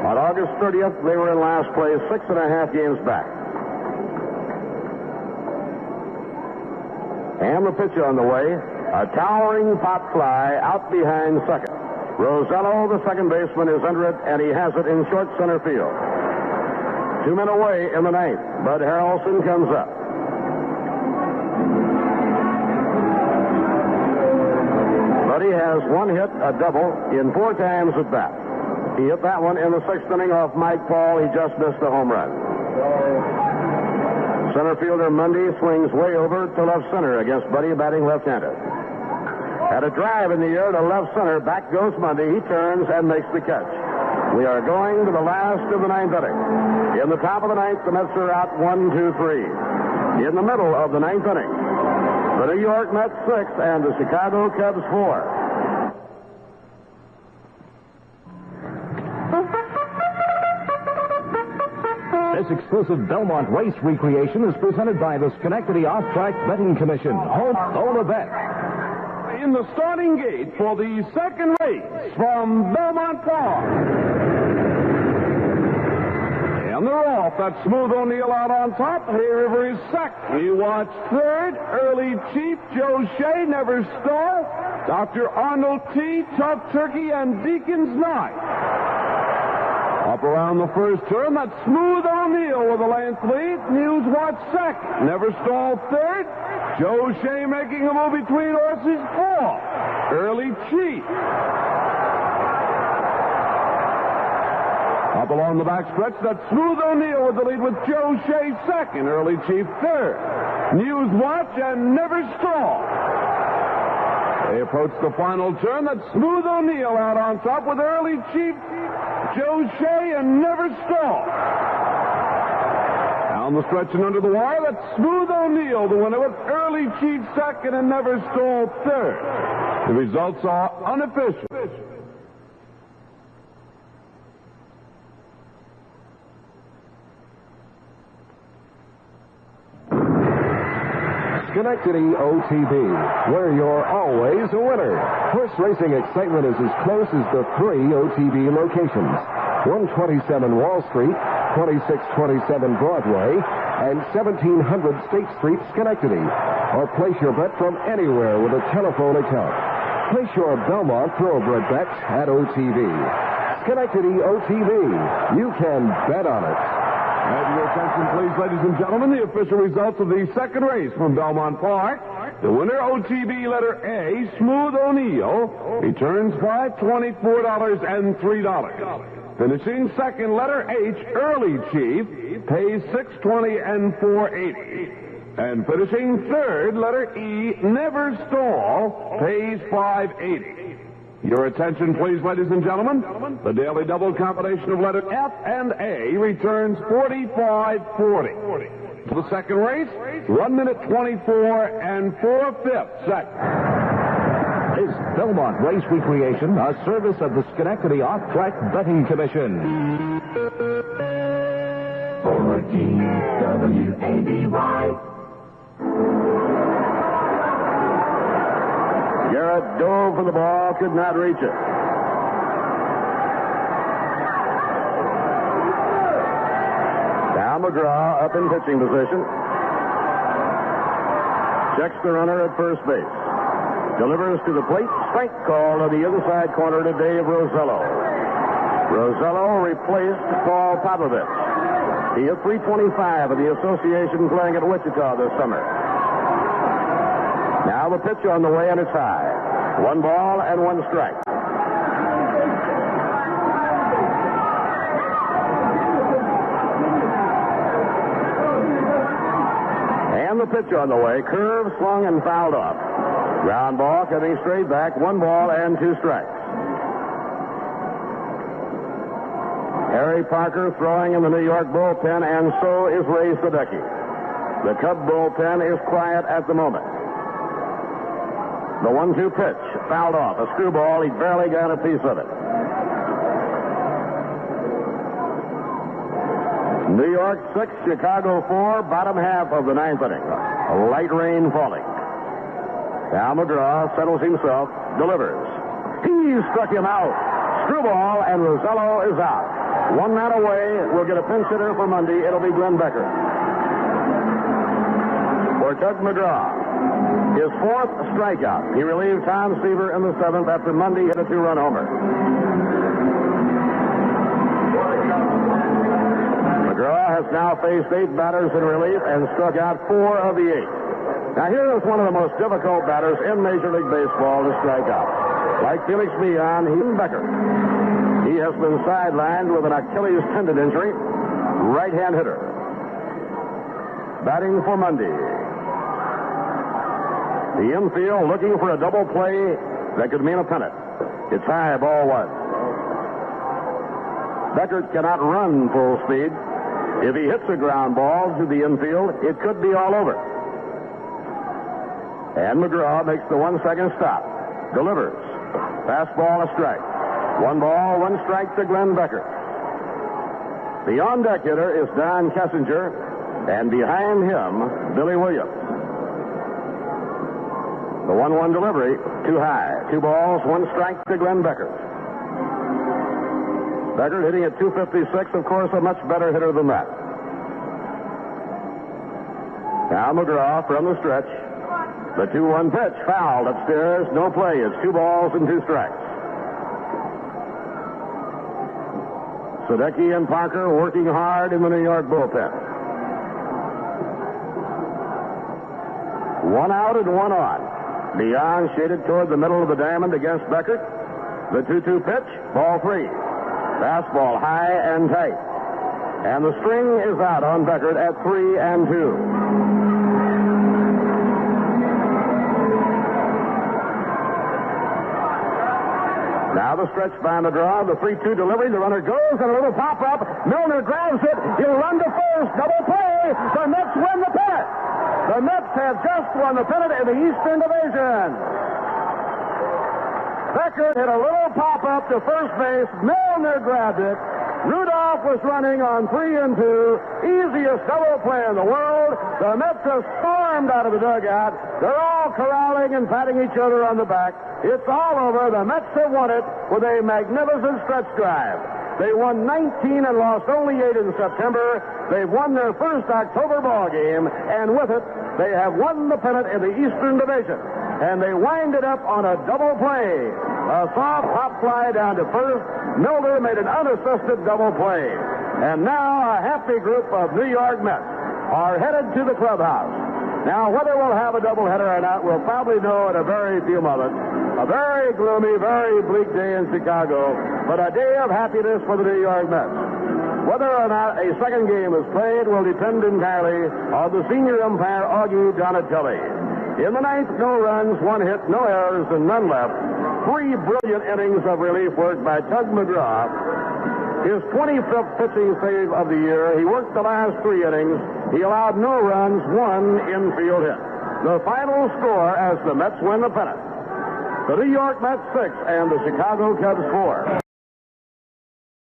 On August 30th, they were in last place, 6.5 games back. And the pitch on the way, a towering pop fly out behind second. Rosello, the second baseman, is under it, and he has it in short center field. 2 men away in the 9th. Bud Harrelson comes up. Buddy has 1 hit, a double, in 4 times at bat. He hit that one in the 6th inning off Mike Paul. He just missed the home run. Center fielder Mundy swings way over to left center against Buddy, batting left-handed. At a drive in the air to left center, back goes Mundy. He turns and makes the catch. We are going to the last of the 9th inning. In the top of the 9th, the Mets are out 1-2-3. In the middle of the 9th inning, the New York Mets 6 and the Chicago Cubs 4. This exclusive Belmont race recreation is presented by the Schenectady Off-Track Betting Commission. Home, own a bet. In the starting gate for the second race from Belmont Park. And they're off. That's Smooth O'Neill out on top. Hay River is second. You watch third. Early Chief, Joe Shea, Never Stall. Dr. Arnold T., Tough Turkey, and Deacon's Night. Up around the first turn, that's Smooth O'Neill with a length lead. News Watch second. Never Stall third. Joe Shea making a move between horses fourth. Early Chief. Up along the backstretch, that's Smooth O'Neill with the lead with Joe Shea second. Early Chief third. News Watch and Never Stall. They approach the final turn. That's Smooth O'Neill out on top with Early Chief, Joe Shea, and Never Stall. Down the stretch and under the wire, that's Smooth O'Neill, the winner with Early Chief second and Never Stall third. The results are unofficial. Schenectady OTB, where you're always a winner. Horse racing excitement is as close as the 3 OTB locations. 127 Wall Street, 2627 Broadway, and 1700 State Street, Schenectady. or place your bet from anywhere with a telephone account. Place your Belmont Thoroughbred bets at OTB. Schenectady OTB. You can bet on it. And your attention, please, ladies and gentlemen, the official results of the second race from Belmont Park. The winner, OTB letter A, Smooth O'Neill, returns $524 and $3. Finishing second, letter H, Early Chief, pays $620 and $480. And finishing third, letter E, Never Stall, pays $580. Your attention, please, ladies and gentlemen. The daily double combination of letter F and A returns $45.40. To the second race, 1 minute 24 and 4/5 seconds. This Belmont Race Recreation, a service of the Schenectady Off-Track Betting Commission. 14 WABY. Garrett dove for the ball, could not reach it. Now Mcgraw up in pitching position. Checks the runner at first base. Delivers to the plate. Strike call to the inside corner to Dave Rosello. Rosello replaced Paul Popovich. He hit .325 of the association playing at Wichita this summer. Now the pitch on the way, and it's high. 1 ball and 1 strike. And the pitch on the way. Curve, swung, and fouled off. Ground ball coming straight back. 1 ball and 2 strikes. Harry Parker throwing in the New York bullpen, and so is Ray Sadecki. The Cub bullpen is quiet at the moment. The 1-2 pitch, fouled off. A screwball, he barely got a piece of it. New York 6, Chicago 4, bottom half of the 9th inning. A light rain falling. Now Mcgraw settles himself, delivers. He struck him out. Screwball, and Rosello is out. 1 man away. We'll get a pinch hitter for Monday. It'll be Glenn Becker. For Tug Mcgraw, his 4th strikeout. He relieved Tom Seaver in the 7th after Monday hit a 2-run homer. Mcgraw has now faced 8 batters in relief and struck out 4 of the 8. Now here is one of the most difficult batters in Major League Baseball to strike out. Like Felix Millan, he's Becker. He has been sidelined with an Achilles tendon injury. Right-hand hitter. Batting for Monday. The infield looking for a double play that could mean a pennant. It's high, ball 1. Beckert cannot run full speed. If he hits a ground ball to the infield, it could be all over. And Mcgraw makes the 1-second stop. Delivers. Fastball, a strike. 1 ball, 1 strike to Glenn Beckert. The on-deck hitter is Don Kessinger, and behind him, Billy Williams. The 1-1 delivery, too high. 2 balls, 1 strike to Glenn Beckert. Beckert hitting at .256, of course, a much better hitter than that. Now Mcgraw from the stretch. The 2-1 pitch, fouled upstairs, no play. It's 2 balls and 2 strikes. Sadecki and Parker working hard in the New York bullpen. 1 out and 1 on. Leon shaded toward the middle of the diamond against Beckert. The 2-2 pitch, ball 3. Fastball high and tight. And the string is out on Beckert at 3-2. Now the stretch by Mcgraw, the 3-2 delivery. The runner goes, and a little pop-up. Milner grabs it. He'll run to first. Double play. The Mets win the pennant. The Mets have just won the pennant in the Eastern Division. Beckert hit a little pop-up to first base. Milner grabbed it. Rudolph was running on 3-2. Easiest double play in the world. The Mets have stormed out of the dugout. They're all corralling and patting each other on the back. It's all over. The Mets have won it with a magnificent stretch drive. They won 19 and lost only 8 in September. They've won their first October ball game, and with it, they have won the pennant in the Eastern Division. And they wind it up on a double play. A soft hop fly down to first. Milder made an unassisted double play. And now a happy group of New York Mets are headed to the clubhouse. Now, whether we'll have a doubleheader or not, we'll probably know in a very few moments. A very gloomy, very bleak day in Chicago, but a day of happiness for the New York Mets. Whether or not a second game is played will depend entirely on the senior umpire, Augie Donatelli. In the ninth, no runs, 1 hit, no errors, and none left. 3 brilliant innings of relief work by Tug Mcgraw. His 25th pitching save of the year. He worked the last 3 innings. He allowed no runs, 1 infield hit. The final score as the Mets win the pennant. The New York Mets 6 and the Chicago Cubs 4.